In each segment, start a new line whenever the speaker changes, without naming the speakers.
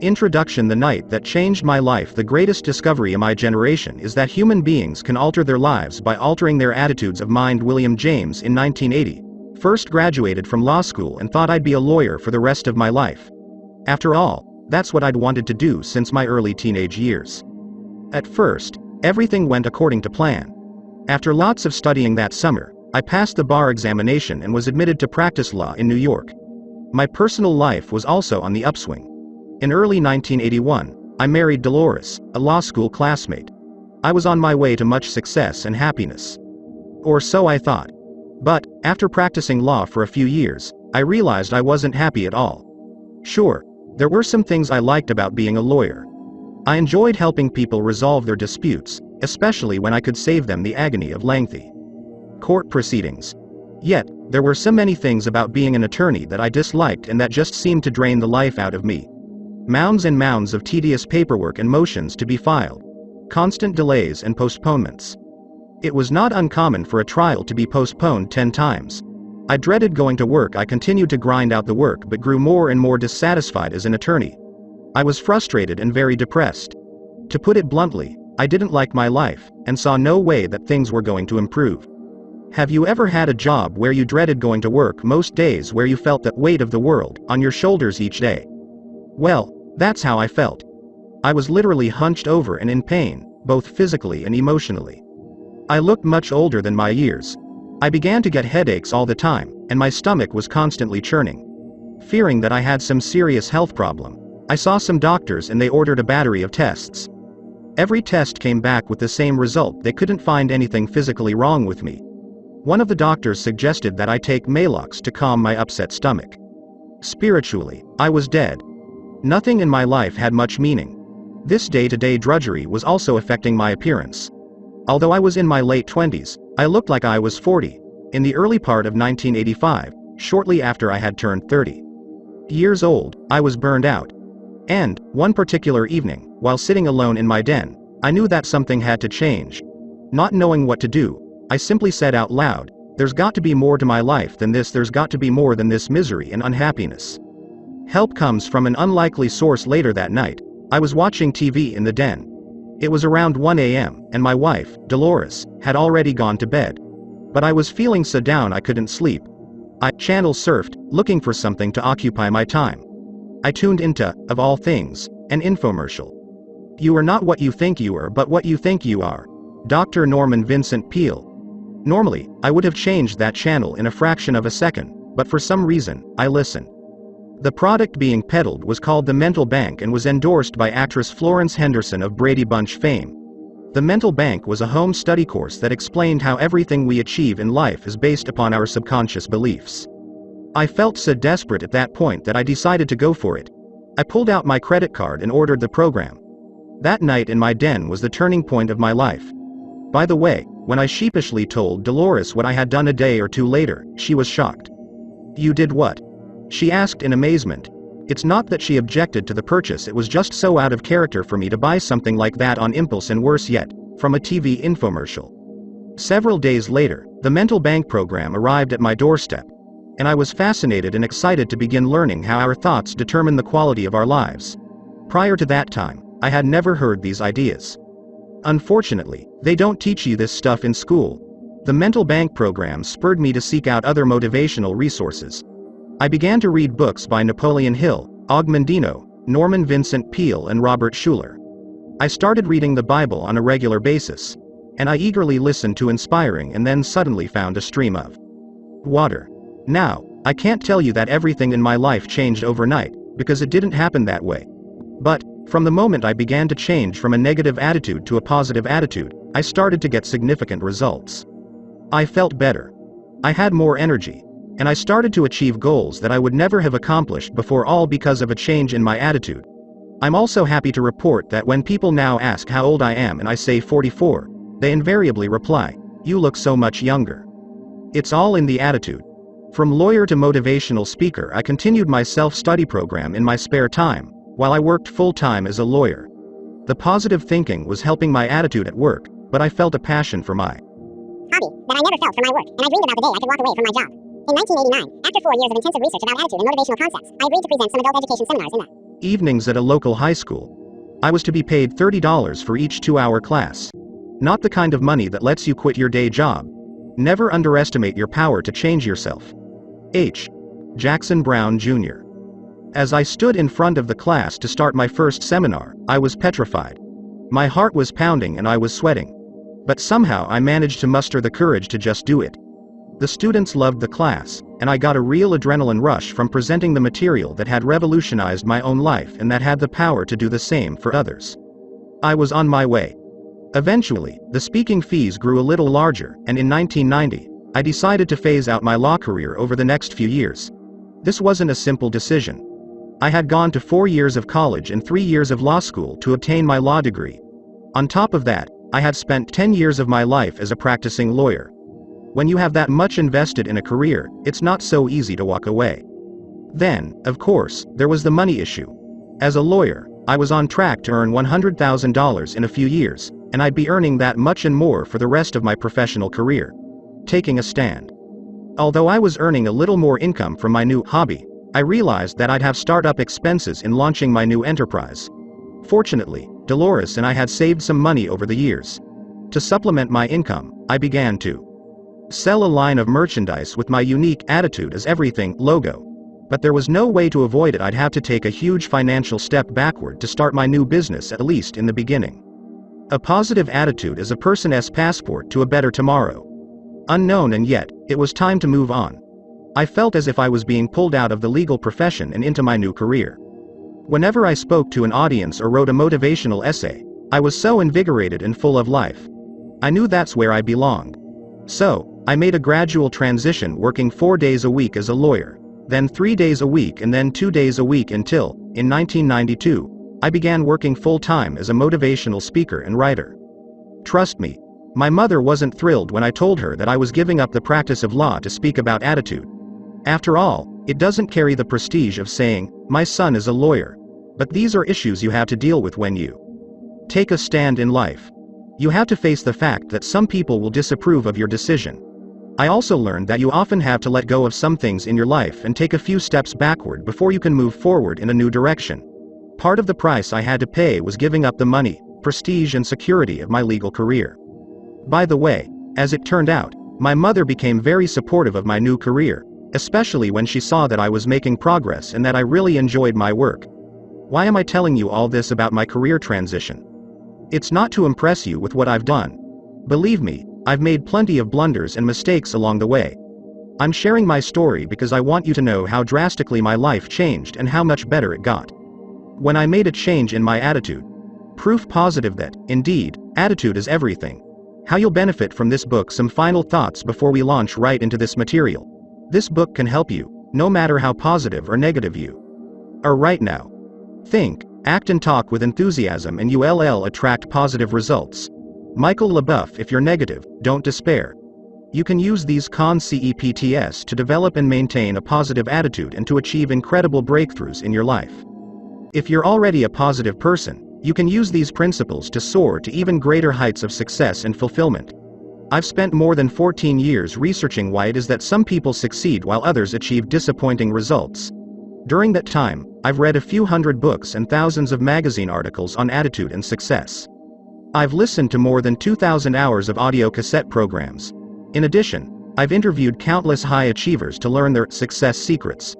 Introduction. The night that changed my life. The greatest discovery of my generation is that human beings can alter their lives by altering their attitudes of mind. William James. In 1980, first graduated from law school and thought I'd be a lawyer for the rest of my life. After all, that's what I'd wanted to do since my early teenage years. At first, everything went according to plan. After lots of studying that summer, I passed the bar examination and was admitted to practice law in New York. My personal life was also on the upswing. In early 1981, I married Dolores, a law school classmate. I was on my way to much success and happiness. Or so I thought. But, after practicing law for a few years, I realized I wasn't happy at all. Sure, there were some things I liked about being a lawyer. I enjoyed helping people resolve their disputes, especially when I could save them the agony of lengthy court proceedings. Yet, there were so many things about being an attorney that I disliked and that just seemed to drain the life out of me. Mounds and mounds of tedious paperwork and motions to be filed. Constant delays and postponements. It was not uncommon for a trial to be postponed 10 times. I dreaded going to work. I continued to grind out the work but grew more and more dissatisfied as an attorney. I was frustrated and very depressed. To put it bluntly, I didn't like my life, and saw no way that things were going to improve. Have you ever had a job where you dreaded going to work most days, where you felt that weight of the world on your shoulders each day? Well, that's how I felt. I was literally hunched over and in pain, both physically and emotionally. I looked much older than my years. I began to get headaches all the time, and my stomach was constantly churning. Fearing that I had some serious health problem, I saw some doctors and they ordered a battery of tests. Every test came back with the same result. They couldn't find anything physically wrong with me. One of the doctors suggested that I take Maalox to calm my upset stomach. Spiritually, I was dead. Nothing in my life had much meaning. This day-to-day drudgery was also affecting my appearance. Although I was in my late 20s, I looked like I was 40. In the early part of 1985, shortly after I had turned 30 years old, I was burned out. And, one particular evening, while sitting alone in my den, I knew that something had to change. Not knowing what to do, I simply said out loud, "There's got to be more to my life than this. There's got to be more than this misery and unhappiness." Help comes from an unlikely source. Later that night, I was watching TV in the den. It was around 1 a.m., and my wife, Dolores, had already gone to bed. But I was feeling so down I couldn't sleep. I channel surfed, looking for something to occupy my time. I tuned into, of all things, an infomercial. "You are not what you think you are, but what you think you are." Dr. Norman Vincent Peale. Normally, I would have changed that channel in a fraction of a second, but for some reason, I listened. The product being peddled was called the Mental Bank and was endorsed by actress Florence Henderson of Brady Bunch fame. The Mental Bank was a home study course that explained how everything we achieve in life is based upon our subconscious beliefs. I felt so desperate at that point that I decided to go for it. I pulled out my credit card and ordered the program. That night in my den was the turning point of my life. By the way, when I sheepishly told Dolores what I had done a day or two later, she was shocked. "You did what?" she asked in amazement. It's not that she objected to the purchase, it was just so out of character for me to buy something like that on impulse, and worse yet, from a TV infomercial. Several days later, the Mental Bank program arrived at my doorstep. And I was fascinated and excited to begin learning how our thoughts determine the quality of our lives. Prior to that time, I had never heard these ideas. Unfortunately, they don't teach you this stuff in school. The Mental Bank program spurred me to seek out other motivational resources. I began to read books by Napoleon Hill, Og Mandino, Norman Vincent Peale, and Robert Schuller. I started reading the Bible on a regular basis. And I eagerly listened to inspiring and then suddenly found a stream of water. Now, I can't tell you that everything in my life changed overnight, because it didn't happen that way. But, from the moment I began to change from a negative attitude to a positive attitude, I started to get significant results. I felt better. I had more energy. And I started to achieve goals that I would never have accomplished before, all because of a change in my attitude. I'm also happy to report that when people now ask how old I am and I say 44, they invariably reply, "You look so much younger." It's all in the attitude. From lawyer to motivational speaker, I continued my self-study program in my spare time, while I worked full-time as a lawyer. The positive thinking was helping my attitude at work, but I felt a passion for my
hobby that I never felt for my work, and I dreamed about the day I could walk away from my job. In 1989, after 4 years of intensive research about attitude and motivational concepts, I agreed to present some adult education seminars in the
evenings at a local high school. I was to be paid $30 for each 2-hour class. Not the kind of money that lets you quit your day job. Never underestimate your power to change yourself. H. Jackson Brown Jr. As I stood in front of the class to start my first seminar, I was petrified. My heart was pounding and I was sweating. But somehow I managed to muster the courage to just do it. The students loved the class, and I got a real adrenaline rush from presenting the material that had revolutionized my own life and that had the power to do the same for others. I was on my way. Eventually, the speaking fees grew a little larger, and in 1990, I decided to phase out my law career over the next few years. This wasn't a simple decision. I had gone to 4 years of college and 3 years of law school to obtain my law degree. On top of that, I had spent 10 years of my life as a practicing lawyer. When you have that much invested in a career, it's not so easy to walk away. Then, of course, there was the money issue. As a lawyer, I was on track to earn $100,000 in a few years, and I'd be earning that much and more for the rest of my professional career. Taking a stand. Although I was earning a little more income from my new hobby, I realized that I'd have startup expenses in launching my new enterprise. Fortunately, Dolores and I had saved some money over the years. To supplement my income, I began to sell a line of merchandise with my unique "Attitude is Everything" logo. But there was no way to avoid it. I'd have to take a huge financial step backward to start my new business, at least in the beginning. A positive attitude is a person's passport to a better tomorrow. Unknown, and yet, it was time to move on. I felt as if I was being pulled out of the legal profession and into my new career. Whenever I spoke to an audience or wrote a motivational essay, I was so invigorated and full of life. I knew that's where I belonged. So, I made a gradual transition, working 4 days a week as a lawyer, then 3 days a week, and then 2 days a week until, in 1992, I began working full-time as a motivational speaker and writer. Trust me, my mother wasn't thrilled when I told her that I was giving up the practice of law to speak about attitude. After all, it doesn't carry the prestige of saying, "My son is a lawyer." But these are issues you have to deal with when you take a stand in life. You have to face the fact that some people will disapprove of your decision. I also learned that you often have to let go of some things in your life and take a few steps backward before you can move forward in a new direction. Part of the price I had to pay was giving up the money, prestige, and security of my legal career. By the way, as it turned out, my mother became very supportive of my new career, especially when she saw that I was making progress and that I really enjoyed my work. Why am I telling you all this about my career transition? It's not to impress you with what I've done. Believe me, I've made plenty of blunders and mistakes along the way. I'm sharing my story because I want you to know how drastically my life changed and how much better it got when I made a change in my attitude. Proof positive that, indeed, attitude is everything. How you'll benefit from this book. Some final thoughts before we launch right into this material. This book can help you, no matter how positive or negative you are right now. Think, act, and talk with enthusiasm, and you'll attract positive results. Michael LaBeouf. If you're negative, don't despair. You can use these concepts to develop and maintain a positive attitude and to achieve incredible breakthroughs in your life. If you're already a positive person, you can use these principles to soar to even greater heights of success and fulfillment. I've spent more than 14 years researching why it is that some people succeed while others achieve disappointing results. During that time, I've read a few hundred books and thousands of magazine articles on attitude and success. I've listened to more than 2,000 hours of audio cassette programs. In addition, I've interviewed countless high achievers to learn their success secrets.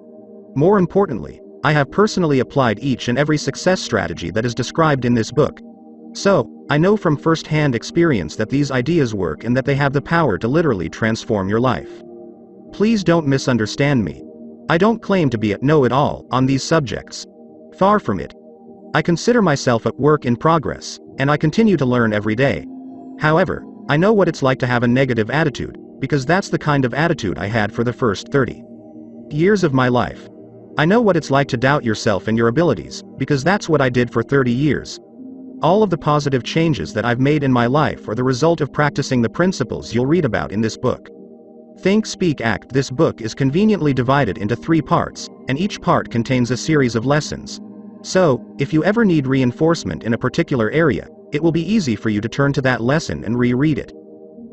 More importantly, I have personally applied each and every success strategy that is described in this book. So, I know from first-hand experience that these ideas work and that they have the power to literally transform your life. Please don't misunderstand me. I don't claim to be a know-it-all on these subjects. Far from it. I consider myself a work in progress, and I continue to learn every day. However, I know what it's like to have a negative attitude, because that's the kind of attitude I had for the first 30 years of my life. I know what it's like to doubt yourself and your abilities, because that's what I did for 30 years. All of the positive changes that I've made in my life are the result of practicing the principles you'll read about in this book. Think, Speak, Act. This book is conveniently divided into 3 parts, and each part contains a series of lessons. So, if you ever need reinforcement in a particular area, it will be easy for you to turn to that lesson and reread it.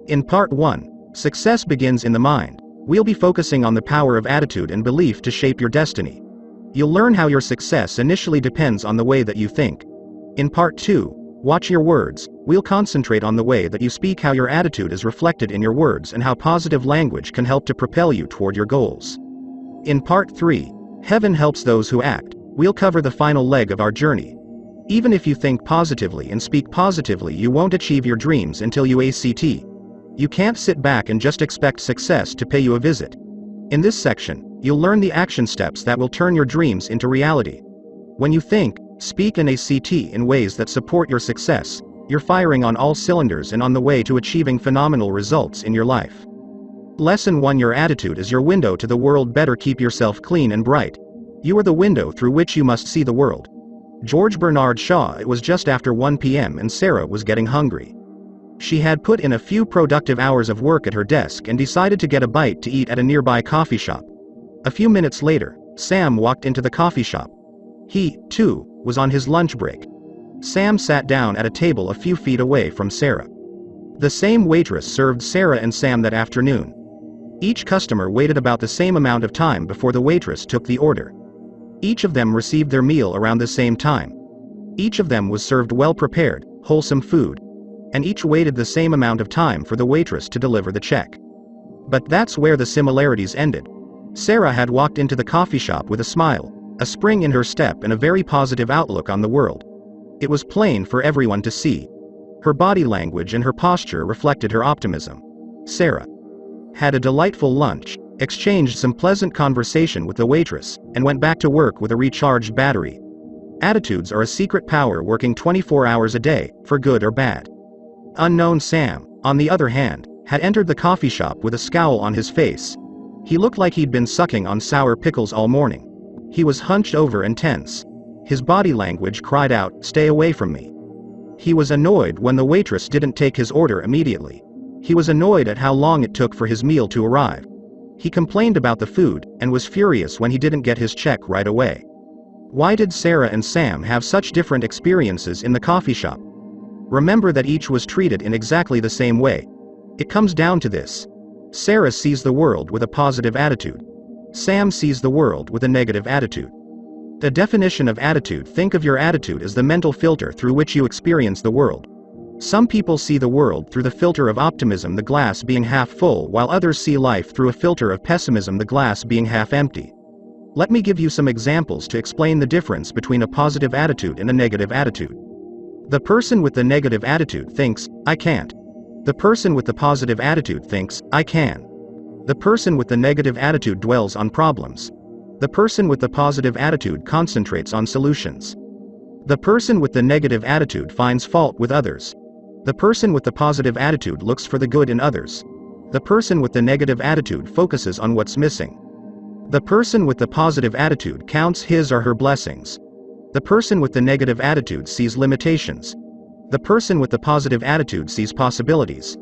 In Part 1, Success Begins in the Mind, we'll be focusing on the power of attitude and belief to shape your destiny. You'll learn how your success initially depends on the way that you think. In Part 2, Watch Your Words, we'll concentrate on the way that you speak, how your attitude is reflected in your words, and how positive language can help to propel you toward your goals. In Part 3, Heaven Helps Those Who Act, we'll cover the final leg of our journey. Even if you think positively and speak positively, you won't achieve your dreams until you ACT. You can't sit back and just expect success to pay you a visit. In this section, you'll learn the action steps that will turn your dreams into reality. When you think, speak, and ACT in ways that support your success, you're firing on all cylinders and on the way to achieving phenomenal results in your life. Lesson 1: Your attitude is your window to the world. Better keep yourself clean and bright. You are the window through which you must see the world. George Bernard Shaw. It was just after 1 p.m. and Sarah was getting hungry. She had put in a few productive hours of work at her desk and decided to get a bite to eat at a nearby coffee shop. A few minutes later, Sam walked into the coffee shop. He, too, was on his lunch break. Sam sat down at a table a few feet away from Sarah. The same waitress served Sarah and Sam that afternoon. Each customer waited about the same amount of time before the waitress took the order. Each of them received their meal around the same time. Each of them was served well-prepared, wholesome food. And each waited the same amount of time for the waitress to deliver the check. But that's where the similarities ended. Sarah had walked into the coffee shop with a smile, a spring in her step, and a very positive outlook on the world. It was plain for everyone to see. Her body language and her posture reflected her optimism. Sarah had a delightful lunch, exchanged some pleasant conversation with the waitress, and went back to work with a recharged battery. Attitudes are a secret power working 24 hours a day, for good or bad. Unknown Sam, on the other hand, had entered the coffee shop with a scowl on his face. He looked like he'd been sucking on sour pickles all morning. He was hunched over and tense. His body language cried out, "Stay away from me." He was annoyed when the waitress didn't take his order immediately. He was annoyed at how long it took for his meal to arrive. He complained about the food, and was furious when he didn't get his check right away. Why did Sarah and Sam have such different experiences in the coffee shop? Remember that each was treated in exactly the same way. It comes down to this. Sarah sees the world with a positive attitude. Sam sees the world with a negative attitude. The definition of attitude: think of your attitude as the mental filter through which you experience the world. Some people see the world through the filter of optimism, the glass being half full, while others see life through a filter of pessimism, the glass being half empty. Let me give you some examples to explain the difference between a positive attitude and a negative attitude. The person with the negative attitude thinks, "I can't." The person with the positive attitude thinks, "I can." The person with the negative attitude dwells on problems. The person with the positive attitude concentrates on solutions. The person with the negative attitude finds fault with others. The person with the positive attitude looks for the good in others. The person with the negative attitude focuses on what's missing. The person with the positive attitude counts his or her blessings. The person with the negative attitude sees limitations. The person with the positive attitude sees possibilities.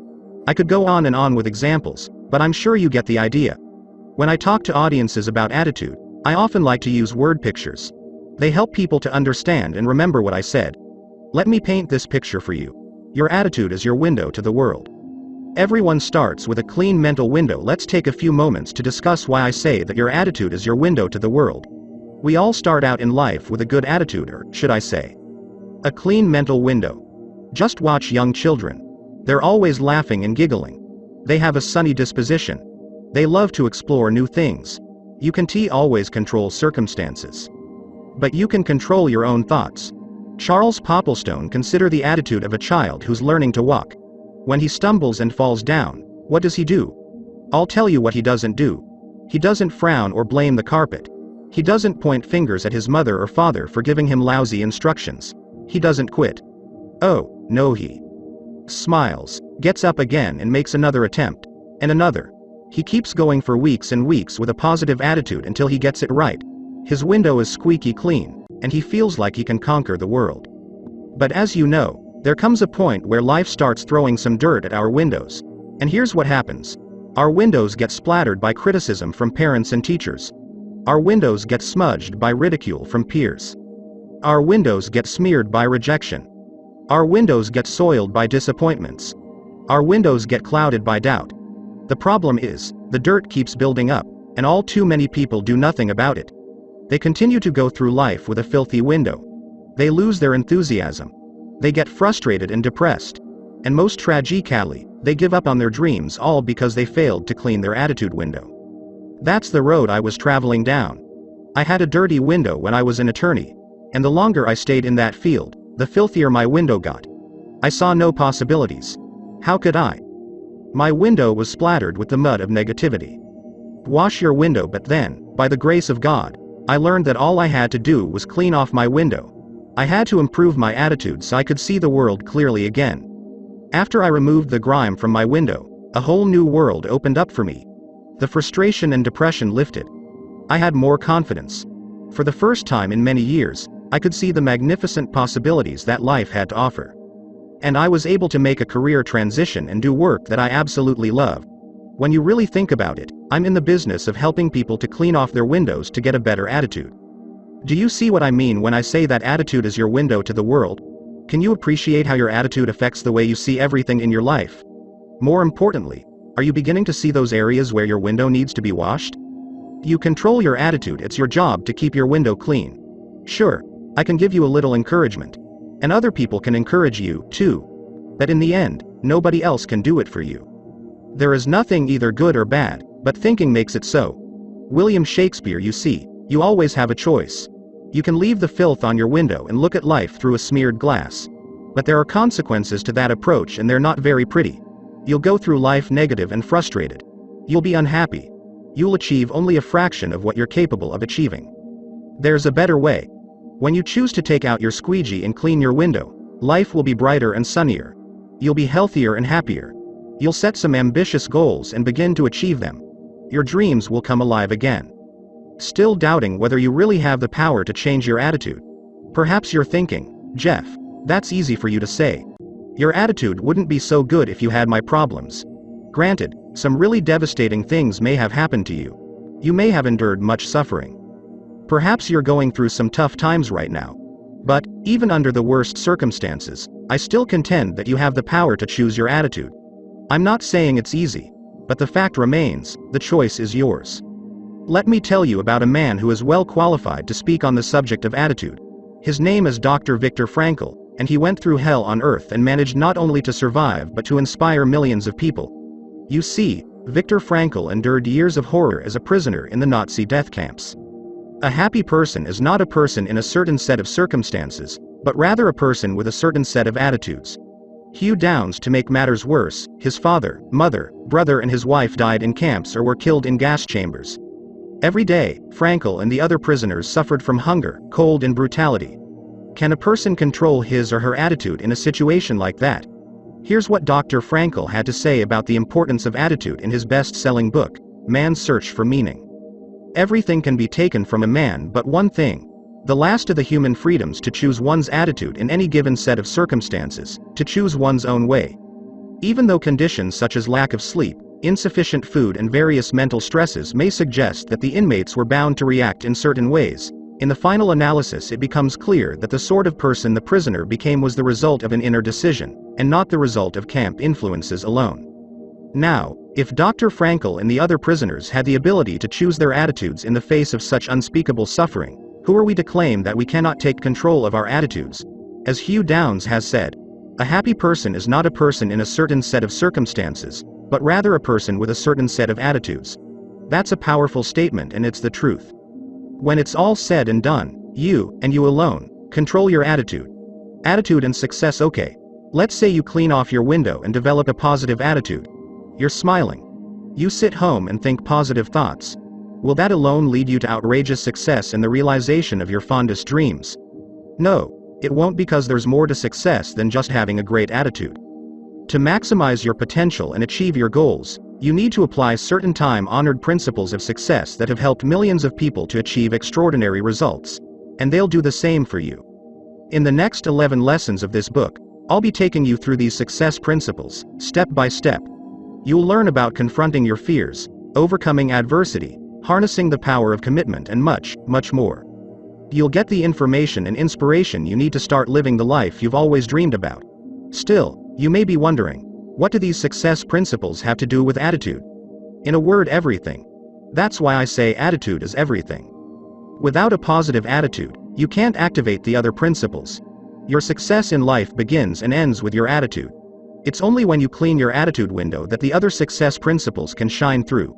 I could go on and on with examples, but I'm sure you get the idea. When I talk to audiences about attitude, I often like to use word pictures. They help people to understand and remember what I said. Let me paint this picture for you. Your attitude is your window to the world. Everyone starts with a clean mental window. Let's take a few moments to discuss why I say that your attitude is your window to the world. We all start out in life with a good attitude, or should I say, a clean mental window. Just watch young children. They're always laughing and giggling. They have a sunny disposition. They love to explore new things. You can always control circumstances, but you can control your own thoughts. Charles Popplestone: consider the attitude of a child who's learning to walk. When he stumbles and falls down, what does he do? I'll tell you what he doesn't do. He doesn't frown or blame the carpet. He doesn't point fingers at his mother or father for giving him lousy instructions. He doesn't quit. Oh, no, he smiles, gets up again and makes another attempt. And another. He keeps going for weeks and weeks with a positive attitude until he gets it right. His window is squeaky clean, and he feels like he can conquer the world. But as you know, there comes a point where life starts throwing some dirt at our windows. And here's what happens. Our windows get splattered by criticism from parents and teachers. Our windows get smudged by ridicule from peers. Our windows get smeared by rejection. Our windows get soiled by disappointments. Our windows get clouded by doubt. The problem is, the dirt keeps building up, and all too many people do nothing about it. They continue to go through life with a filthy window. They lose their enthusiasm. They get frustrated and depressed. And most tragically, they give up on their dreams, all because they failed to clean their attitude window. That's the road I was traveling down. I had a dirty window when I was an attorney, and the longer I stayed in that field, the filthier my window got. I saw no possibilities. How could I? My window was splattered with the mud of negativity. Wash your window. But then, by the grace of God, I learned that all I had to do was clean off my window. I had to improve my attitude so I could see the world clearly again. After I removed the grime from my window, a whole new world opened up for me. The frustration and depression lifted. I had more confidence. For the first time in many years, I could see the magnificent possibilities that life had to offer. And I was able to make a career transition and do work that I absolutely love. When you really think about it, I'm in the business of helping people to clean off their windows to get a better attitude. Do you see what I mean when I say that attitude is your window to the world? Can you appreciate how your attitude affects the way you see everything in your life? More importantly, are you beginning to see those areas where your window needs to be washed? You control your attitude. It's your job to keep your window clean. Sure, I can give you a little encouragement. And other people can encourage you, too. That in the end, nobody else can do it for you. There is nothing either good or bad, but thinking makes it so. William Shakespeare. You see, you always have a choice. You can leave the filth on your window and look at life through a smeared glass. But there are consequences to that approach, and they're not very pretty. You'll go through life negative and frustrated. You'll be unhappy. You'll achieve only a fraction of what you're capable of achieving. There's a better way. When you choose to take out your squeegee and clean your window, life will be brighter and sunnier. You'll be healthier and happier. You'll set some ambitious goals and begin to achieve them. Your dreams will come alive again. Still doubting whether you really have the power to change your attitude? Perhaps you're thinking, Jeff, that's easy for you to say. Your attitude wouldn't be so good if you had my problems. Granted, some really devastating things may have happened to you. You may have endured much suffering. Perhaps you're going through some tough times right now. But, even under the worst circumstances, I still contend that you have the power to choose your attitude. I'm not saying it's easy, but the fact remains, the choice is yours. Let me tell you about a man who is well qualified to speak on the subject of attitude. His name is Dr. Viktor Frankl, and he went through hell on earth and managed not only to survive but to inspire millions of people. You see, Viktor Frankl endured years of horror as a prisoner in the Nazi death camps. A happy person is not a person in a certain set of circumstances, but rather a person with a certain set of attitudes. Hugh Downs, to make matters worse, his father, mother, brother and his wife died in camps or were killed in gas chambers. Every day, Frankl and the other prisoners suffered from hunger, cold and brutality. Can a person control his or her attitude in a situation like that? Here's what Dr. Frankl had to say about the importance of attitude in his best-selling book, Man's Search for Meaning. Everything can be taken from a man but one thing. The last of the human freedoms to choose one's attitude in any given set of circumstances, to choose one's own way. Even though conditions such as lack of sleep, insufficient food and various mental stresses may suggest that the inmates were bound to react in certain ways, in the final analysis it becomes clear that the sort of person the prisoner became was the result of an inner decision, and not the result of camp influences alone. Now, if Dr. Frankl and the other prisoners had the ability to choose their attitudes in the face of such unspeakable suffering, who are we to claim that we cannot take control of our attitudes? As Hugh Downs has said, a happy person is not a person in a certain set of circumstances, but rather a person with a certain set of attitudes. That's a powerful statement, and it's the truth. When it's all said and done, you, and you alone, control your attitude. Attitude and success. Okay. Let's say you clean off your window and develop a positive attitude. You're smiling. You sit home and think positive thoughts. Will that alone lead you to outrageous success and the realization of your fondest dreams? No, it won't, because there's more to success than just having a great attitude. To maximize your potential and achieve your goals, you need to apply certain time-honored principles of success that have helped millions of people to achieve extraordinary results. And they'll do the same for you. In the next 11 lessons of this book, I'll be taking you through these success principles, step by step. You'll learn about confronting your fears, overcoming adversity, harnessing the power of commitment, and much, much more. You'll get the information and inspiration you need to start living the life you've always dreamed about. Still, you may be wondering, what do these success principles have to do with attitude? In a word, everything. That's why I say attitude is everything. Without a positive attitude, you can't activate the other principles. Your success in life begins and ends with your attitude. It's only when you clean your attitude window that the other success principles can shine through.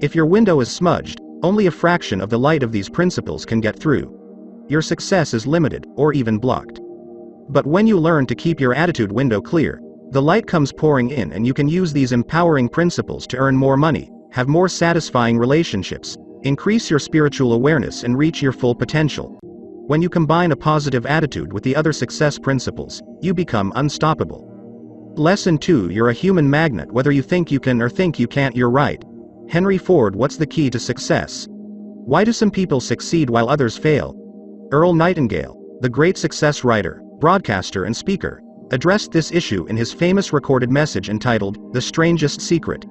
If your window is smudged, only a fraction of the light of these principles can get through. Your success is limited, or even blocked. But when you learn to keep your attitude window clear, the light comes pouring in and you can use these empowering principles to earn more money, have more satisfying relationships, increase your spiritual awareness and reach your full potential. When you combine a positive attitude with the other success principles, you become unstoppable. Lesson 2: You're a human magnet. Whether you think you can or think you can't, you're right. Henry Ford. What's the key to success? Why do some people succeed while others fail? Earl Nightingale, the great success writer, broadcaster and speaker, addressed this issue in his famous recorded message entitled, "The Strangest Secret."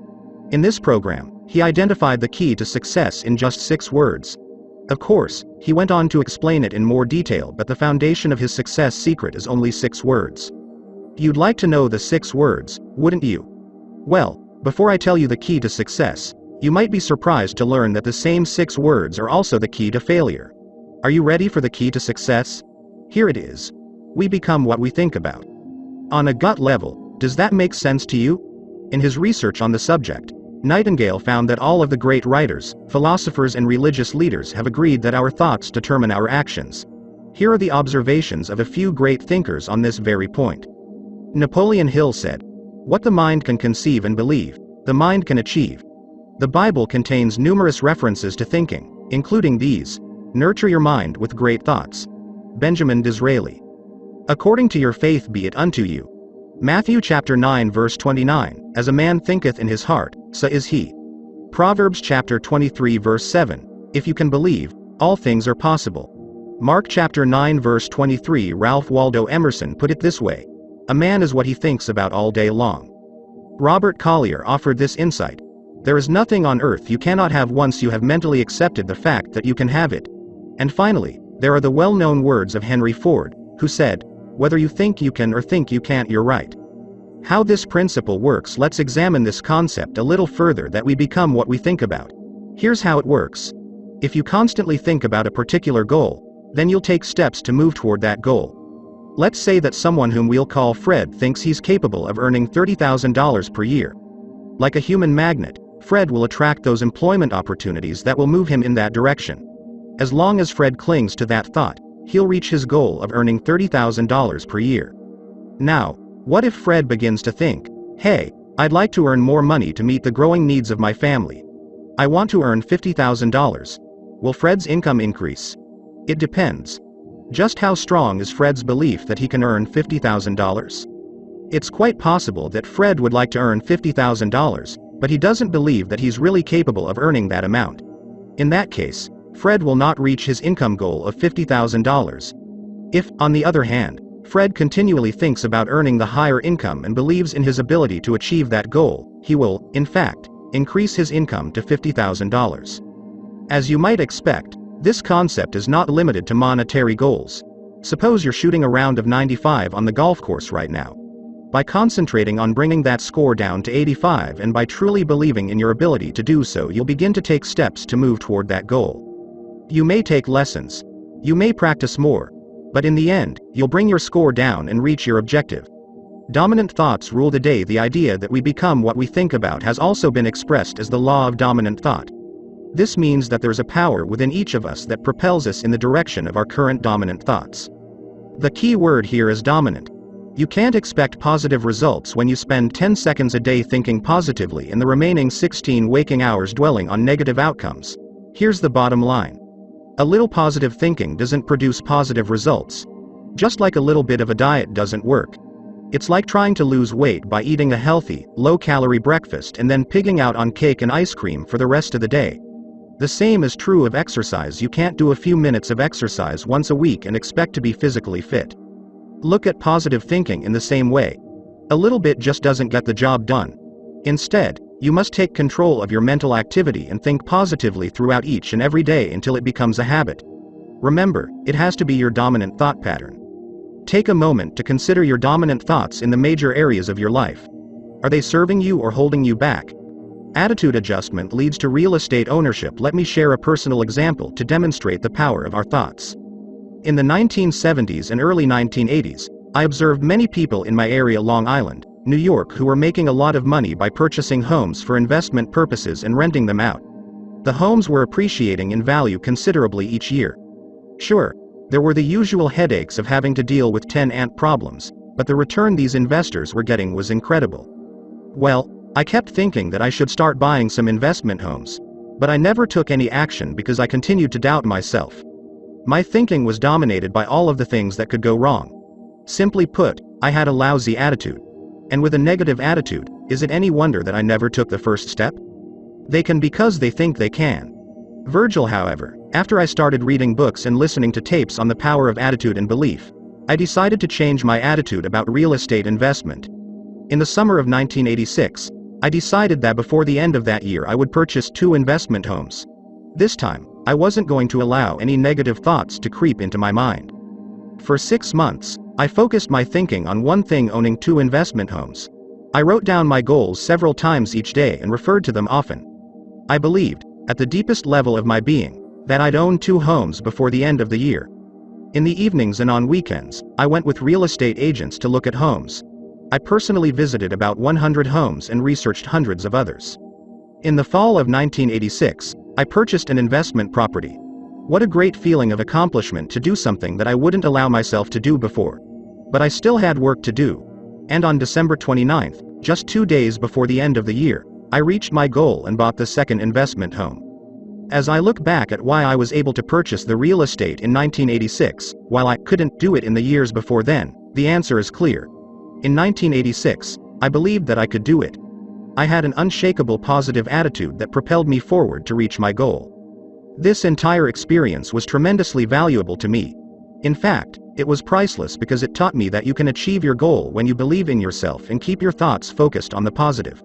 In this program, he identified the key to success in just 6 words. Of course, he went on to explain it in more detail, but the foundation of his success secret is only 6 words. You'd like to know the 6 words, wouldn't you? Well, before I tell you the key to success, you might be surprised to learn that the same 6 words are also the key to failure. Are you ready for the key to success? Here it is. We become what we think about. On a gut level, does that make sense to you? In his research on the subject, Nightingale found that all of the great writers, philosophers and religious leaders have agreed that our thoughts determine our actions. Here are the observations of a few great thinkers on this very point. Napoleon Hill said, "What the mind can conceive and believe, the mind can achieve." The Bible contains numerous references to thinking, including these: "Nurture your mind with great thoughts." Benjamin Disraeli. "According to your faith be it unto you." Matthew chapter 9 verse 29, "As a man thinketh in his heart, so is he." Proverbs chapter 23 verse 7, "If you can believe, all things are possible." Mark chapter 9 verse 23, Ralph Waldo Emerson put it this way: "A man is what he thinks about all day long." Robert Collier offered this insight: "There is nothing on earth you cannot have once you have mentally accepted the fact that you can have it." And finally, there are the well-known words of Henry Ford, who said, "Whether you think you can or think you can't, you're right." How this principle works: let's examine this concept a little further, that we become what we think about. Here's how it works. If you constantly think about a particular goal, then you'll take steps to move toward that goal. Let's say that someone whom we'll call Fred thinks he's capable of earning $30,000 per year. Like a human magnet, Fred will attract those employment opportunities that will move him in that direction. As long as Fred clings to that thought, he'll reach his goal of earning $30,000 per year. Now, what if Fred begins to think, "Hey, I'd like to earn more money to meet the growing needs of my family. I want to earn $50,000. Will Fred's income increase? It depends. Just how strong is Fred's belief that he can earn $50,000? It's quite possible that Fred would like to earn $50,000, but he doesn't believe that he's really capable of earning that amount. In that case, Fred will not reach his income goal of $50,000. If, on the other hand, Fred continually thinks about earning the higher income and believes in his ability to achieve that goal, he will, in fact, increase his income to $50,000. As you might expect, this concept is not limited to monetary goals. Suppose you're shooting a round of 95 on the golf course right now. By concentrating on bringing that score down to 85 and by truly believing in your ability to do so, you'll begin to take steps to move toward that goal. You may take lessons. You may practice more. But in the end, you'll bring your score down and reach your objective. Dominant thoughts rule the day. The idea that we become what we think about has also been expressed as the law of dominant thought. This means that there's a power within each of us that propels us in the direction of our current dominant thoughts. The key word here is dominant. You can't expect positive results when you spend 10 seconds a day thinking positively and the remaining 16 waking hours dwelling on negative outcomes. Here's the bottom line. A little positive thinking doesn't produce positive results. Just like a little bit of a diet doesn't work. It's like trying to lose weight by eating a healthy, low-calorie breakfast and then pigging out on cake and ice cream for the rest of the day. The same is true of exercise. You can't do a few minutes of exercise once a week and expect to be physically fit. Look at positive thinking in the same way. A little bit just doesn't get the job done. Instead, you must take control of your mental activity and think positively throughout each and every day until it becomes a habit. Remember, it has to be your dominant thought pattern. Take a moment to consider your dominant thoughts in the major areas of your life. Are they serving you or holding you back? Attitude adjustment leads to real estate ownership. Let me share a personal example to demonstrate the power of our thoughts. In the 1970s and early 1980s, I observed many people in my area, Long Island, New York, who were making a lot of money by purchasing homes for investment purposes and renting them out. The homes were appreciating in value considerably each year. Sure, there were the usual headaches of having to deal with tenant problems, but the return these investors were getting was incredible. Well, I kept thinking that I should start buying some investment homes, but I never took any action because I continued to doubt myself. My thinking was dominated by all of the things that could go wrong. Simply put, I had a lousy attitude. And with a negative attitude, is it any wonder that I never took the first step? They can because they think they can. Virgil, however, after I started reading books and listening to tapes on the power of attitude and belief, I decided to change my attitude about real estate investment. In the summer of 1986, I decided that before the end of that year I would purchase 2 investment homes. This time, I wasn't going to allow any negative thoughts to creep into my mind. For 6 months, I focused my thinking on one thing: owning 2 investment homes. I wrote down my goals several times each day and referred to them often. I believed, at the deepest level of my being, that I'd own 2 homes before the end of the year. In the evenings and on weekends, I went with real estate agents to look at homes. I personally visited about 100 homes and researched hundreds of others. In the fall of 1986, I purchased an investment property. What a great feeling of accomplishment to do something that I wouldn't allow myself to do before. But I still had work to do. And on December 29th, just 2 days before the end of the year, I reached my goal and bought the second investment home. As I look back at why I was able to purchase the real estate in 1986, while I couldn't do it in the years before then, the answer is clear. In 1986, I believed that I could do it. I had an unshakable positive attitude that propelled me forward to reach my goal. This entire experience was tremendously valuable to me. In fact, it was priceless because it taught me that you can achieve your goal when you believe in yourself and keep your thoughts focused on the positive.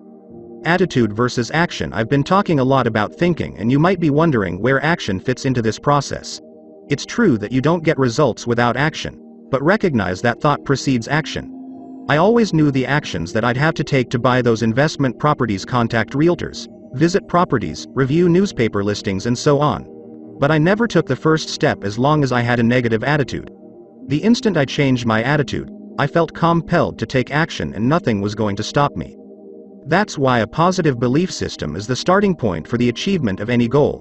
Attitude versus action. I've been talking a lot about thinking, and you might be wondering where action fits into this process. It's true that you don't get results without action, but recognize that thought precedes action. I always knew the actions that I'd have to take to buy those investment properties: contact realtors, visit properties, review newspaper listings, and so on. But I never took the first step as long as I had a negative attitude. The instant I changed my attitude, I felt compelled to take action and nothing was going to stop me. That's why a positive belief system is the starting point for the achievement of any goal.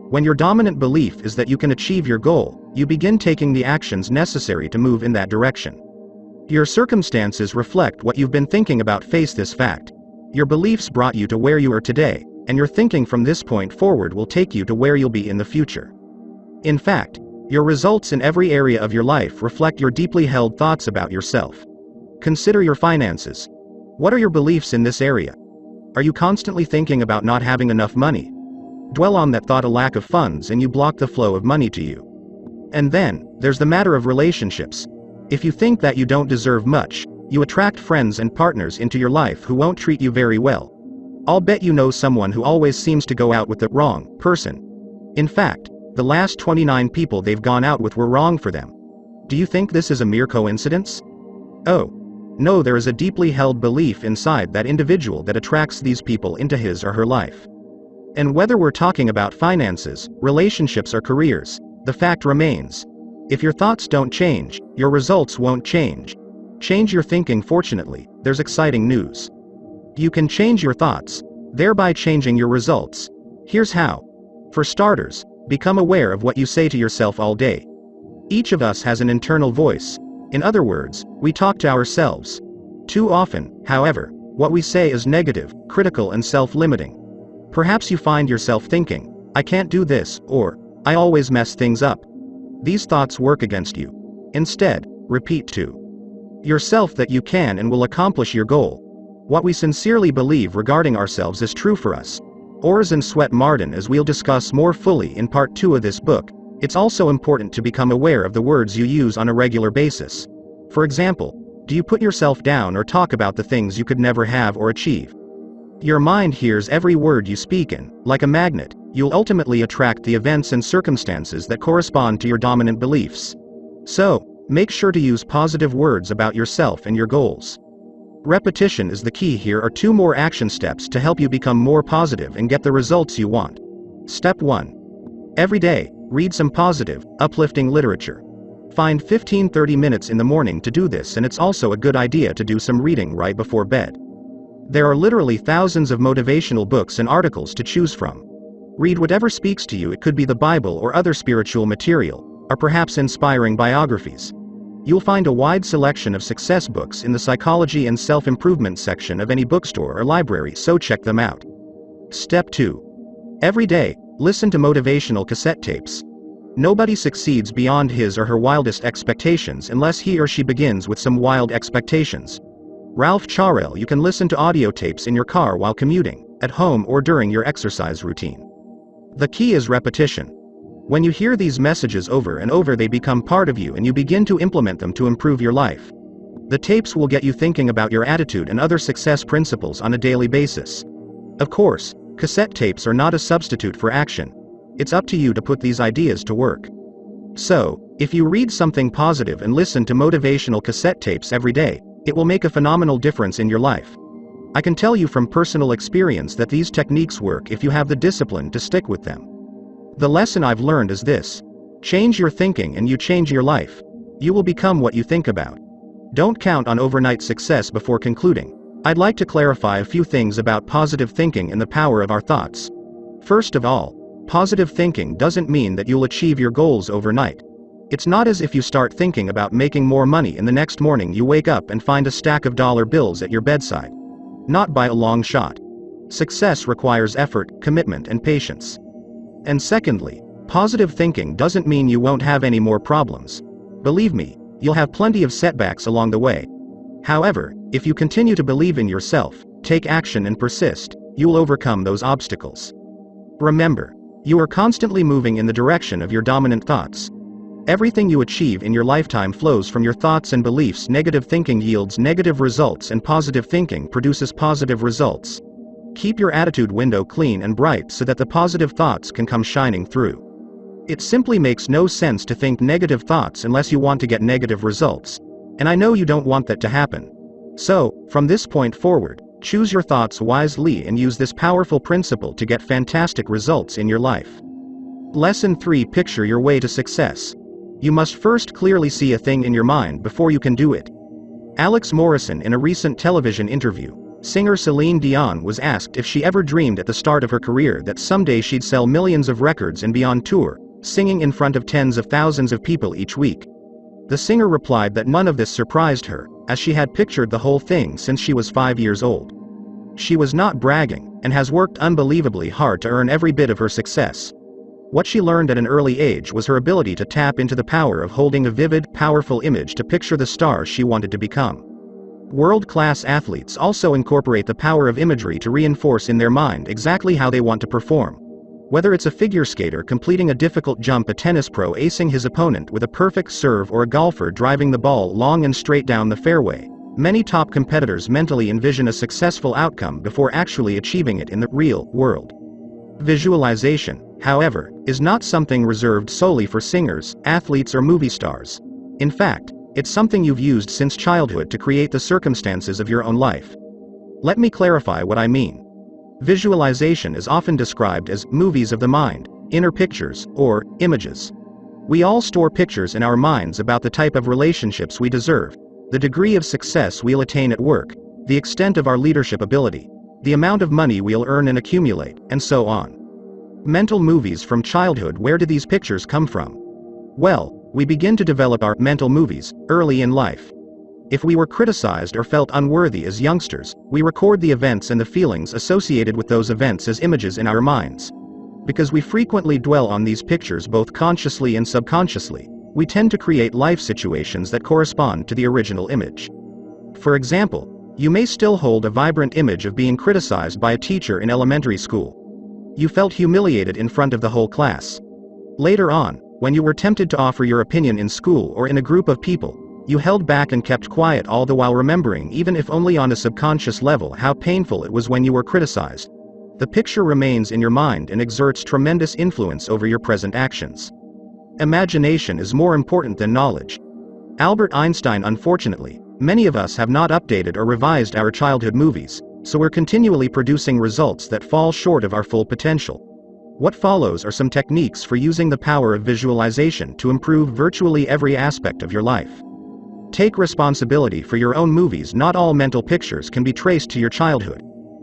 When your dominant belief is that you can achieve your goal, you begin taking the actions necessary to move in that direction. Your circumstances reflect what you've been thinking about. Face this fact. Your beliefs brought you to where you are today, and your thinking from this point forward will take you to where you'll be in the future. In fact, your results in every area of your life reflect your deeply held thoughts about yourself. Consider your finances. What are your beliefs in this area? Are you constantly thinking about not having enough money? Dwell on that thought, a lack of funds, and you block the flow of money to you. And then, there's the matter of relationships. If you think that you don't deserve much, you attract friends and partners into your life who won't treat you very well. I'll bet you know someone who always seems to go out with the wrong person. In fact, the last 29 people they've gone out with were wrong for them. Do you think this is a mere coincidence? Oh, no, there is a deeply held belief inside that individual that attracts these people into his or her life. And whether we're talking about finances, relationships, or careers, the fact remains. If your thoughts don't change, your results won't change. Change your thinking. Fortunately, there's exciting news. You can change your thoughts, thereby changing your results. Here's how. For starters, become aware of what you say to yourself all day. Each of us has an internal voice. In other words, we talk to ourselves. Too often, however, what we say is negative, critical, and self-limiting. Perhaps you find yourself thinking, "I can't do this," or "I always mess things up." These thoughts work against you. Instead, repeat to yourself that you can and will accomplish your goal. What we sincerely believe regarding ourselves is true for us. Ors and sweat Martin, as we'll discuss more fully in part 2 of this book. It's also important to become aware of the words you use on a regular basis. For example, do you put yourself down or talk about the things you could never have or achieve? Your mind hears every word you speak, and, like a magnet, you'll ultimately attract the events and circumstances that correspond to your dominant beliefs. So, make sure to use positive words about yourself and your goals. Repetition is the key. Here are 2 more action steps to help you become more positive and get the results you want. Step 1. Every day, read some positive, uplifting literature. Find 15-30 minutes in the morning to do this, and it's also a good idea to do some reading right before bed. There are literally thousands of motivational books and articles to choose from. Read whatever speaks to you. It could be the Bible or other spiritual material, or perhaps inspiring biographies. You'll find a wide selection of success books in the psychology and self-improvement section of any bookstore or library, so check them out. Step 2. Every day, listen to motivational cassette tapes. Nobody succeeds beyond his or her wildest expectations unless he or she begins with some wild expectations. Ralph Charell. You can listen to audio tapes in your car while commuting, at home, or during your exercise routine. The key is repetition. When you hear these messages over and over, they become part of you and you begin to implement them to improve your life. The tapes will get you thinking about your attitude and other success principles on a daily basis. Of course, cassette tapes are not a substitute for action. It's up to you to put these ideas to work. So, if you read something positive and listen to motivational cassette tapes every day, it will make a phenomenal difference in your life. I can tell you from personal experience that these techniques work if you have the discipline to stick with them. The lesson I've learned is this: change your thinking and you change your life. You will become what you think about. Don't count on overnight success. Before concluding, I'd like to clarify a few things about positive thinking and the power of our thoughts. First of all, positive thinking doesn't mean that you'll achieve your goals overnight. It's not as if you start thinking about making more money and the next morning you wake up and find a stack of dollar bills at your bedside. Not by a long shot. Success requires effort, commitment, and patience. And secondly, positive thinking doesn't mean you won't have any more problems. Believe me, you'll have plenty of setbacks along the way. However, if you continue to believe in yourself, take action and persist, you'll overcome those obstacles. Remember, you are constantly moving in the direction of your dominant thoughts. Everything you achieve in your lifetime flows from your thoughts and beliefs. Negative thinking yields negative results and positive thinking produces positive results. Keep your attitude window clean and bright so that the positive thoughts can come shining through. It simply makes no sense to think negative thoughts unless you want to get negative results. And I know you don't want that to happen. So, from this point forward, choose your thoughts wisely and use this powerful principle to get fantastic results in your life. Lesson 3: Picture your way to success. You must first clearly see a thing in your mind before you can do it. Alex Morrison. In a recent television interview, singer Celine Dion was asked if she ever dreamed at the start of her career that someday she'd sell millions of records and be on tour, singing in front of tens of thousands of people each week. The singer replied that none of this surprised her, as she had pictured the whole thing since she was 5 years old. She was not bragging, and has worked unbelievably hard to earn every bit of her success. What she learned at an early age was her ability to tap into the power of holding a vivid, powerful image to picture the star she wanted to become. World-class athletes also incorporate the power of imagery to reinforce in their mind exactly how they want to perform. Whether it's a figure skater completing a difficult jump, a tennis pro acing his opponent with a perfect serve, or a golfer driving the ball long and straight down the fairway, many top competitors mentally envision a successful outcome before actually achieving it in the real world. Visualization, however, is not something reserved solely for singers, athletes, or movie stars. In fact, it's something you've used since childhood to create the circumstances of your own life. Let me clarify what I mean. Visualization is often described as movies of the mind, inner pictures, or images. We all store pictures in our minds about the type of relationships we deserve, the degree of success we'll attain at work, the extent of our leadership ability, the amount of money we'll earn and accumulate, and so on. Mental movies from childhood. Where do these pictures come from? Well, we begin to develop our mental movies early in life. If we were criticized or felt unworthy as youngsters, we record the events and the feelings associated with those events as images in our minds. Because we frequently dwell on these pictures both consciously and subconsciously, we tend to create life situations that correspond to the original image. For example, you may still hold a vibrant image of being criticized by a teacher in elementary school. You felt humiliated in front of the whole class. Later on, when you were tempted to offer your opinion in school or in a group of people, you held back and kept quiet, all the while remembering, even if only on a subconscious level, how painful it was when you were criticized. The picture remains in your mind and exerts tremendous influence over your present actions. Imagination is more important than knowledge. Albert Einstein, unfortunately, Many of us have not updated or revised our childhood movies, so we're continually producing results that fall short of our full potential. What follows are some techniques for using the power of visualization to improve virtually every aspect of your life. Take responsibility for your own movies. Not all mental pictures can be traced to your childhood.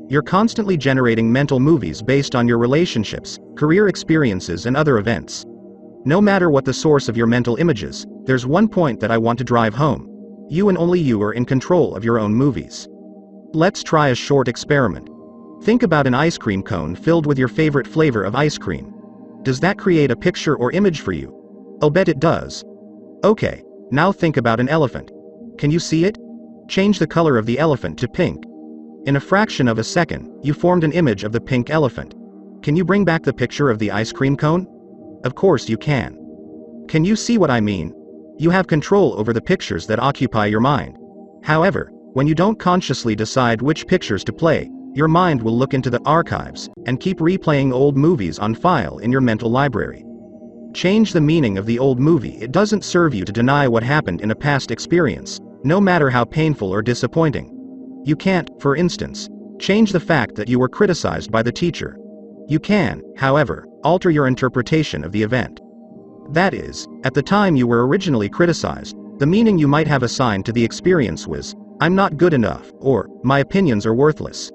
You're constantly generating mental movies based on your relationships, career experiences, and other events. No matter what the source of your mental images, there's one point that I want to drive home. You and only you are in control of your own movies. Let's try a short experiment. Think about an ice cream cone filled with your favorite flavor of ice cream. Does that create a picture or image for you? I'll bet it does. Okay, now think about an elephant. Can you see it? Change the color of the elephant to pink. In a fraction of a second, you formed an image of the pink elephant. Can you bring back the picture of the ice cream cone? Of course you can. Can you see what I mean? You have control over the pictures that occupy your mind. However, when you don't consciously decide which pictures to play, your mind will look into the archives and keep replaying old movies on file in your mental library. Change the meaning of the old movie. It doesn't serve you to deny what happened in a past experience, no matter how painful or disappointing. You can't, for instance, change the fact that you were criticized by the teacher. You can, however, alter your interpretation of the event. That is, at the time you were originally criticized, the meaning you might have assigned to the experience was, "I'm not good enough," or "my opinions are worthless."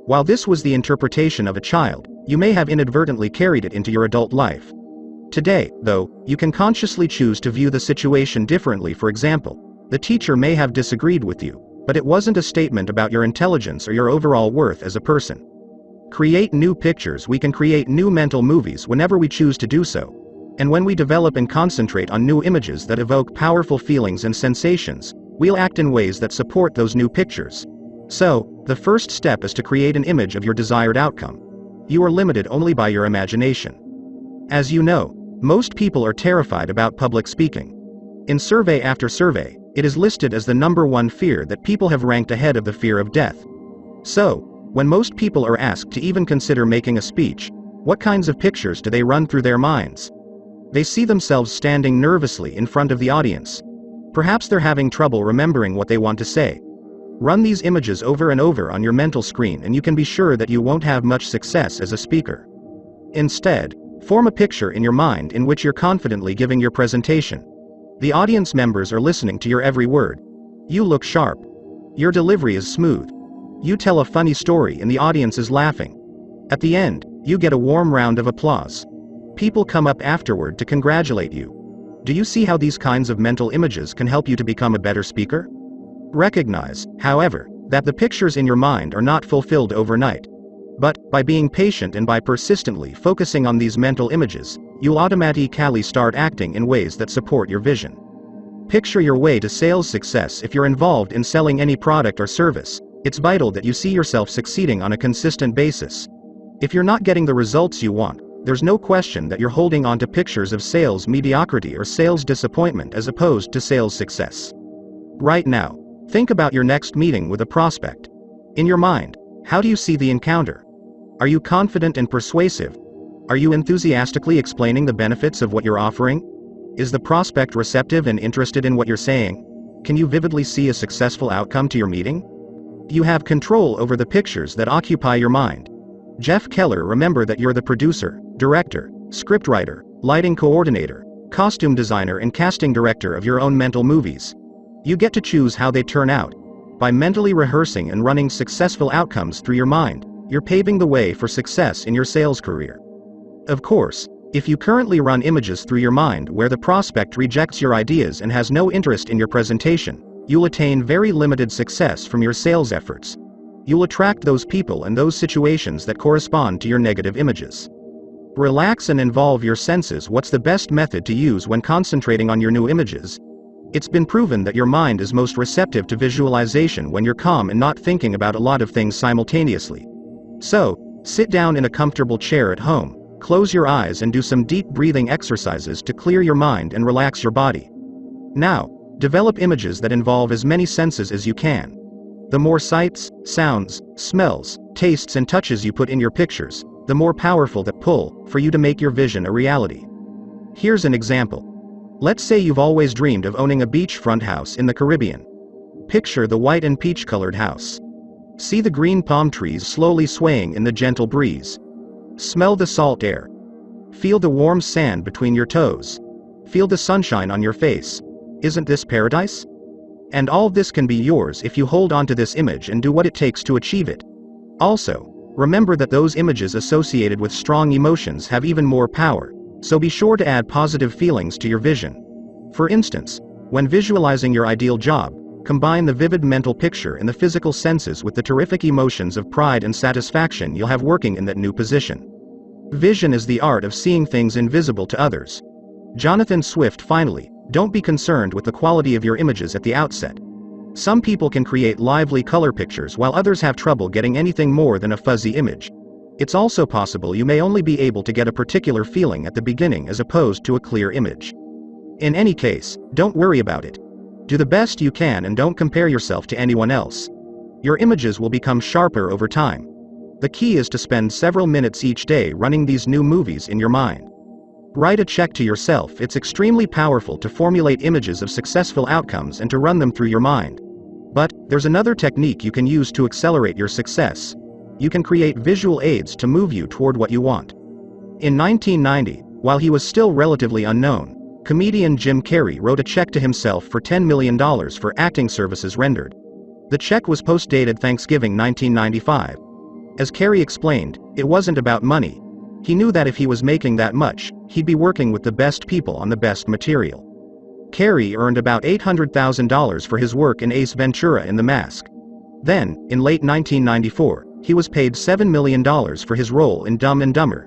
While this was the interpretation of a child, you may have inadvertently carried it into your adult life. Today, though, you can consciously choose to view the situation differently. For example, the teacher may have disagreed with you, but it wasn't a statement about your intelligence or your overall worth as a person. Create new pictures. We can create new mental movies whenever we choose to do so. And when we develop and concentrate on new images that evoke powerful feelings and sensations, we'll act in ways that support those new pictures. So, the first step is to create an image of your desired outcome. You are limited only by your imagination. As you know, most people are terrified about public speaking. In survey after survey, it is listed as the #1 fear that people have ranked ahead of the fear of death. So, when most people are asked to even consider making a speech, what kinds of pictures do they run through their minds? They see themselves standing nervously in front of the audience. Perhaps they're having trouble remembering what they want to say. Run these images over and over on your mental screen and you can be sure that you won't have much success as a speaker. Instead, form a picture in your mind in which you're confidently giving your presentation. The audience members are listening to your every word. You look sharp. Your delivery is smooth. You tell a funny story and the audience is laughing. At the end, you get a warm round of applause. People come up afterward to congratulate you. Do you see how these kinds of mental images can help you to become a better speaker? Recognize, however, that the pictures in your mind are not fulfilled overnight. But, by being patient and by persistently focusing on these mental images, you'll automatically start acting in ways that support your vision. Picture your way to sales success. If you're involved in selling any product or service, it's vital that you see yourself succeeding on a consistent basis. If you're not getting the results you want, there's no question that you're holding on to pictures of sales mediocrity or sales disappointment as opposed to sales success. Right now, think about your next meeting with a prospect. In your mind, how do you see the encounter? Are you confident and persuasive? Are you enthusiastically explaining the benefits of what you're offering? Is the prospect receptive and interested in what you're saying? Can you vividly see a successful outcome to your meeting? You have control over the pictures that occupy your mind. Jeff Keller. Remember that you're the producer, director, scriptwriter, lighting coordinator, costume designer and casting director of your own mental movies. You get to choose how they turn out. By mentally rehearsing and running successful outcomes through your mind, you're paving the way for success in your sales career. Of course, if you currently run images through your mind where the prospect rejects your ideas and has no interest in your presentation, you'll attain very limited success from your sales efforts. You'll attract those people and those situations that correspond to your negative images. Relax and involve your senses. What's the best method to use when concentrating on your new images? It's been proven that your mind is most receptive to visualization when you're calm and not thinking about a lot of things simultaneously. So, sit down in a comfortable chair at home, close your eyes and do some deep breathing exercises to clear your mind and relax your body. Now, develop images that involve as many senses as you can. The more sights, sounds, smells, tastes and touches you put in your pictures, the more powerful that pull for you to make your vision a reality. Here's an example. Let's say you've always dreamed of owning a beachfront house in the Caribbean. Picture the white and peach-colored house. See the green palm trees slowly swaying in the gentle breeze. Smell the salt air. Feel the warm sand between your toes. Feel the sunshine on your face. Isn't this paradise? And all this can be yours if you hold on to this image and do what it takes to achieve it. Also, remember that those images associated with strong emotions have even more power, so be sure to add positive feelings to your vision. For instance, when visualizing your ideal job, combine the vivid mental picture and the physical senses with the terrific emotions of pride and satisfaction you'll have working in that new position. Vision is the art of seeing things invisible to others. Jonathan Swift. Finally, don't be concerned with the quality of your images at the outset. Some people can create lively color pictures while others have trouble getting anything more than a fuzzy image. It's also possible you may only be able to get a particular feeling at the beginning as opposed to a clear image. In any case, don't worry about it. Do the best you can and don't compare yourself to anyone else. Your images will become sharper over time. The key is to spend several minutes each day running these new movies in your mind. Write a check to yourself. It's extremely powerful to formulate images of successful outcomes and to run them through your mind. But, there's another technique you can use to accelerate your success. You can create visual aids to move you toward what you want. In 1990, while he was still relatively unknown, comedian Jim Carrey wrote a check to himself for $10 million for acting services rendered. The check was post-dated Thanksgiving 1995. As Carrey explained, it wasn't about money. He knew that if he was making that much, he'd be working with the best people on the best material. Carrey earned about $800,000 for his work in Ace Ventura in The Mask. Then, in late 1994, he was paid $7 million for his role in Dumb and Dumber.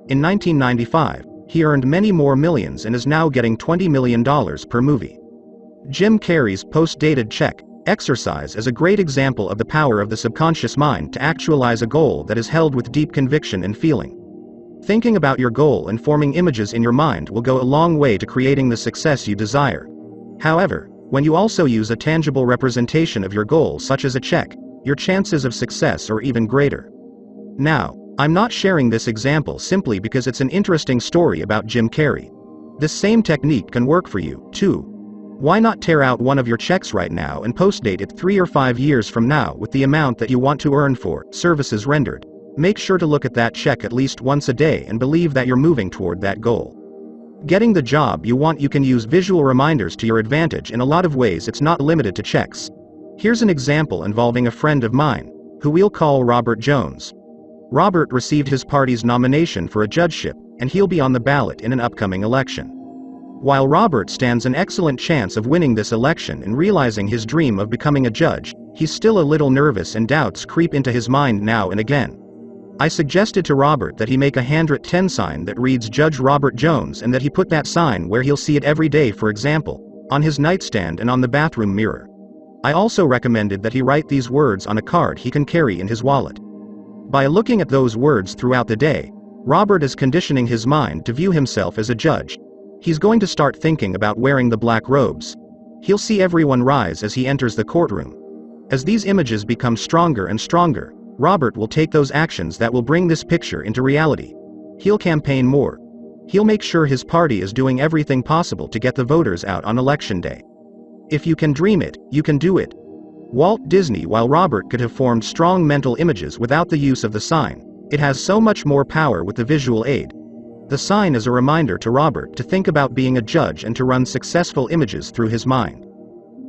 In 1995, he earned many more millions and is now getting $20 million per movie. Jim Carrey's post-dated check exercise is a great example of the power of the subconscious mind to actualize a goal that is held with deep conviction and feeling. Thinking about your goal and forming images in your mind will go a long way to creating the success you desire. However, when you also use a tangible representation of your goal such as a check, your chances of success are even greater. Now, I'm not sharing this example simply because it's an interesting story about Jim Carrey. This same technique can work for you, too. Why not tear out one of your checks right now and post-date it 3 or 5 years from now with the amount that you want to earn for services rendered? Make sure to look at that check at least once a day and believe that you're moving toward that goal. Getting the job you want. You can use visual reminders to your advantage in a lot of ways. It's not limited to checks. Here's an example involving a friend of mine, who we'll call Robert Jones. Robert received his party's nomination for a judgeship, and he'll be on the ballot in an upcoming election. While Robert stands an excellent chance of winning this election and realizing his dream of becoming a judge, he's still a little nervous and doubts creep into his mind now and again. I suggested to Robert that he make a handwritten sign that reads Judge Robert Jones and that he put that sign where he'll see it every day, for example, on his nightstand and on the bathroom mirror. I also recommended that he write these words on a card he can carry in his wallet. By looking at those words throughout the day, Robert is conditioning his mind to view himself as a judge. He's going to start thinking about wearing the black robes. He'll see everyone rise as he enters the courtroom. As these images become stronger and stronger, Robert will take those actions that will bring this picture into reality. He'll campaign more. He'll make sure his party is doing everything possible to get the voters out on election day. If you can dream it, you can do it. Walt Disney. While Robert could have formed strong mental images without the use of the sign, it has so much more power with the visual aid. The sign is a reminder to Robert to think about being a judge and to run successful images through his mind.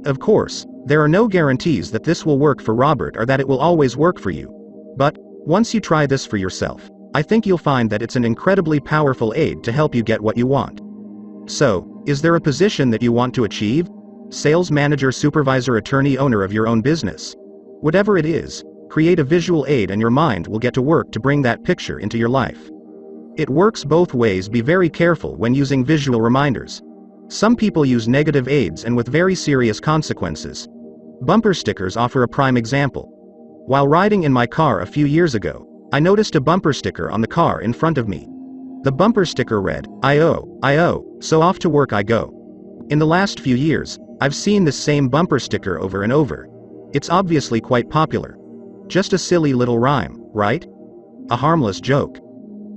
Of course, there are no guarantees that this will work for Robert or that it will always work for you. But, once you try this for yourself, I think you'll find that it's an incredibly powerful aid to help you get what you want. So, is there a position that you want to achieve? Sales manager, supervisor, attorney, owner of your own business? Whatever it is, create a visual aid and your mind will get to work to bring that picture into your life. It works both ways. Be very careful when using visual reminders. Some people use negative aids and with very serious consequences. Bumper stickers offer a prime example. While riding in my car a few years ago, I noticed a bumper sticker on the car in front of me. The bumper sticker read, I owe, so off to work I go. In the last few years, I've seen this same bumper sticker over and over. It's obviously quite popular. Just a silly little rhyme, right? A harmless joke.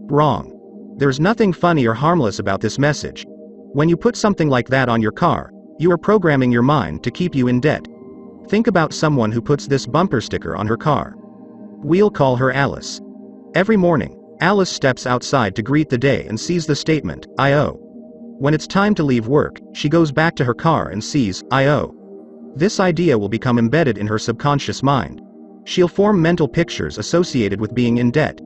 Wrong. There's nothing funny or harmless about this message. When you put something like that on your car, you are programming your mind to keep you in debt. Think about someone who puts this bumper sticker on her car. We'll call her Alice. Every morning, Alice steps outside to greet the day and sees the statement, "I owe." When it's time to leave work, she goes back to her car and sees, "I owe." This idea will become embedded in her subconscious mind. She'll form mental pictures associated with being in debt.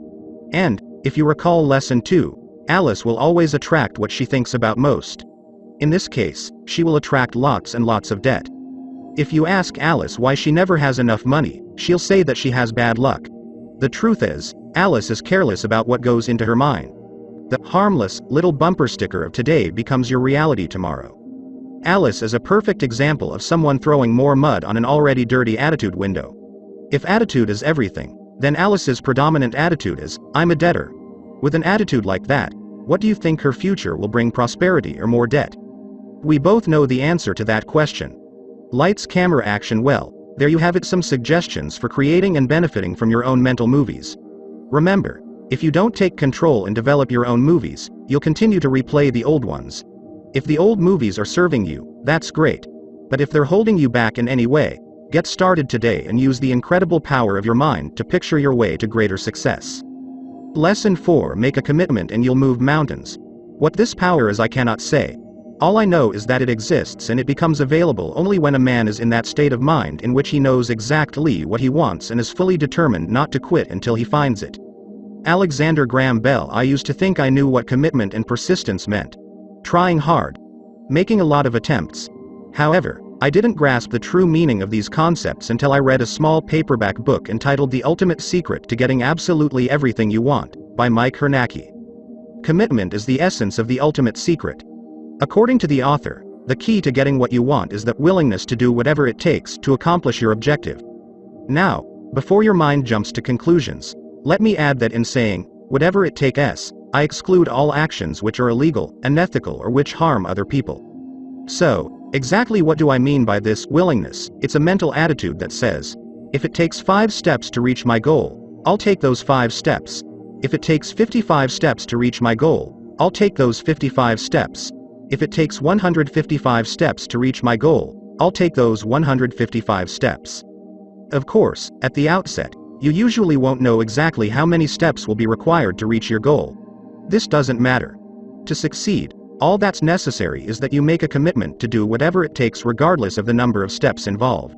And, if you recall lesson 2, Alice will always attract what she thinks about most. In this case, she will attract lots and lots of debt. If you ask Alice why she never has enough money, she'll say that she has bad luck. The truth is, Alice is careless about what goes into her mind. The harmless, little bumper sticker of today becomes your reality tomorrow. Alice is a perfect example of someone throwing more mud on an already dirty attitude window. If attitude is everything, then Alice's predominant attitude is, "I'm a debtor." With an attitude like that, what do you think her future will bring, prosperity or more debt? We both know the answer to that question. Lights, camera, action. Well, there you have it, some suggestions for creating and benefiting from your own mental movies. Remember, if you don't take control and develop your own movies, you'll continue to replay the old ones. If the old movies are serving you, that's great. But if they're holding you back in any way, get started today and use the incredible power of your mind to picture your way to greater success. Lesson 4: Make a commitment and you'll move mountains. What this power is I cannot say. All I know is that it exists, and it becomes available only when a man is in that state of mind in which he knows exactly what he wants and is fully determined not to quit until he finds it. Alexander Graham Bell. I used to think I knew what commitment and persistence meant. Trying hard. Making a lot of attempts. However, I didn't grasp the true meaning of these concepts until I read a small paperback book entitled The Ultimate Secret to Getting Absolutely Everything You Want, by Mike Hernacki. Commitment is the essence of the ultimate secret. According to the author, the key to getting what you want is the willingness to do whatever it takes to accomplish your objective. Now, before your mind jumps to conclusions, let me add that in saying, whatever it takes, I exclude all actions which are illegal, unethical, or which harm other people. So, exactly what do I mean by this willingness? It's a mental attitude that says, if it takes 5 steps to reach my goal, I'll take those 5 steps. If it takes 55 steps to reach my goal, I'll take those 55 steps. If it takes 155 steps to reach my goal, I'll take those 155 steps. Of course, at the outset, you usually won't know exactly how many steps will be required to reach your goal. This doesn't matter. To succeed, all that's necessary is that you make a commitment to do whatever it takes regardless of the number of steps involved.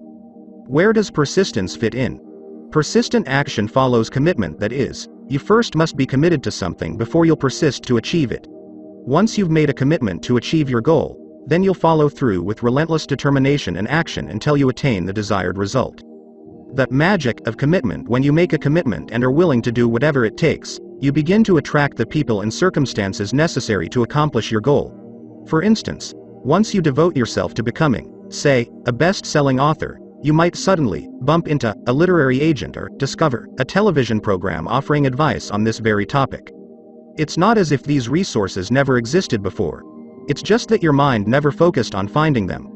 Where does persistence fit in? Persistent action follows commitment, that is, you first must be committed to something before you'll persist to achieve it. Once you've made a commitment to achieve your goal, then you'll follow through with relentless determination and action until you attain the desired result. The magic of commitment: when you make a commitment and are willing to do whatever it takes, you begin to attract the people and circumstances necessary to accomplish your goal. For instance, once you devote yourself to becoming, say, a best-selling author, you might suddenly bump into a literary agent or discover a television program offering advice on this very topic. It's not as if these resources never existed before. It's just that your mind never focused on finding them.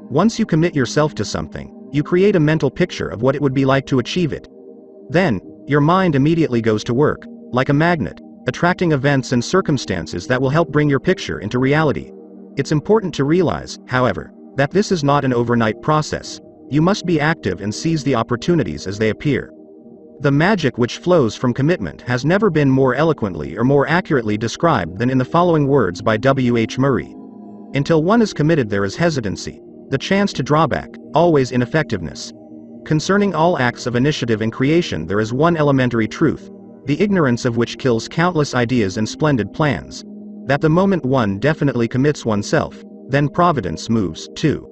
Once you commit yourself to something, you create a mental picture of what it would be like to achieve it. Then, your mind immediately goes to work, like a magnet, attracting events and circumstances that will help bring your picture into reality. It's important to realize, however, that this is not an overnight process. You must be active and seize the opportunities as they appear. The magic which flows from commitment has never been more eloquently or more accurately described than in the following words by W.H. Murray. Until one is committed, there is hesitancy, the chance to draw back, always ineffectiveness. Concerning all acts of initiative and creation, there is one elementary truth, the ignorance of which kills countless ideas and splendid plans: that the moment one definitely commits oneself, then providence moves, too.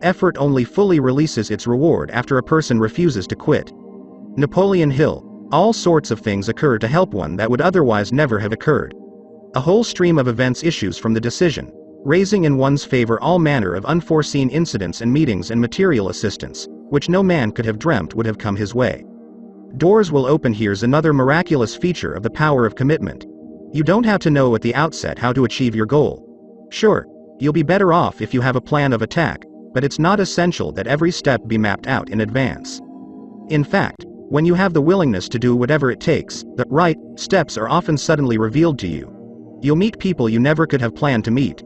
Effort only fully releases its reward after a person refuses to quit. Napoleon Hill. All sorts of things occur to help one that would otherwise never have occurred. A whole stream of events issues from the decision, raising in one's favor all manner of unforeseen incidents and meetings and material assistance, which no man could have dreamt would have come his way. Doors will open. Here's another miraculous feature of the power of commitment. You don't have to know at the outset how to achieve your goal. Sure, you'll be better off if you have a plan of attack, but it's not essential that every step be mapped out in advance. In fact, when you have the willingness to do whatever it takes, the right steps are often suddenly revealed to you. You'll meet people you never could have planned to meet.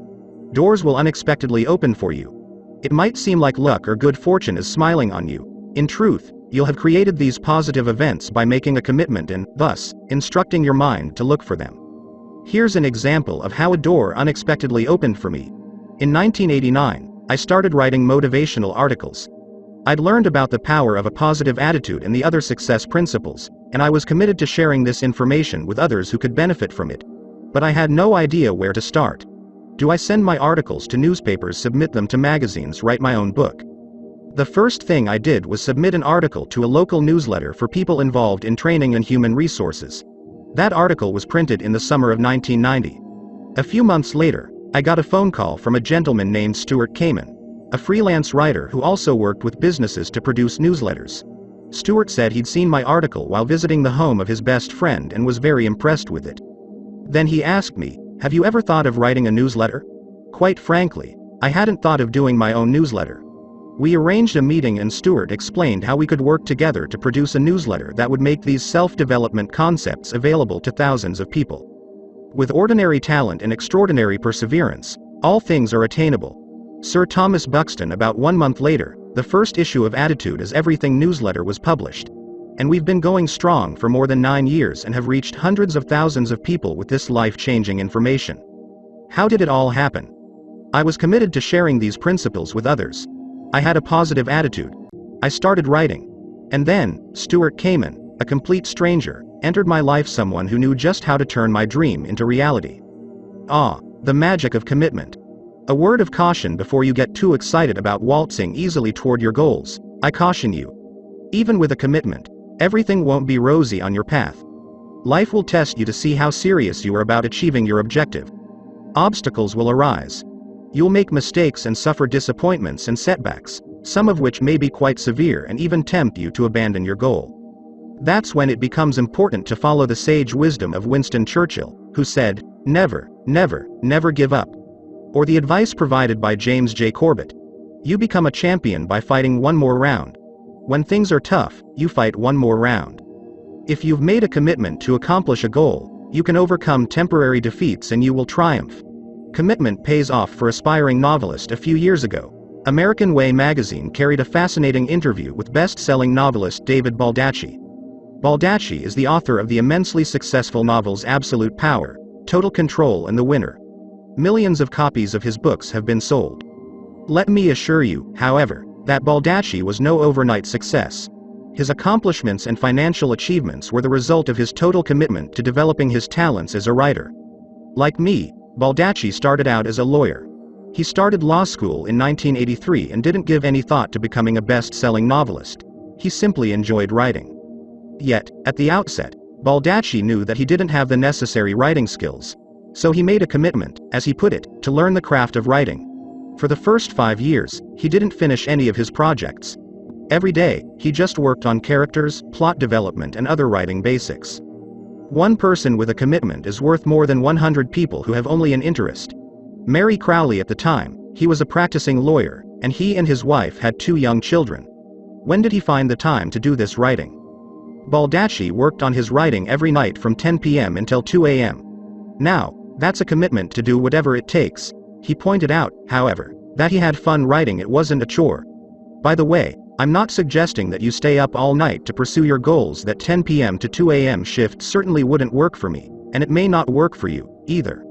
Doors will unexpectedly open for you. It might seem like luck or good fortune is smiling on you. In truth, you'll have created these positive events by making a commitment and, thus, instructing your mind to look for them. Here's an example of how a door unexpectedly opened for me. In 1989, I started writing motivational articles. I'd learned about the power of a positive attitude and the other success principles, and I was committed to sharing this information with others who could benefit from it. But I had no idea where to start. Do I send my articles to newspapers, submit them to magazines, write my own book? The first thing I did was submit an article to a local newsletter for people involved in training and human resources. That article was printed in the summer of 1990. A few months later, I got a phone call from a gentleman named Stuart Kamen, a freelance writer who also worked with businesses to produce newsletters. Stuart said he'd seen my article while visiting the home of his best friend and was very impressed with it. Then he asked me, "Have you ever thought of writing a newsletter?" Quite frankly, I hadn't thought of doing my own newsletter. We arranged a meeting and Stuart explained how we could work together to produce a newsletter that would make these self-development concepts available to thousands of people. With ordinary talent and extraordinary perseverance, all things are attainable. Sir Thomas Buxton. About 1 month later, the first issue of Attitude is Everything newsletter was published. And we've been going strong for more than 9 years and have reached hundreds of thousands of people with this life-changing information. How did it all happen? I was committed to sharing these principles with others. I had a positive attitude. I started writing. And then, Stuart Kamen, a complete stranger, entered my life, someone who knew just how to turn my dream into reality. The magic of commitment. A word of caution before you get too excited about waltzing easily toward your goals. I caution you. Even with a commitment, everything won't be rosy on your path. Life will test you to see how serious you are about achieving your objective. Obstacles will arise. You'll make mistakes and suffer disappointments and setbacks, some of which may be quite severe and even tempt you to abandon your goal. That's when it becomes important to follow the sage wisdom of Winston Churchill, who said, "Never, never, never give up." Or the advice provided by James J. Corbett. You become a champion by fighting one more round. When things are tough, you fight one more round. If you've made a commitment to accomplish a goal, you can overcome temporary defeats and you will triumph. Commitment pays off. For aspiring novelist. A few years ago, American Way magazine carried a fascinating interview with best-selling novelist David Baldacci. Baldacci is the author of the immensely successful novels Absolute Power, Total Control and The Winner. Millions of copies of his books have been sold. Let me assure you, however, that Baldacci was no overnight success. His accomplishments and financial achievements were the result of his total commitment to developing his talents as a writer. Like me, Baldacci started out as a lawyer. He started law school in 1983 and didn't give any thought to becoming a best-selling novelist. He simply enjoyed writing. Yet, at the outset, Baldacci knew that he didn't have the necessary writing skills. So he made a commitment, as he put it, to learn the craft of writing. For the first 5 years, he didn't finish any of his projects. Every day, he just worked on characters, plot development and other writing basics. One person with a commitment is worth more than 100 people who have only an interest. Mary Crowley. At the time, he was a practicing lawyer, and he and his wife had 2 young children. When did he find the time to do this writing? Baldacci worked on his writing every night from 10 p.m. until 2 a.m. Now, that's a commitment to do whatever it takes. He pointed out, however, that he had fun writing. It wasn't a chore. By the way, I'm not suggesting that you stay up all night to pursue your goals. That 10 p.m. to 2 a.m. shift certainly wouldn't work for me, and it may not work for you, either.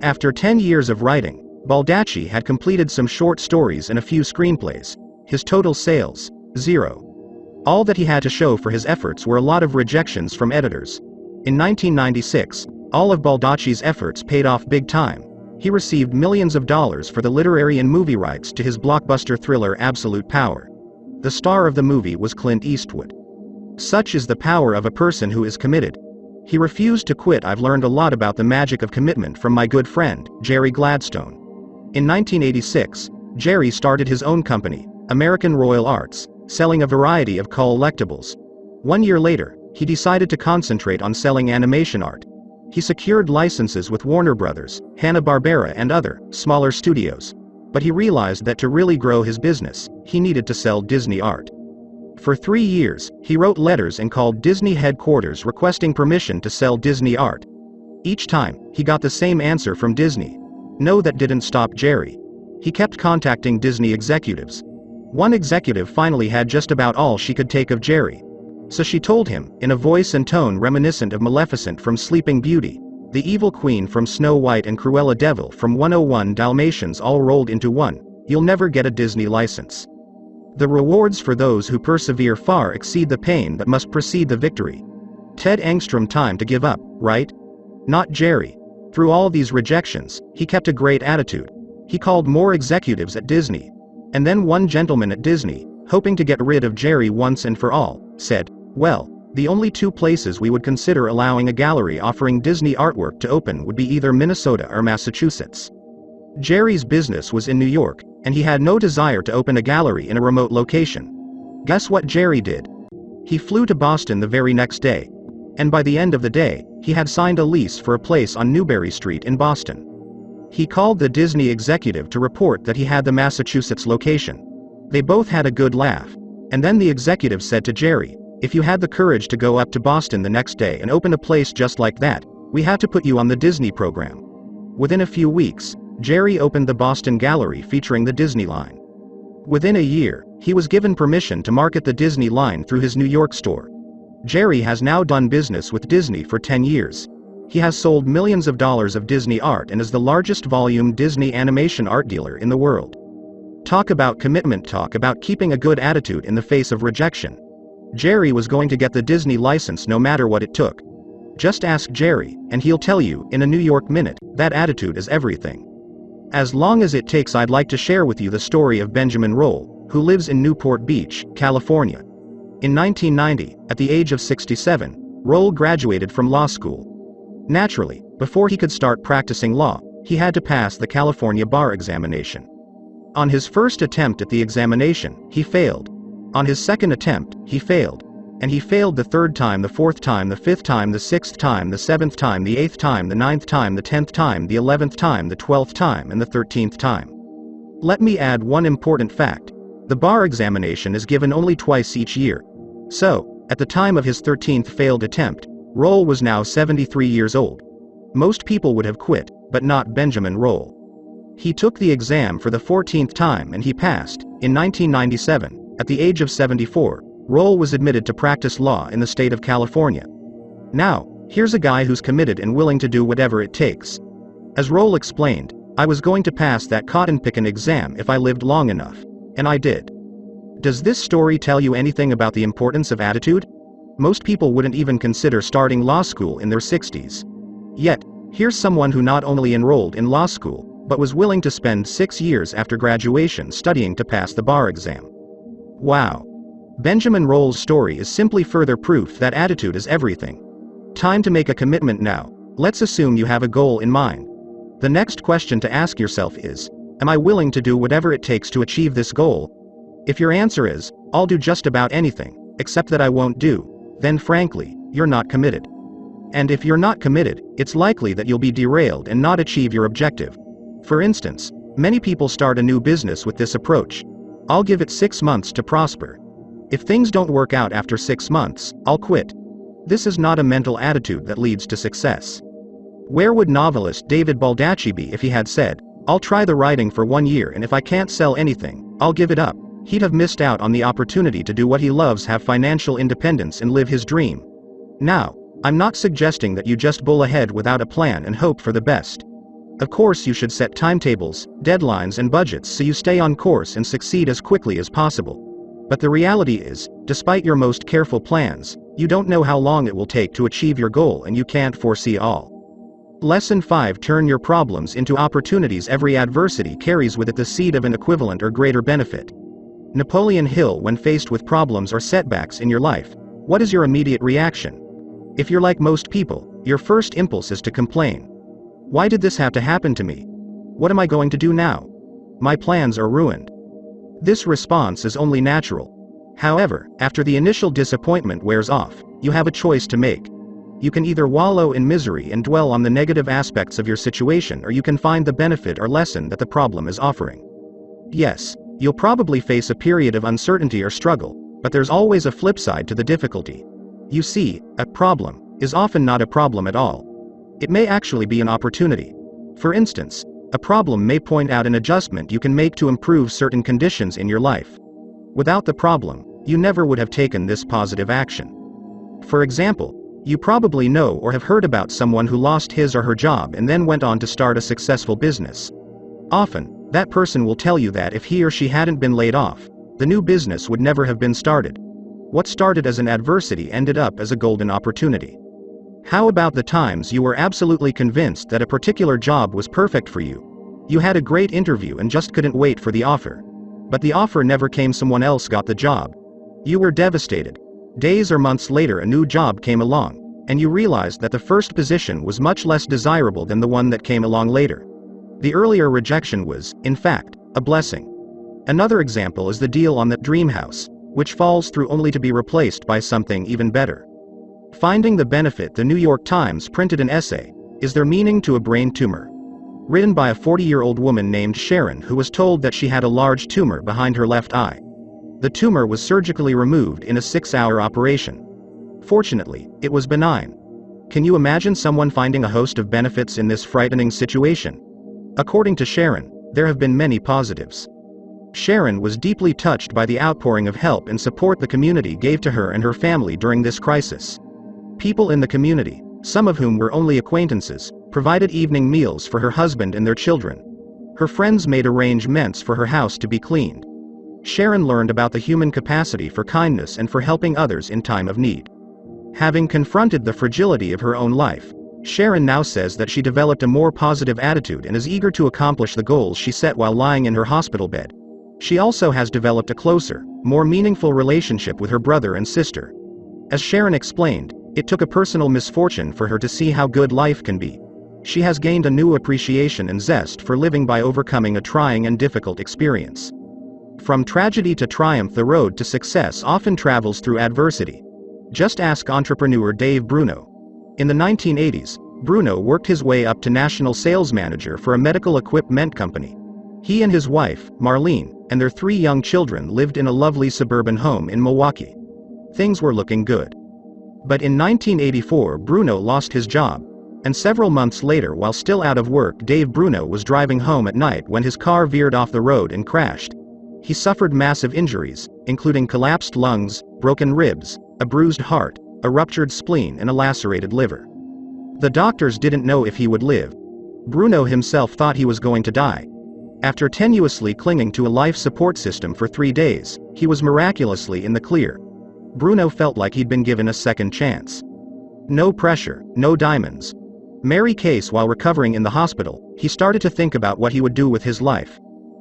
After 10 years of writing, Baldacci had completed some short stories and a few screenplays. His total sales, 0. All that he had to show for his efforts were a lot of rejections from editors. In 1996, all of Baldacci's efforts paid off big time. He received millions of dollars for the literary and movie rights to his blockbuster thriller Absolute Power. The star of the movie was Clint Eastwood. Such is the power of a person who is committed. He refused to quit. I've learned a lot about the magic of commitment from my good friend, Jerry Gladstone. In 1986, Jerry started his own company, American Royal Arts, selling a variety of collectibles. 1 year later, he decided to concentrate on selling animation art. He secured licenses with Warner Brothers, Hanna-Barbera and other, smaller studios. But he realized that to really grow his business, he needed to sell Disney art. For 3 years, he wrote letters and called Disney headquarters requesting permission to sell Disney art. Each time, he got the same answer from Disney. No. That didn't stop Jerry. He kept contacting Disney executives. One executive finally had just about all she could take of Jerry. So she told him, in a voice and tone reminiscent of Maleficent from Sleeping Beauty, the evil queen from Snow White and Cruella de Vil from 101 Dalmatians all rolled into one, you'll never get a Disney license. The rewards for those who persevere far exceed the pain that must precede the victory. Ted Engstrom time to give up, right? Not Jerry. Through all these rejections, he kept a great attitude. He called more executives at Disney. And then one gentleman at Disney, hoping to get rid of Jerry once and for all, said, well, the only two places we would consider allowing a gallery offering Disney artwork to open would be either Minnesota or Massachusetts. Jerry's business was in New York, and he had no desire to open a gallery in a remote location. Guess what Jerry did? He flew to Boston the very next day. And by the end of the day, he had signed a lease for a place on Newbury Street in Boston. He called the Disney executive to report that he had the Massachusetts location. They both had a good laugh. And then the executive said to Jerry, if you had the courage to go up to Boston the next day and open a place just like that, we have to put you on the Disney program. Within a few weeks, Jerry opened the Boston Gallery featuring the Disney line. Within a year, he was given permission to market the Disney line through his New York store. Jerry has now done business with Disney for 10 years. He has sold millions of dollars of Disney art and is the largest volume Disney animation art dealer in the world. Talk about commitment, talk about keeping a good attitude in the face of rejection. Jerry was going to get the Disney license no matter what it took. Just ask Jerry, and he'll tell you, in a New York minute, that attitude is everything. As long as it takes, I'd like to share with you the story of Benjamin Roll, who lives in Newport Beach, California. In 1990, at the age of 67, Roll graduated from law school. Naturally, before he could start practicing law, he had to pass the California bar examination. On his first attempt at the examination, he failed. On his second attempt, he failed. And he failed the third time, the fourth time, the fifth time, the sixth time, the seventh time, the eighth time, the ninth time, the 10th time, the 11th time, the 12th time, and the 13th time. Let me add one important fact. The bar examination is given only twice each year. So, at the time of his 13th failed attempt, Roll was now 73 years old. Most people would have quit, but not Benjamin Roll. He took the exam for the 14th time and he passed. In 1997, at the age of 74, Roll was admitted to practice law in the state of California. Now, here's a guy who's committed and willing to do whatever it takes. As Roll explained, I was going to pass that cotton picking exam if I lived long enough. And I did. Does this story tell you anything about the importance of attitude? Most people wouldn't even consider starting law school in their 60s. Yet, here's someone who not only enrolled in law school, but was willing to spend 6 years after graduation studying to pass the bar exam. Wow. Benjamin Roll's story is simply further proof that attitude is everything. Time to make a commitment now. Let's assume you have a goal in mind. The next question to ask yourself is, am I willing to do whatever it takes to achieve this goal? If your answer is, I'll do just about anything, except that I won't do, then frankly, you're not committed. And if you're not committed, it's likely that you'll be derailed and not achieve your objective. For instance, many people start a new business with this approach. I'll give it 6 months to prosper. If things don't work out after 6 months, I'll quit. This is not a mental attitude that leads to success. Where would novelist David Baldacci be if he had said, I'll try the writing for 1 year and if I can't sell anything, I'll give it up? He'd have missed out on the opportunity to do what he loves, have financial independence and live his dream. Now, I'm not suggesting that you just bull ahead without a plan and hope for the best. Of course you should set timetables, deadlines and budgets so you stay on course and succeed as quickly as possible. But the reality is, despite your most careful plans, you don't know how long it will take to achieve your goal and you can't foresee all. Lesson 5: Turn your problems into opportunities. Every adversity carries with it the seed of an equivalent or greater benefit. Napoleon Hill: when faced with problems or setbacks in your life, what is your immediate reaction? If you're like most people, your first impulse is to complain. Why did this have to happen to me? What am I going to do now? My plans are ruined. This response is only natural. However, after the initial disappointment wears off, you have a choice to make. You can either wallow in misery and dwell on the negative aspects of your situation, or you can find the benefit or lesson that the problem is offering. Yes, you'll probably face a period of uncertainty or struggle, but there's always a flip side to the difficulty. You see, a problem is often not a problem at all. It may actually be an opportunity. For instance, A problem may point out an adjustment you can make to improve certain conditions in your life. Without the problem, you never would have taken this positive action. For example, you probably know or have heard about someone who lost his or her job and then went on to start a successful business. Often, that person will tell you that if he or she hadn't been laid off, the new business would never have been started. What started as an adversity ended up as a golden opportunity. How about the times you were absolutely convinced that a particular job was perfect for you? You had a great interview and just couldn't wait for the offer. But the offer never came, someone else got the job. You were devastated. Days or months later, a new job came along, and you realized that the first position was much less desirable than the one that came along later. The earlier rejection was, in fact, a blessing. Another example is the deal on that dream house, which falls through only to be replaced by something even better. Finding the benefit. The New York Times printed an essay, "Is There Meaning to a Brain Tumor?" written by a 40-year-old woman named Sharon, who was told that she had a large tumor behind her left eye. The tumor was surgically removed in a 6-hour operation. Fortunately, it was benign. Can you imagine someone finding a host of benefits in this frightening situation? According to Sharon, there have been many positives. Sharon was deeply touched by the outpouring of help and support the community gave to her and her family during this crisis. People in the community, some of whom were only acquaintances, provided evening meals for her husband and their children. Her friends made arrangements for her house to be cleaned. Sharon learned about the human capacity for kindness and for helping others in time of need. Having confronted the fragility of her own life, Sharon now says that she developed a more positive attitude and is eager to accomplish the goals she set while lying in her hospital bed. She also has developed a closer, more meaningful relationship with her brother and sister. As Sharon explained, it took a personal misfortune for her to see how good life can be. She has gained a new appreciation and zest for living by overcoming a trying and difficult experience. From tragedy to triumph, the road to success often travels through adversity. Just ask entrepreneur Dave Bruno. In the 1980s, Bruno worked his way up to national sales manager for a medical equipment company. He and his wife, Marlene, and their 3 young children lived in a lovely suburban home in Milwaukee. Things were looking good. But in 1984, Bruno lost his job. And several months later, while still out of work, Dave Bruno was driving home at night when his car veered off the road and crashed. He suffered massive injuries, including collapsed lungs, broken ribs, a bruised heart, a ruptured spleen, and a lacerated liver. The doctors didn't know if he would live. Bruno himself thought he was going to die. After tenuously clinging to a life support system for 3 days, he was miraculously in the clear. Bruno felt like he'd been given a second chance. No pressure, no diamonds. Mary Case. While recovering in the hospital, he started to think about what he would do with his life.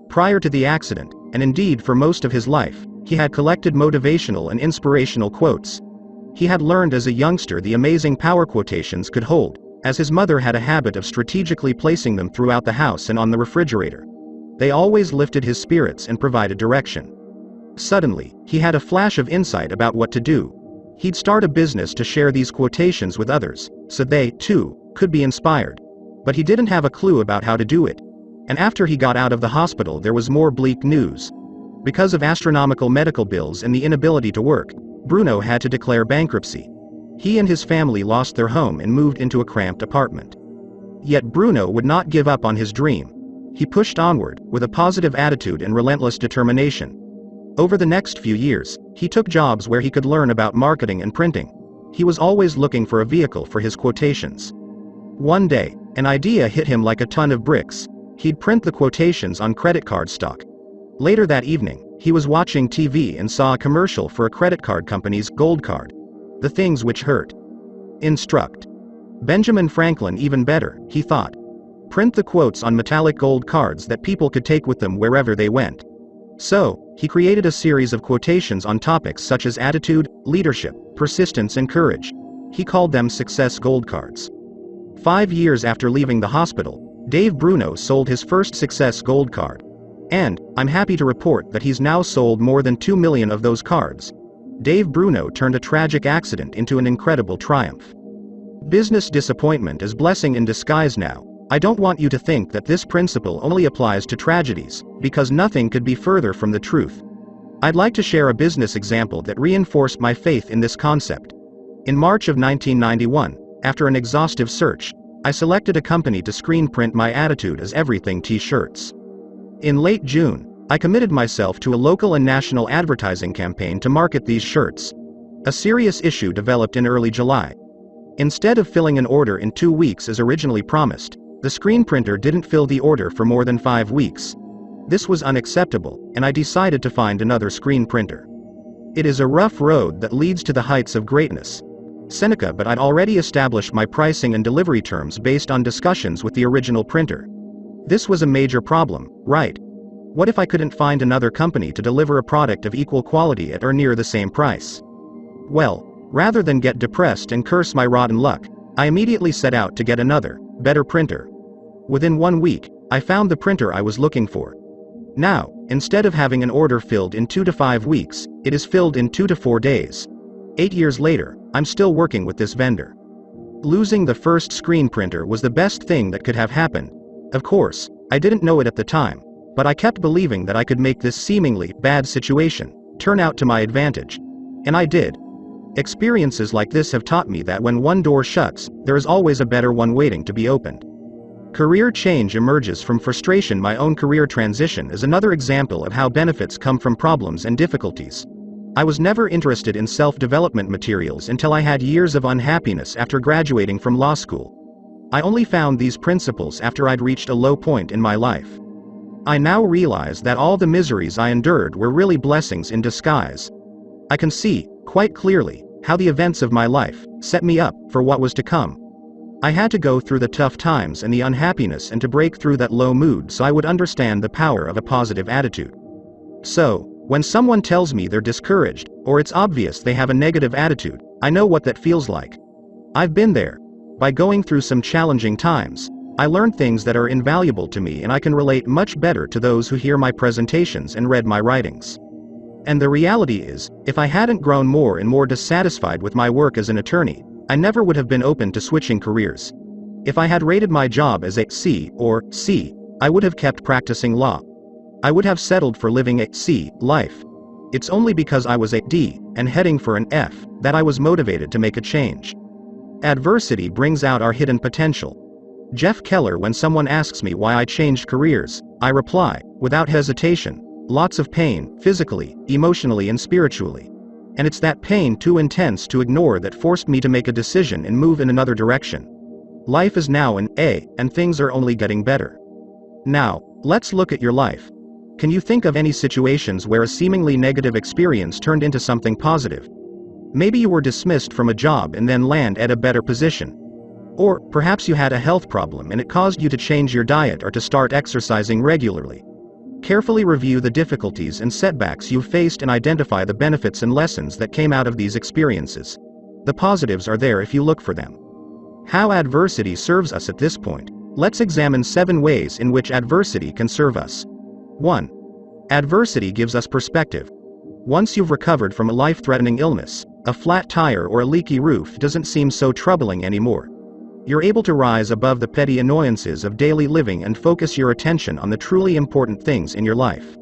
Prior to the accident, and indeed for most of his life, he had collected motivational and inspirational quotes. He had learned as a youngster the amazing power quotations could hold, as his mother had a habit of strategically placing them throughout the house and on the refrigerator. They always lifted his spirits and provided direction. Suddenly, he had a flash of insight about what to do. He'd start a business to share these quotations with others, so they, too, could be inspired. But he didn't have a clue about how to do it. And after he got out of the hospital, there was more bleak news. Because of astronomical medical bills and the inability to work, Bruno had to declare bankruptcy. He and his family lost their home and moved into a cramped apartment. Yet Bruno would not give up on his dream. He pushed onward, with a positive attitude and relentless determination. Over the next few years, he took jobs where he could learn about marketing and printing. He was always looking for a vehicle for his quotations. One day, an idea hit him like a ton of bricks. He'd print the quotations on credit card stock. Later that evening, he was watching TV and saw a commercial for a credit card company's Gold Card. The things which hurt. Instruct. Benjamin Franklin. Even better, he thought. Print the quotes on metallic gold cards that people could take with them wherever they went. So, he created a series of quotations on topics such as attitude, leadership, persistence, and courage. He called them Success Gold Cards. 5 years after leaving the hospital, Dave Bruno sold his first Success Gold Card. And, I'm happy to report that he's now sold more than 2 million of those cards. Dave Bruno turned a tragic accident into an incredible triumph. Business disappointment is blessing in disguise. Now, I don't want you to think that this principle only applies to tragedies, because nothing could be further from the truth. I'd like to share a business example that reinforced my faith in this concept. In March of 1991, after an exhaustive search, I selected a company to screen print my Attitude as Everything t-shirts. In late June, I committed myself to a local and national advertising campaign to market these shirts. A serious issue developed in early July. Instead of filling an order in 2 weeks as originally promised, the screen printer didn't fill the order for more than 5 weeks. This was unacceptable, and I decided to find another screen printer. It is a rough road that leads to the heights of greatness. Seneca, but I'd already established my pricing and delivery terms based on discussions with the original printer. This was a major problem, right? What if I couldn't find another company to deliver a product of equal quality at or near the same price? Well, rather than get depressed and curse my rotten luck, I immediately set out to get another, better printer. Within 1 week, I found the printer I was looking for. Now, instead of having an order filled in 2 to 5 weeks, it is filled in 2 to 4 days. 8 years later, I'm still working with this vendor. Losing the first screen printer was the best thing that could have happened. Of course, I didn't know it at the time, but I kept believing that I could make this seemingly bad situation turn out to my advantage. And I did. Experiences like this have taught me that when one door shuts, there is always a better one waiting to be opened. Career change emerges from frustration. My own career transition is another example of how benefits come from problems and difficulties. I was never interested in self-development materials until I had years of unhappiness after graduating from law school. I only found these principles after I'd reached a low point in my life. I now realize that all the miseries I endured were really blessings in disguise. I can see, quite clearly, how the events of my life set me up for what was to come. I had to go through the tough times and the unhappiness and to break through that low mood so I would understand the power of a positive attitude. So, when someone tells me they're discouraged, or it's obvious they have a negative attitude, I know what that feels like. I've been there. By going through some challenging times, I learned things that are invaluable to me, and I can relate much better to those who hear my presentations and read my writings. And the reality is, if I hadn't grown more and more dissatisfied with my work as an attorney, I never would have been open to switching careers. If I had rated my job as a C or C, I would have kept practicing law. I would have settled for living a C life. It's only because I was a D and heading for an F that I was motivated to make a change. Adversity brings out our hidden potential. Jeff Keller. When someone asks me why I changed careers, I reply, without hesitation, lots of pain, physically, emotionally and spiritually. And it's that pain too intense to ignore that forced me to make a decision and move in another direction. Life is now an A, and things are only getting better. Now, let's look at your life. Can you think of any situations where a seemingly negative experience turned into something positive? Maybe you were dismissed from a job and then land at a better position. Or, perhaps you had a health problem and it caused you to change your diet or to start exercising regularly. Carefully review the difficulties and setbacks you've faced and identify the benefits and lessons that came out of these experiences. The positives are there if you look for them. How adversity serves us at this point. Let's examine 7 ways in which adversity can serve us. 1. Adversity gives us perspective. Once you've recovered from a life-threatening illness, a flat tire or a leaky roof doesn't seem so troubling anymore. You're able to rise above the petty annoyances of daily living and focus your attention on the truly important things in your life.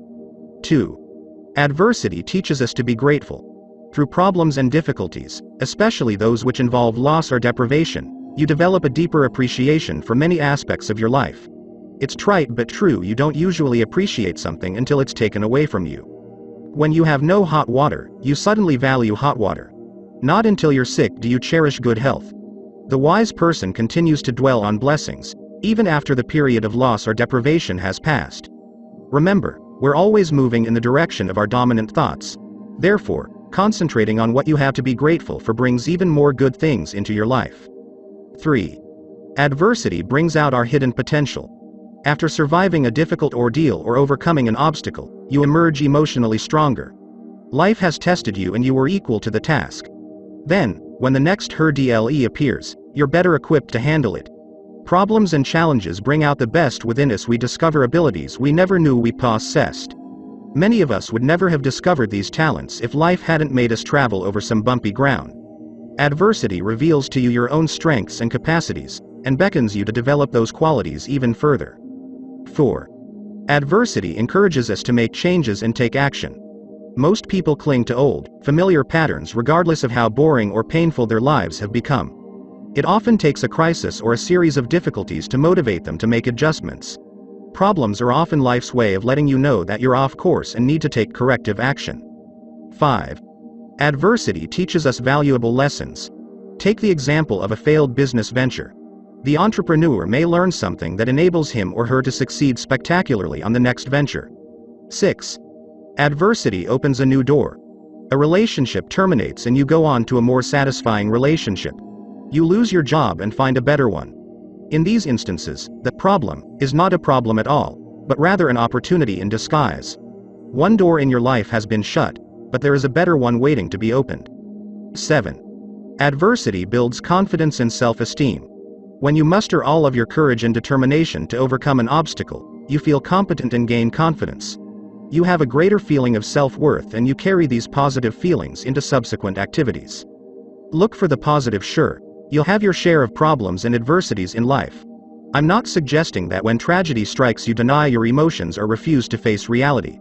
2. Adversity teaches us to be grateful. Through problems and difficulties, especially those which involve loss or deprivation, you develop a deeper appreciation for many aspects of your life. It's trite but true, you don't usually appreciate something until it's taken away from you. When you have no hot water, you suddenly value hot water. Not until you're sick do you cherish good health. The wise person continues to dwell on blessings, even after the period of loss or deprivation has passed. Remember, we're always moving in the direction of our dominant thoughts. Therefore, concentrating on what you have to be grateful for brings even more good things into your life. 3. Adversity brings out our hidden potential. After surviving a difficult ordeal or overcoming an obstacle, you emerge emotionally stronger. Life has tested you and you were equal to the task. Then, when the next hurdle appears, you're better equipped to handle it. Problems and challenges bring out the best within us. We discover abilities we never knew we possessed. Many of us would never have discovered these talents if life hadn't made us travel over some bumpy ground. Adversity reveals to you your own strengths and capacities, and beckons you to develop those qualities even further. 4. Adversity encourages us to make changes and take action. Most people cling to old, familiar patterns regardless of how boring or painful their lives have become. It often takes a crisis or a series of difficulties to motivate them to make adjustments. Problems are often life's way of letting you know that you're off course and need to take corrective action. 5. Adversity teaches us valuable lessons. Take the example of a failed business venture. The entrepreneur may learn something that enables him or her to succeed spectacularly on the next venture. 6. Adversity opens a new door. A relationship terminates and you go on to a more satisfying relationship. You lose your job and find a better one. In these instances, the problem is not a problem at all, but rather an opportunity in disguise. One door in your life has been shut, but there is a better one waiting to be opened. 7. Adversity builds confidence and self-esteem. When you muster all of your courage and determination to overcome an obstacle, you feel competent and gain confidence. You have a greater feeling of self-worth and you carry these positive feelings into subsequent activities. Look for the positive. Sure, you'll have your share of problems and adversities in life. I'm not suggesting that when tragedy strikes you deny your emotions or refuse to face reality.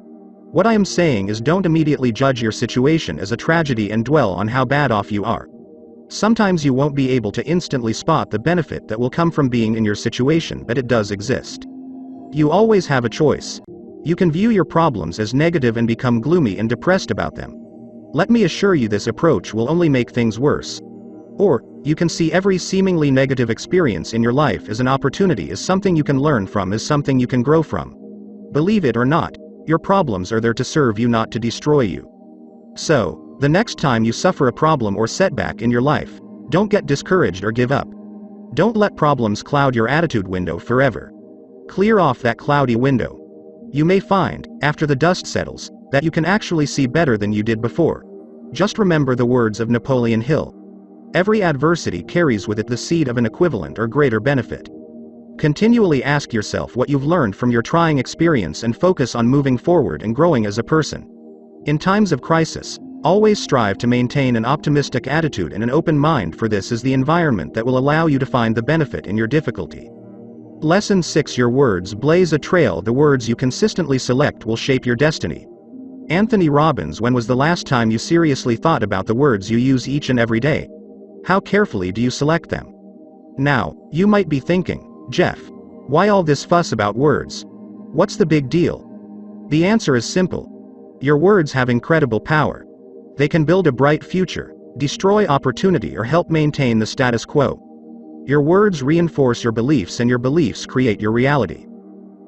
What I am saying is don't immediately judge your situation as a tragedy and dwell on how bad off you are. Sometimes you won't be able to instantly spot the benefit that will come from being in your situation, but it does exist. You always have a choice. You can view your problems as negative and become gloomy and depressed about them. Let me assure you this approach will only make things worse. Or, you can see every seemingly negative experience in your life as an opportunity, as something you can learn from, as something you can grow from. Believe it or not, your problems are there to serve you, not to destroy you. So, the next time you suffer a problem or setback in your life, don't get discouraged or give up. Don't let problems cloud your attitude window forever. Clear off that cloudy window. You may find, after the dust settles, that you can actually see better than you did before. Just remember the words of Napoleon Hill. Every adversity carries with it the seed of an equivalent or greater benefit. Continually ask yourself what you've learned from your trying experience and focus on moving forward and growing as a person. In times of crisis, always strive to maintain an optimistic attitude and an open mind, for this is the environment that will allow you to find the benefit in your difficulty. Lesson 6. Your words blaze a trail. The words you consistently select will shape your destiny. Anthony Robbins. When was the last time you seriously thought about the words you use each and every day? How carefully do you select them? Now, you might be thinking, Jeff, why all this fuss about words? What's the big deal? The answer is simple. Your words have incredible power. They can build a bright future, destroy opportunity, or help maintain the status quo. Your words reinforce your beliefs and your beliefs create your reality.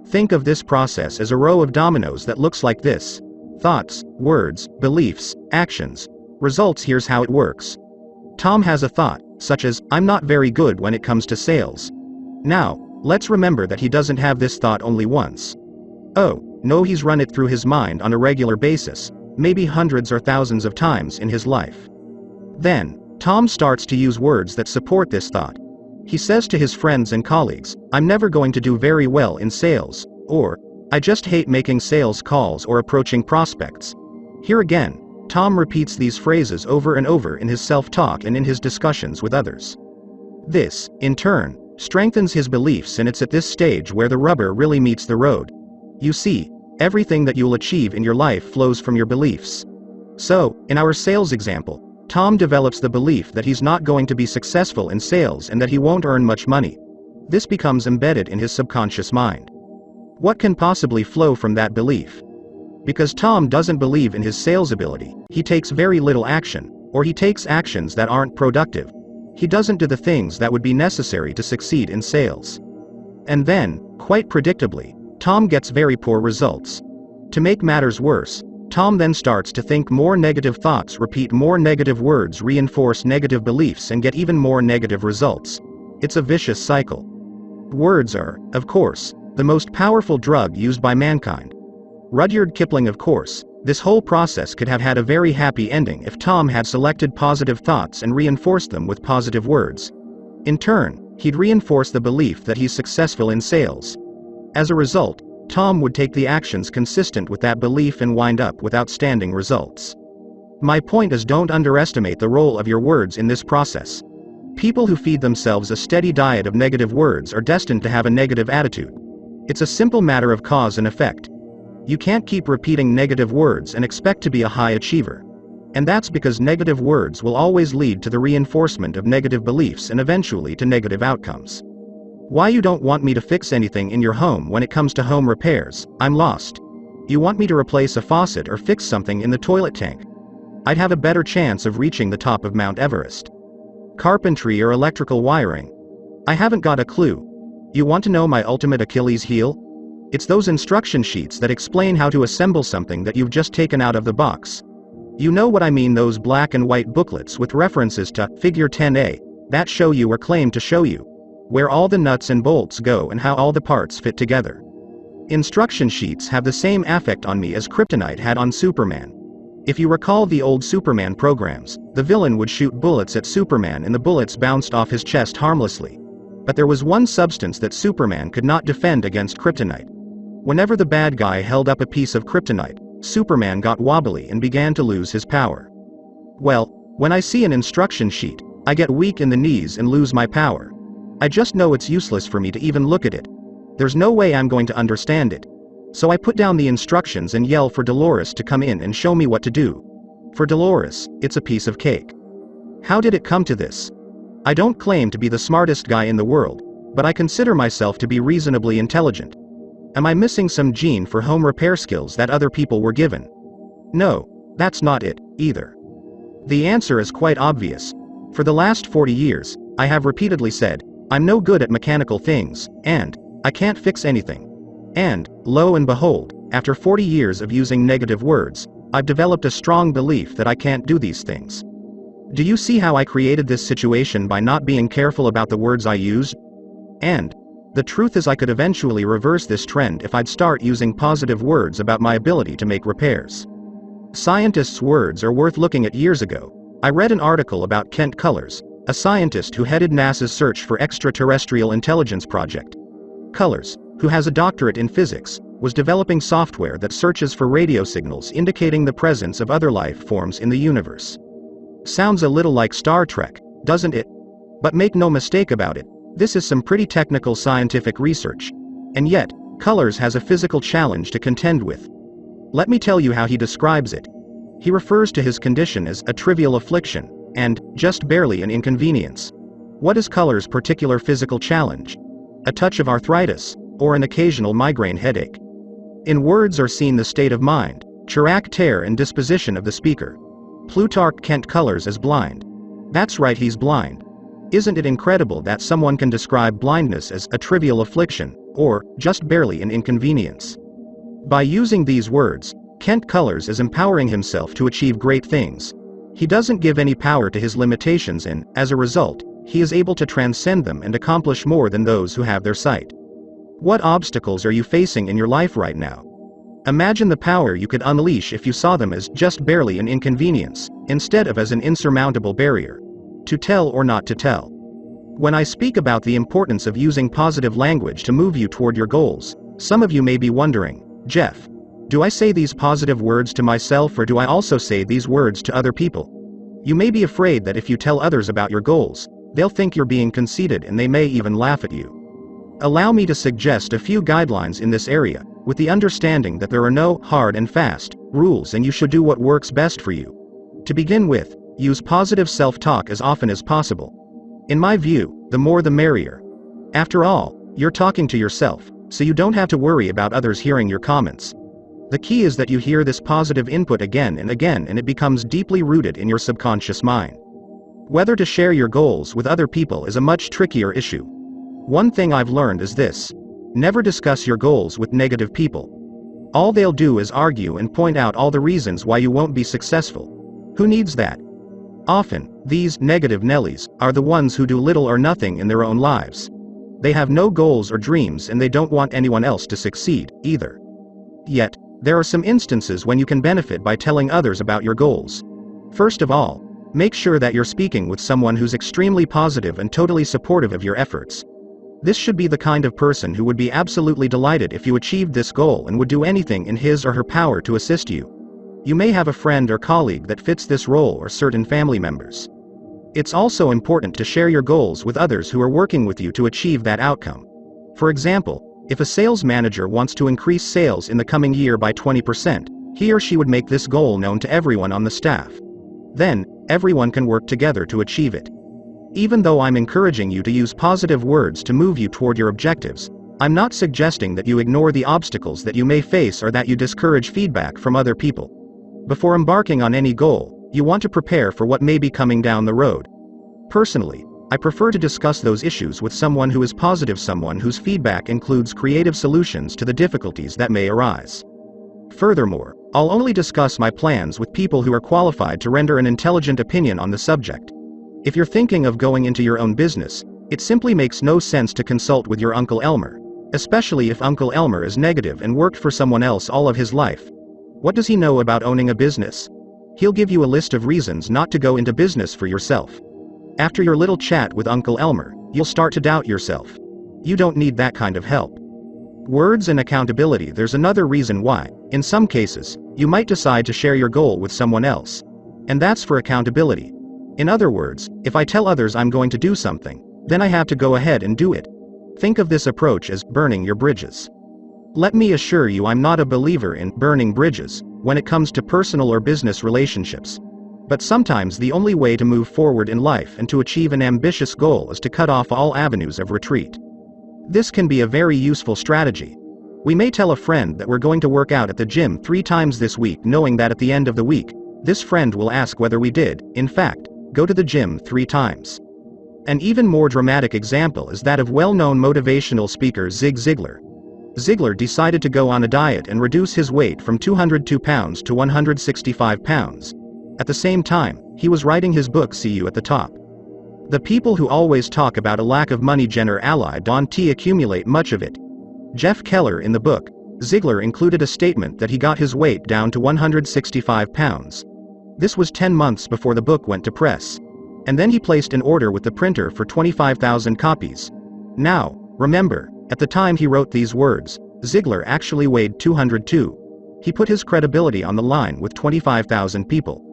Think of this process as a row of dominoes that looks like this: thoughts, words, beliefs, actions, results. Here's how it works. Tom has a thought, such as, I'm not very good when it comes to sales. Now, let's remember that he doesn't have this thought only once. Oh, no, he's run it through his mind on a regular basis, maybe hundreds or thousands of times in his life. Then, Tom starts to use words that support this thought. He says to his friends and colleagues, I'm never going to do very well in sales, or, I just hate making sales calls or approaching prospects. Here again, Tom repeats these phrases over and over in his self-talk and in his discussions with others. This, in turn, strengthens his beliefs, and it's at this stage where the rubber really meets the road. You see, everything that you'll achieve in your life flows from your beliefs. So, in our sales example, Tom develops the belief that he's not going to be successful in sales and that he won't earn much money. This becomes embedded in his subconscious mind. What can possibly flow from that belief? Because Tom doesn't believe in his sales ability, he takes very little action, or he takes actions that aren't productive. He doesn't do the things that would be necessary to succeed in sales. And then, quite predictably, Tom gets very poor results. To make matters worse, Tom then starts to think more negative thoughts, repeat more negative words, reinforce negative beliefs, and get even more negative results. It's a vicious cycle. Words are, of course, the most powerful drug used by mankind. Rudyard Kipling. Of course, this whole process could have had a very happy ending if Tom had selected positive thoughts and reinforced them with positive words. In turn, he'd reinforce the belief that he's successful in sales. As a result, Tom would take the actions consistent with that belief and wind up with outstanding results. My point is, don't underestimate the role of your words in this process. People who feed themselves a steady diet of negative words are destined to have a negative attitude. It's a simple matter of cause and effect. You can't keep repeating negative words and expect to be a high achiever. And that's because negative words will always lead to the reinforcement of negative beliefs and eventually to negative outcomes. Why you don't want me to fix anything in your home when it comes to home repairs? I'm lost. You want me to replace a faucet or fix something in the toilet tank? I'd have a better chance of reaching the top of Mount Everest. Carpentry or electrical wiring? I haven't got a clue. You want to know my ultimate Achilles heel? It's those instruction sheets that explain how to assemble something that you've just taken out of the box. You know what I mean, those black and white booklets with references to Figure 10A, that show you or claim to show you where all the nuts and bolts go and how all the parts fit together. Instruction sheets have the same affect on me as kryptonite had on Superman. If you recall the old Superman programs, the villain would shoot bullets at Superman and the bullets bounced off his chest harmlessly. But there was one substance that Superman could not defend against kryptonite. Whenever the bad guy held up a piece of kryptonite, Superman got wobbly and began to lose his power. Well, when I see an instruction sheet, I get weak in the knees and lose my power. I just know it's useless for me to even look at it. There's no way I'm going to understand it. So I put down the instructions and yell for Dolores to come in and show me what to do. For Dolores, it's a piece of cake. How did it come to this? I don't claim to be the smartest guy in the world, but I consider myself to be reasonably intelligent. Am I missing some gene for home repair skills that other people were given? No, that's not it, either. The answer is quite obvious. For the last 40 years, I have repeatedly said, I'm no good at mechanical things, and I can't fix anything. And, lo and behold, after 40 years of using negative words, I've developed a strong belief that I can't do these things. Do you see how I created this situation by not being careful about the words I used? And the truth is I could eventually reverse this trend if I'd start using positive words about my ability to make repairs. Scientists' words are worth looking at. Years ago, I read an article about Kent Cullers, a scientist who headed NASA's Search for Extraterrestrial Intelligence project. Cullers, who has a doctorate in physics, was developing software that searches for radio signals indicating the presence of other life forms in the universe. Sounds a little like Star Trek, doesn't it? But make no mistake about it, this is some pretty technical scientific research. And yet, Cullers has a physical challenge to contend with. Let me tell you how he describes it. He refers to his condition as a trivial affliction, and just barely an inconvenience. What is Cullers' particular physical challenge? A touch of arthritis, or an occasional migraine headache. In words are seen the state of mind, character and disposition of the speaker. Plutarch Kent Cullers is blind. That's right, he's blind. Isn't it incredible that someone can describe blindness as a trivial affliction, or just barely an inconvenience? By using these words, Kent Cullers is empowering himself to achieve great things. He doesn't give any power to his limitations and, as a result, he is able to transcend them and accomplish more than those who have their sight. What obstacles are you facing in your life right now? Imagine the power you could unleash if you saw them as just barely an inconvenience, instead of as an insurmountable barrier. To tell or not to tell. When I speak about the importance of using positive language to move you toward your goals, some of you may be wondering, Jeff, do I say these positive words to myself or do I also say these words to other people? You may be afraid that if you tell others about your goals, they'll think you're being conceited and they may even laugh at you. Allow me to suggest a few guidelines in this area, with the understanding that there are no hard and fast rules and you should do what works best for you. To begin with, use positive self-talk as often as possible. In my view, the more the merrier. After all, you're talking to yourself, so you don't have to worry about others hearing your comments. The key is that you hear this positive input again and again and it becomes deeply rooted in your subconscious mind. Whether to share your goals with other people is a much trickier issue. One thing I've learned is this: never discuss your goals with negative people. All they'll do is argue and point out all the reasons why you won't be successful. Who needs that? Often, these negative Nellies are the ones who do little or nothing in their own lives. They have no goals or dreams and they don't want anyone else to succeed, either. Yet, there are some instances when you can benefit by telling others about your goals. First of all, make sure that you're speaking with someone who's extremely positive and totally supportive of your efforts. This should be the kind of person who would be absolutely delighted if you achieved this goal and would do anything in his or her power to assist you. You may have a friend or colleague that fits this role or certain family members. It's also important to share your goals with others who are working with you to achieve that outcome. For example, if a sales manager wants to increase sales in the coming year by 20%, he or she would make this goal known to everyone on the staff. Then, everyone can work together to achieve it. Even though I'm encouraging you to use positive words to move you toward your objectives, I'm not suggesting that you ignore the obstacles that you may face or that you discourage feedback from other people. Before embarking on any goal, you want to prepare for what may be coming down the road. Personally, I prefer to discuss those issues with someone who is positive, someone whose feedback includes creative solutions to the difficulties that may arise. Furthermore, I'll only discuss my plans with people who are qualified to render an intelligent opinion on the subject. If you're thinking of going into your own business, it simply makes no sense to consult with your Uncle Elmer, especially if Uncle Elmer is negative and worked for someone else all of his life. What does he know about owning a business? He'll give you a list of reasons not to go into business for yourself. After your little chat with Uncle Elmer, you'll start to doubt yourself. You don't need that kind of help. Words and accountability. There's another reason why, in some cases, you might decide to share your goal with someone else. And that's for accountability. In other words, if I tell others I'm going to do something, then I have to go ahead and do it. Think of this approach as burning your bridges. Let me assure you, I'm not a believer in burning bridges when it comes to personal or business relationships. But sometimes the only way to move forward in life and to achieve an ambitious goal is to cut off all avenues of retreat. This can be a very useful strategy. We may tell a friend that we're going to work out at the gym 3 times this week, knowing that at the end of the week, this friend will ask whether we did, in fact, go to the gym 3 times. An even more dramatic example is that of well-known motivational speaker Zig Ziglar. Ziglar decided to go on a diet and reduce his weight from 202 pounds to 165 pounds. At the same time, he was writing his book See You at the Top. The people who always talk about a lack of money don't accumulate much of it. Jeff Keller. In the book, Ziglar included a statement that he got his weight down to 165 pounds. This was 10 months before the book went to press. And then he placed an order with the printer for 25,000 copies. Now, remember, at the time he wrote these words, Ziglar actually weighed 202. He put his credibility on the line with 25,000 people.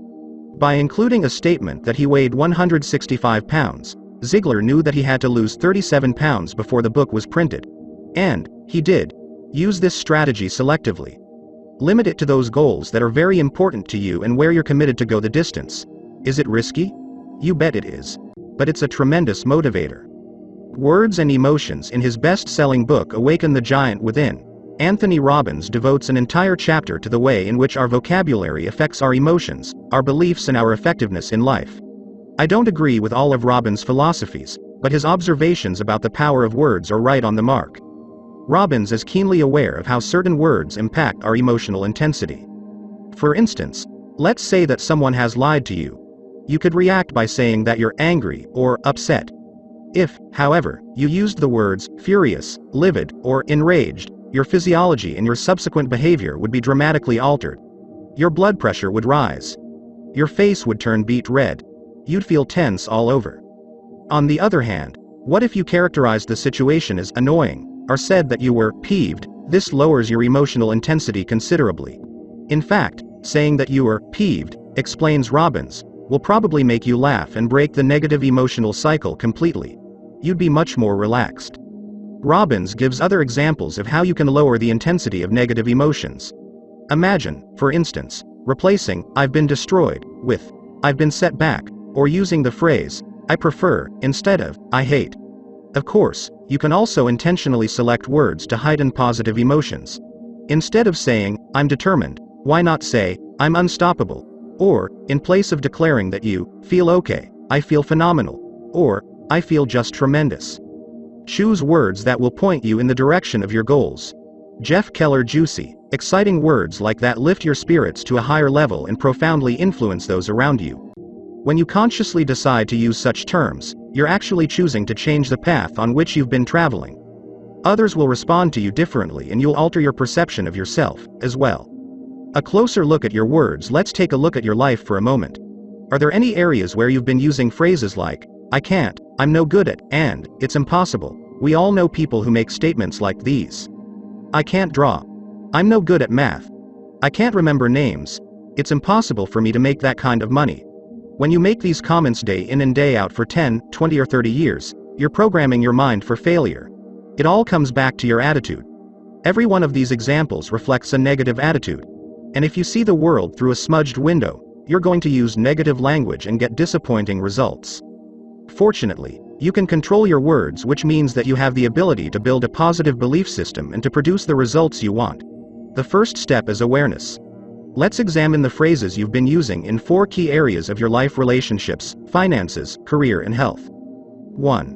By including a statement that he weighed 165 pounds, Ziglar knew that he had to lose 37 pounds before the book was printed. And he did. Use this strategy selectively. Limit it to those goals that are very important to you and where you're committed to go the distance. Is it risky? You bet it is. But it's a tremendous motivator. Words and emotions. In his best-selling book Awaken the Giant Within, Anthony Robbins devotes an entire chapter to the way in which our vocabulary affects our emotions, our beliefs, and our effectiveness in life. I don't agree with all of Robbins' philosophies, but his observations about the power of words are right on the mark. Robbins is keenly aware of how certain words impact our emotional intensity. For instance, let's say that someone has lied to you. You could react by saying that you're angry or upset. If, however, you used the words furious, livid, or enraged, your physiology and your subsequent behavior would be dramatically altered. Your blood pressure would rise. Your face would turn beet red. You'd feel tense all over. On the other hand, what if you characterized the situation as annoying, or said that you were peeved? This lowers your emotional intensity considerably. In fact, saying that you were peeved, explains Robbins, will probably make you laugh and break the negative emotional cycle completely. You'd be much more relaxed. Robbins gives other examples of how you can lower the intensity of negative emotions. Imagine, for instance, replacing "I've been destroyed" with "I've been set back," or using the phrase "I prefer" instead of "I hate." Of course, you can also intentionally select words to heighten positive emotions. Instead of saying, "I'm determined," why not say, "I'm unstoppable"? Or, in place of declaring that you feel okay, "I feel phenomenal," or "I feel just tremendous." Choose words that will point you in the direction of your goals. Jeff Keller. Juicy, exciting words like that lift your spirits to a higher level and profoundly influence those around you. When you consciously decide to use such terms, you're actually choosing to change the path on which you've been traveling. Others will respond to you differently and you'll alter your perception of yourself, as well. A closer look at your words. Let's take a look at your life for a moment. Are there any areas where you've been using phrases like, "I can't," "I'm no good at," and "it's impossible"? We all know people who make statements like these. "I can't draw," "I'm no good at math," "I can't remember names," "It's impossible for me to make that kind of money." When you make these comments day in and day out for 10, 20 or 30 years, you're programming your mind for failure. It all comes back to your attitude. Every one of these examples reflects a negative attitude. And if you see the world through a smudged window, you're going to use negative language and get disappointing results. Fortunately, you can control your words, which means that you have the ability to build a positive belief system and to produce the results you want. The first step is awareness. Let's examine the phrases you've been using in 4 key areas of your life: relationships, finances, career, and health. 1.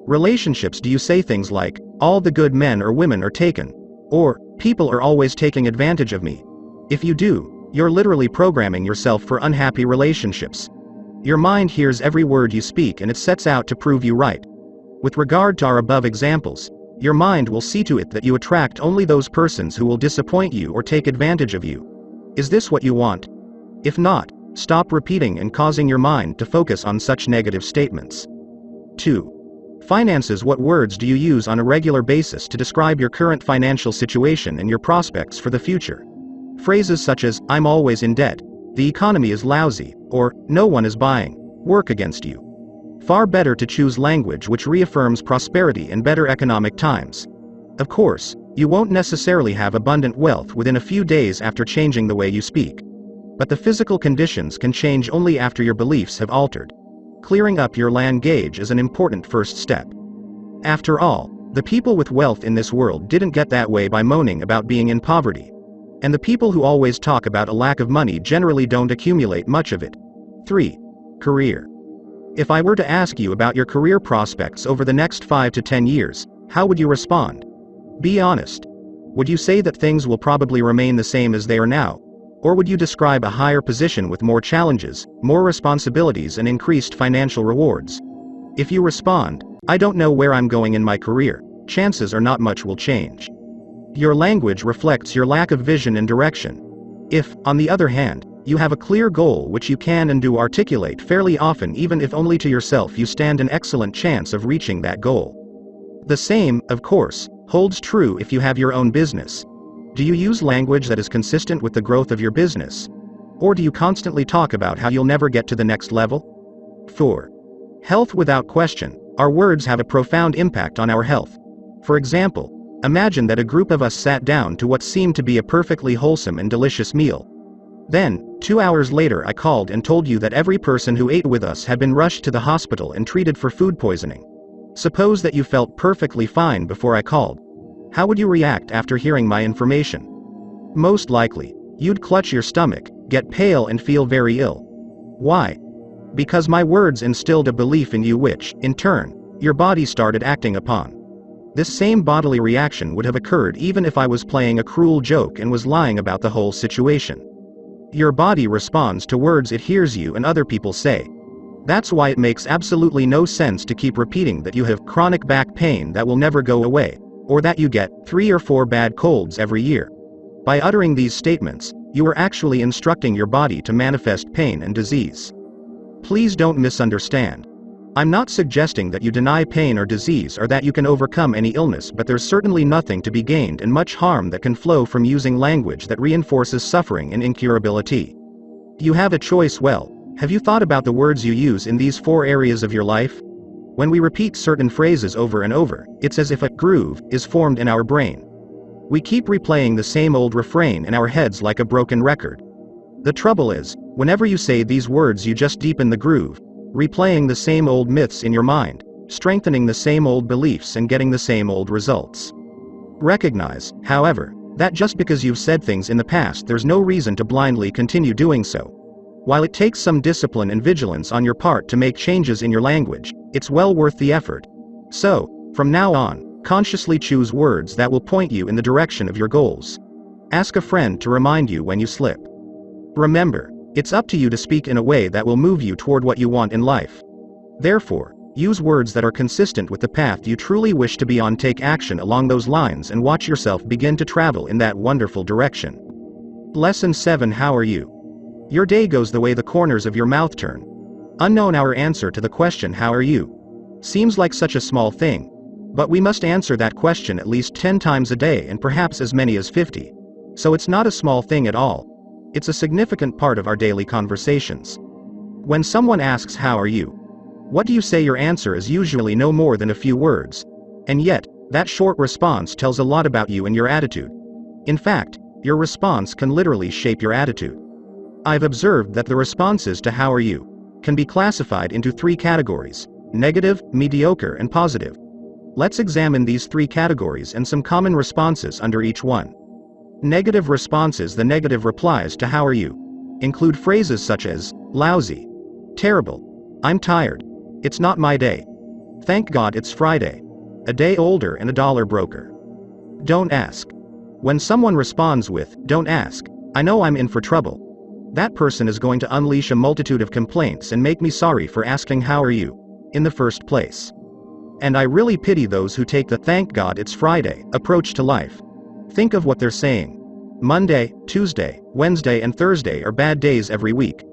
Relationships. Do you say things like, all the good men or women are taken? Or, people are always taking advantage of me? If you do, you're literally programming yourself for unhappy relationships. Your mind hears every word you speak and it sets out to prove you right. With regard to our above examples, your mind will see to it that you attract only those persons who will disappoint you or take advantage of you. Is this what you want? If not, stop repeating and causing your mind to focus on such negative statements. 2. Finances. What words do you use on a regular basis to describe your current financial situation and your prospects for the future? Phrases such as, I'm always in debt, the economy is lousy, or, no one is buying, work against you. Far better to choose language which reaffirms prosperity and better economic times. Of course, you won't necessarily have abundant wealth within a few days after changing the way you speak. But the physical conditions can change only after your beliefs have altered. Clearing up your language is an important first step. After all, the people with wealth in this world didn't get that way by moaning about being in poverty. And the people who always talk about a lack of money generally don't accumulate much of it. 3. Career. If I were to ask you about your career prospects over the next 5 to 10 years, how would you respond? Be honest. Would you say that things will probably remain the same as they are now? Or would you describe a higher position with more challenges, more responsibilities, and increased financial rewards? If you respond, I don't know where I'm going in my career, chances are not much will change. Your language reflects your lack of vision and direction. If, on the other hand, you have a clear goal which you can and do articulate fairly often, even if only to yourself, you stand an excellent chance of reaching that goal. The same, of course, holds true if you have your own business. Do you use language that is consistent with the growth of your business? Or do you constantly talk about how you'll never get to the next level? 4. Health. Without question, our words have a profound impact on our health. For example, imagine that a group of us sat down to what seemed to be a perfectly wholesome and delicious meal. Then, 2 hours later, I called and told you that every person who ate with us had been rushed to the hospital and treated for food poisoning. Suppose that you felt perfectly fine before I called. How would you react after hearing my information? Most likely, you'd clutch your stomach, get pale, and feel very ill. Why? Because my words instilled a belief in you which, in turn, your body started acting upon. This same bodily reaction would have occurred even if I was playing a cruel joke and was lying about the whole situation. Your body responds to words it hears you and other people say. That's why it makes absolutely no sense to keep repeating that you have chronic back pain that will never go away, or that you get 3 or 4 bad colds every year. By uttering these statements, you are actually instructing your body to manifest pain and disease. Please don't misunderstand. I'm not suggesting that you deny pain or disease or that you can overcome any illness, but there's certainly nothing to be gained and much harm that can flow from using language that reinforces suffering and incurability. You have a choice. Well, have you thought about the words you use in these 4 areas of your life? When we repeat certain phrases over and over, it's as if a groove is formed in our brain. We keep replaying the same old refrain in our heads like a broken record. The trouble is, whenever you say these words, you just deepen the groove, replaying the same old myths in your mind, strengthening the same old beliefs, and getting the same old results. Recognize, however, that just because you've said things in the past, there's no reason to blindly continue doing so. While it takes some discipline and vigilance on your part to make changes in your language, it's well worth the effort. So, from now on, consciously choose words that will point you in the direction of your goals. Ask a friend to remind you when you slip. Remember, it's up to you to speak in a way that will move you toward what you want in life. Therefore, use words that are consistent with the path you truly wish to be on. Take action along those lines and watch yourself begin to travel in that wonderful direction. Lesson 7. How are you? Your day goes the way the corners of your mouth turn. Unknown. Our answer to the question, how are you, seems like such a small thing. But we must answer that question at least 10 times a day, and perhaps as many as 50. So it's not a small thing at all. It's a significant part of our daily conversations. When someone asks, how are you? What do you say? Your answer is usually no more than a few words. And yet, that short response tells a lot about you and your attitude. In fact, your response can literally shape your attitude. I've observed that the responses to "how are you" can be classified into three categories: negative, mediocre, and positive. Let's examine these three categories and some common responses under each one. Negative responses. The negative replies to "how are you" include phrases such as lousy, terrible, I'm tired, it's not my day, thank God it's Friday, a day older, and a dollar broker. Don't ask. When someone responds with "don't ask, I know I'm in for trouble," that person is going to unleash a multitude of complaints and make me sorry for asking "how are you" in the first place. And I really pity those who take the "thank God it's Friday" approach to life. Think of what they're saying. Monday, Tuesday, Wednesday, and Thursday are bad days every week.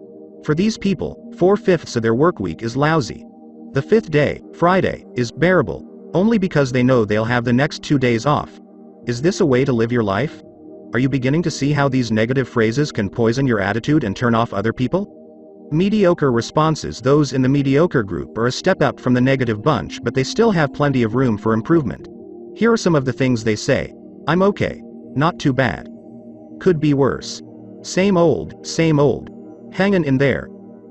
For these people, 4/5 of their work week is lousy. The fifth day, Friday, is bearable, only because they know they'll have the next 2 days off. Is this a way to live your life? Are you beginning to see how these negative phrases can poison your attitude and turn off other people? Mediocre responses. Those in the mediocre group are a step up from the negative bunch, but they still have plenty of room for improvement. Here are some of the things they say. I'm okay. Not too bad. Could be worse. Same old, hanging in there.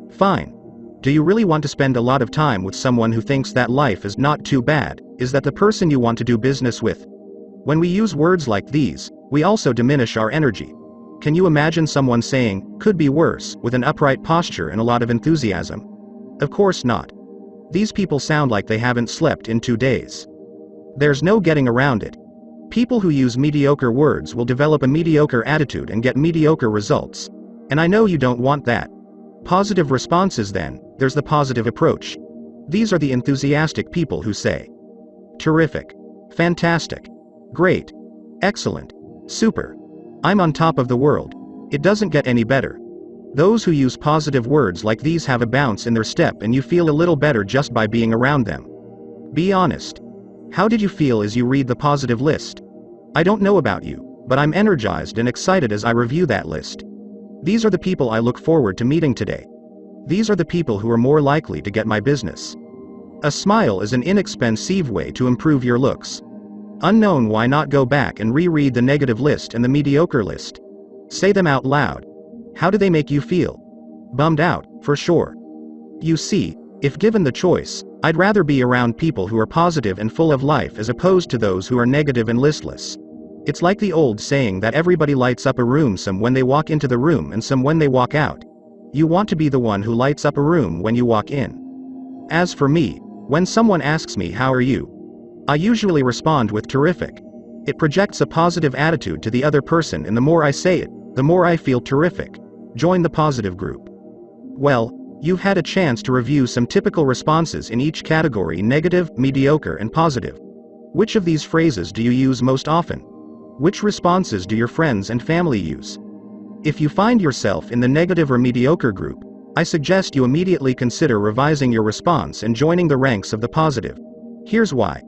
Fine. Do you really want to spend a lot of time with someone who thinks that life is not too bad? Is that the person you want to do business with? When we use words like these, we also diminish our energy. Can you imagine someone saying, could be worse, with an upright posture and a lot of enthusiasm? Of course not. These people sound like they haven't slept in 2 days. There's no getting around it. People who use mediocre words will develop a mediocre attitude and get mediocre results. And I know you don't want that. Positive responses. Then, there's the positive approach. These are the enthusiastic people who say, terrific, fantastic, great, excellent, super, I'm on top of the world, it doesn't get any better. Those who use positive words like these have a bounce in their step, and you feel a little better just by being around them. Be honest. How did you feel as you read the positive list? I don't know about you, but I'm energized and excited as I review that list. These are the people I look forward to meeting today. These are the people who are more likely to get my business. A smile is an inexpensive way to improve your looks. Unknown. Why not go back and reread the negative list and the mediocre list? Say them out loud. How do they make you feel? Bummed out, for sure. You see, if given the choice, I'd rather be around people who are positive and full of life as opposed to those who are negative and listless. It's like the old saying that everybody lights up a room, some when they walk into the room and some when they walk out. You want to be the one who lights up a room when you walk in. As for me, when someone asks me how are you, I usually respond with terrific. It projects a positive attitude to the other person, and the more I say it, the more I feel terrific. Join the positive group. Well, you've had a chance to review some typical responses in each category: negative, mediocre, and positive. Which of these phrases do you use most often? Which responses do your friends and family use? If you find yourself in the negative or mediocre group, I suggest you immediately consider revising your response and joining the ranks of the positive. Here's why.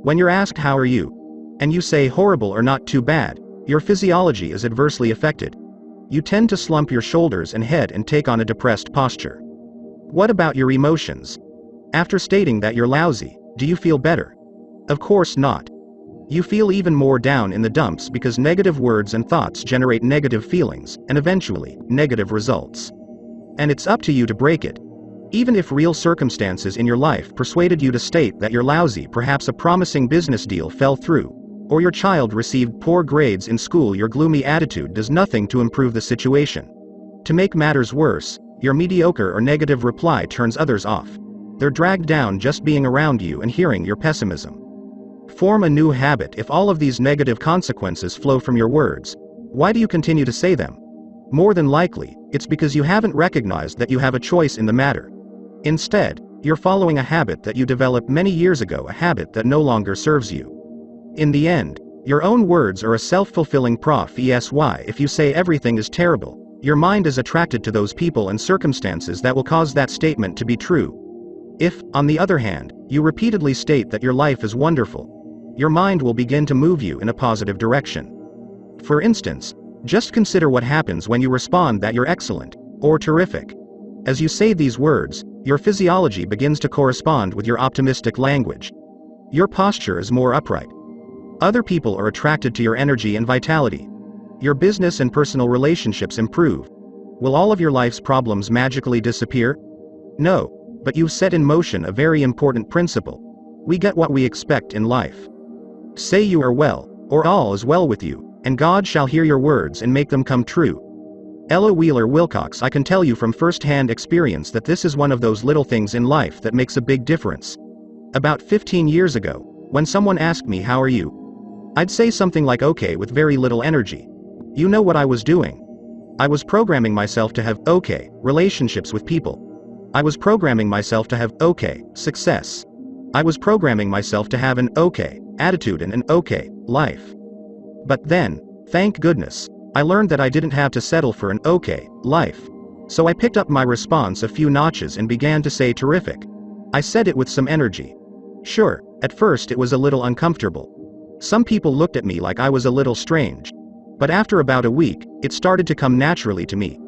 When you're asked how are you, and you say horrible or not too bad, your physiology is adversely affected. You tend to slump your shoulders and head and take on a depressed posture. What about your emotions? After stating that you're lousy, do you feel better? Of course not. You feel even more down in the dumps, because negative words and thoughts generate negative feelings, and eventually, negative results. And it's up to you to break it. Even if real circumstances in your life persuaded you to state that you're lousy, perhaps a promising business deal fell through, or your child received poor grades in school, your gloomy attitude does nothing to improve the situation. To make matters worse, your mediocre or negative reply turns others off. They're dragged down just being around you and hearing your pessimism. Form a new habit. If all of these negative consequences flow from your words, why do you continue to say them? More than likely, it's because you haven't recognized that you have a choice in the matter. Instead, you're following a habit that you developed many years ago, a habit that no longer serves you. In the end, your own words are a self-fulfilling prophecy. If you say everything is terrible, your mind is attracted to those people and circumstances that will cause that statement to be true. If, on the other hand, you repeatedly state that your life is wonderful, your mind will begin to move you in a positive direction. For instance, just consider what happens when you respond that you're excellent, or terrific. As you say these words, your physiology begins to correspond with your optimistic language. Your posture is more upright. Other people are attracted to your energy and vitality. Your business and personal relationships improve. Will all of your life's problems magically disappear? No, but you've set in motion a very important principle. We get what we expect in life. Say you are well, or all is well with you, and God shall hear your words and make them come true. Ella Wheeler Wilcox. I can tell you from first-hand experience that this is one of those little things in life that makes a big difference. About 15 years ago, when someone asked me how are you, I'd say something like okay with very little energy. You know what I was doing? I was programming myself to have okay relationships with people. I was programming myself to have okay success. I was programming myself to have an okay attitude and an okay life. But then, thank goodness, I learned that I didn't have to settle for an okay life. So I picked up my response a few notches and began to say terrific. I said it with some energy. Sure, at first it was a little uncomfortable. Some people looked at me like I was a little strange. But after about a week, it started to come naturally to me.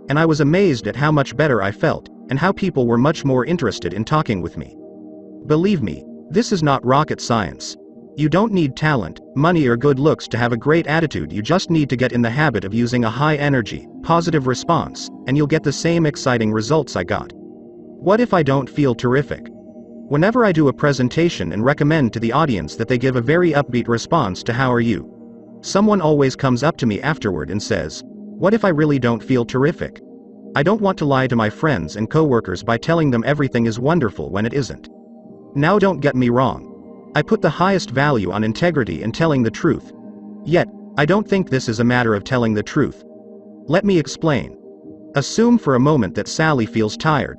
And I was amazed at how much better I felt, and how people were much more interested in talking with me. Believe me, this is not rocket science. You don't need talent, money or good looks to have a great attitude. You just need to get in the habit of using a high energy, positive response, and you'll get the same exciting results I got. What if I don't feel terrific? Whenever I do a presentation and recommend to the audience that they give a very upbeat response to how are you, someone always comes up to me afterward and says, what if I really don't feel terrific? I don't want to lie to my friends and coworkers by telling them everything is wonderful when it isn't. Now don't get me wrong. I put the highest value on integrity and telling the truth. Yet, I don't think this is a matter of telling the truth. Let me explain. Assume for a moment that Sally feels tired.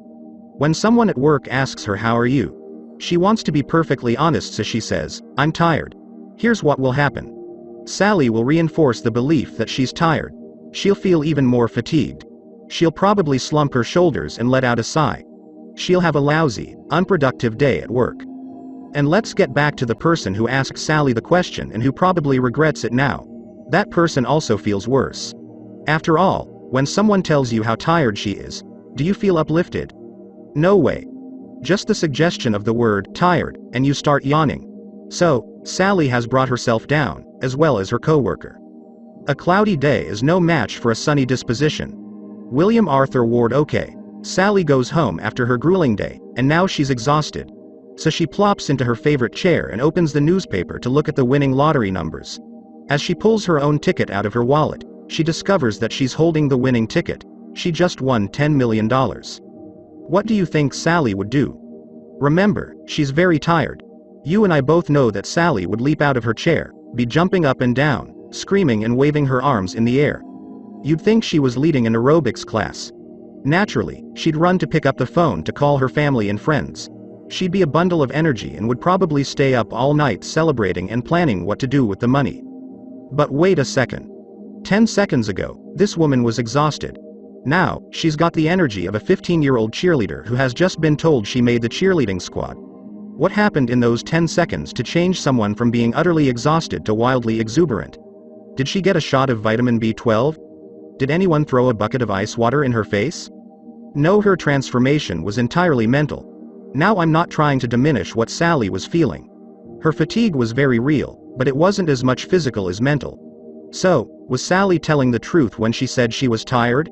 When someone at work asks her how are you, she wants to be perfectly honest, so she says, I'm tired. Here's what will happen. Sally will reinforce the belief that she's tired. She'll feel even more fatigued. She'll probably slump her shoulders and let out a sigh. She'll have a lousy, unproductive day at work. And let's get back to the person who asked Sally the question and who probably regrets it now. That person also feels worse. After all, when someone tells you how tired she is, do you feel uplifted? No way. Just the suggestion of the word tired, and you start yawning. So, Sally has brought herself down, as well as her coworker. A cloudy day is no match for a sunny disposition. William Arthur Ward. Okay, Sally goes home after her grueling day, and now she's exhausted. So she plops into her favorite chair and opens the newspaper to look at the winning lottery numbers. As she pulls her own ticket out of her wallet, she discovers that she's holding the winning ticket. She just won $10 million. What do you think Sally would do? Remember, she's very tired. You and I both know that Sally would leap out of her chair, be jumping up and down, screaming and waving her arms in the air. You'd think she was leading an aerobics class. Naturally, she'd run to pick up the phone to call her family and friends. She'd be a bundle of energy and would probably stay up all night celebrating and planning what to do with the money. But wait a second. 10 seconds ago, this woman was exhausted. Now, she's got the energy of a 15-year-old cheerleader who has just been told she made the cheerleading squad. What happened in those 10 seconds to change someone from being utterly exhausted to wildly exuberant? Did she get a shot of vitamin B12? Did anyone throw a bucket of ice water in her face? No, her transformation was entirely mental. Now I'm not trying to diminish what Sally was feeling. Her fatigue was very real, but it wasn't as much physical as mental. So, was Sally telling the truth when she said she was tired?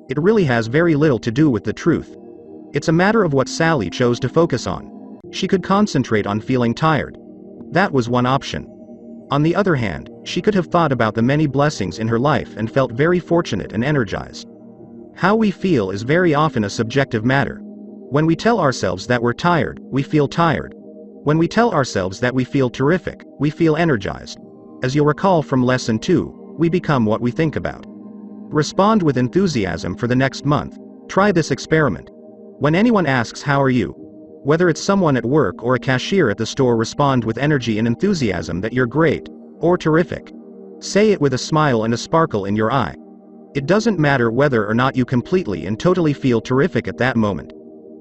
It really has very little to do with the truth. It's a matter of what Sally chose to focus on. She could concentrate on feeling tired. That was one option. On the other hand, she could have thought about the many blessings in her life and felt very fortunate and energized. How we feel is very often a subjective matter. When we tell ourselves that we're tired, we feel tired. When we tell ourselves that we feel terrific, we feel energized. As you'll recall from Lesson 2, we become what we think about. Respond with enthusiasm for the next month. Try this experiment. When anyone asks how are you, whether it's someone at work or a cashier at the store, respond with energy and enthusiasm that you're great, or terrific. Say it with a smile and a sparkle in your eye. It doesn't matter whether or not you completely and totally feel terrific at that moment.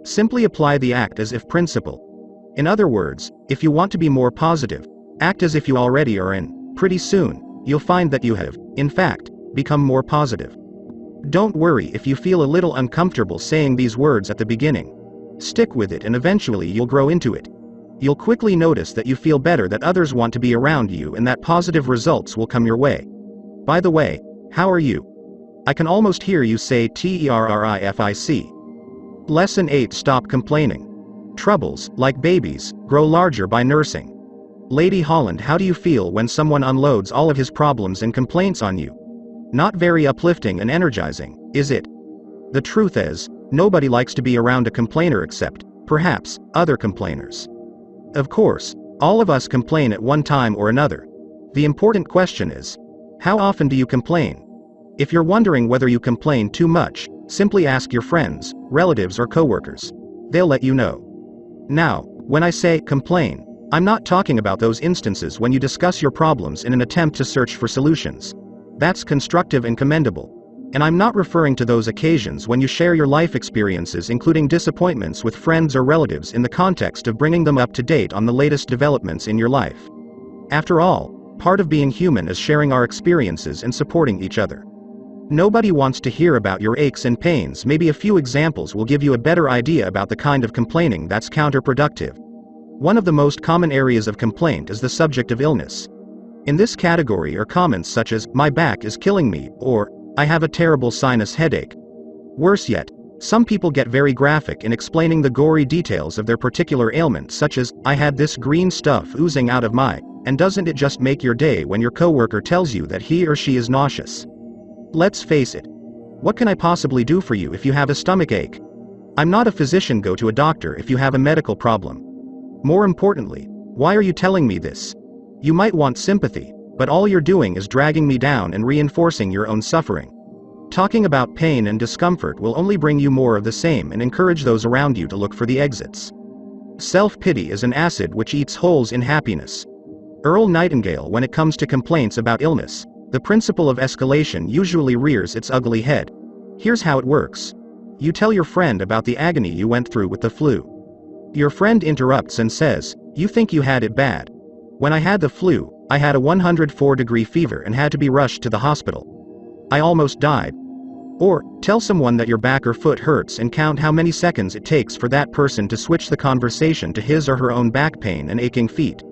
Simply apply the act as if principle. In other words, if you want to be more positive, act as if you already are, and pretty soon, you'll find that you have, in fact, become more positive. Don't worry if you feel a little uncomfortable saying these words at the beginning. Stick with it and eventually you'll grow into it. You'll quickly notice that you feel better, that others want to be around you, and that positive results will come your way. By the way, how are you? I can almost hear you say terrific. Lesson 8. Stop complaining. Troubles, like babies, grow larger by nursing. Lady Holland, how do you feel when someone unloads all of his problems and complaints on you? Not very uplifting and energizing, is it? The truth is, nobody likes to be around a complainer except, perhaps, other complainers. Of course, all of us complain at one time or another. The important question is, how often do you complain? If you're wondering whether you complain too much, simply ask your friends, relatives or coworkers. They'll let you know. Now, when I say complain, I'm not talking about those instances when you discuss your problems in an attempt to search for solutions. That's constructive and commendable. And I'm not referring to those occasions when you share your life experiences, including disappointments, with friends or relatives in the context of bringing them up to date on the latest developments in your life. After all, part of being human is sharing our experiences and supporting each other. Nobody wants to hear about your aches and pains. Maybe a few examples will give you a better idea about the kind of complaining that's counterproductive. One of the most common areas of complaint is the subject of illness. In this category are comments such as, "My back is killing me," or, "I have a terrible sinus headache." Worse yet, some people get very graphic in explaining the gory details of their particular ailment, such as, "I had this green stuff oozing out of my," and doesn't it just make your day when your coworker tells you that he or she is nauseous? Let's face it. What can I possibly do for you if you have a stomachache? I'm not a physician. Go to a doctor if you have a medical problem. More importantly, why are you telling me this? You might want sympathy, but all you're doing is dragging me down and reinforcing your own suffering. Talking about pain and discomfort will only bring you more of the same and encourage those around you to look for the exits. Self-pity is an acid which eats holes in happiness. Earl Nightingale. When it comes to complaints about illness, the principle of escalation usually rears its ugly head. Here's how it works. You tell your friend about the agony you went through with the flu. Your friend interrupts and says, "You think you had it bad. When I had the flu, I had a 104-degree fever and had to be rushed to the hospital. I almost died." Or, tell someone that your back or foot hurts and count how many seconds it takes for that person to switch the conversation to his or her own back pain and aching feet.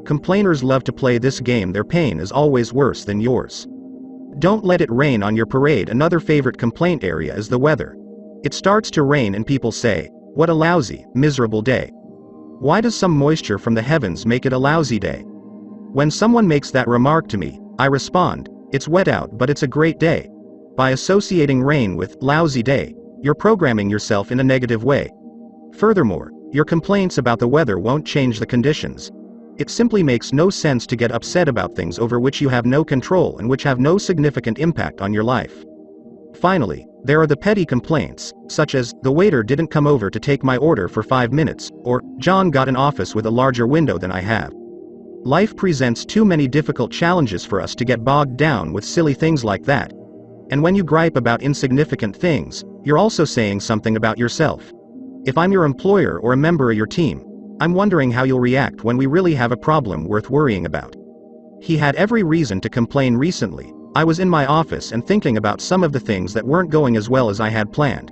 Complainers love to play this game. Their pain is always worse than yours. Don't let it rain on your parade. Another favorite complaint area is the weather. It starts to rain and people say, "What a lousy, miserable day." Why does some moisture from the heavens make it a lousy day? When someone makes that remark to me, I respond, "It's wet out, but it's a great day." By associating rain with lousy day, you're programming yourself in a negative way. Furthermore, your complaints about the weather won't change the conditions. It simply makes no sense to get upset about things over which you have no control and which have no significant impact on your life. Finally, there are the petty complaints, such as, "The waiter didn't come over to take my order for 5 minutes," or, "John got an office with a larger window than I have." Life presents too many difficult challenges for us to get bogged down with silly things like that. And when you gripe about insignificant things, you're also saying something about yourself. If I'm your employer or a member of your team, I'm wondering how you'll react when we really have a problem worth worrying about. He had every reason to complain recently. I was in my office and thinking about some of the things that weren't going as well as I had planned.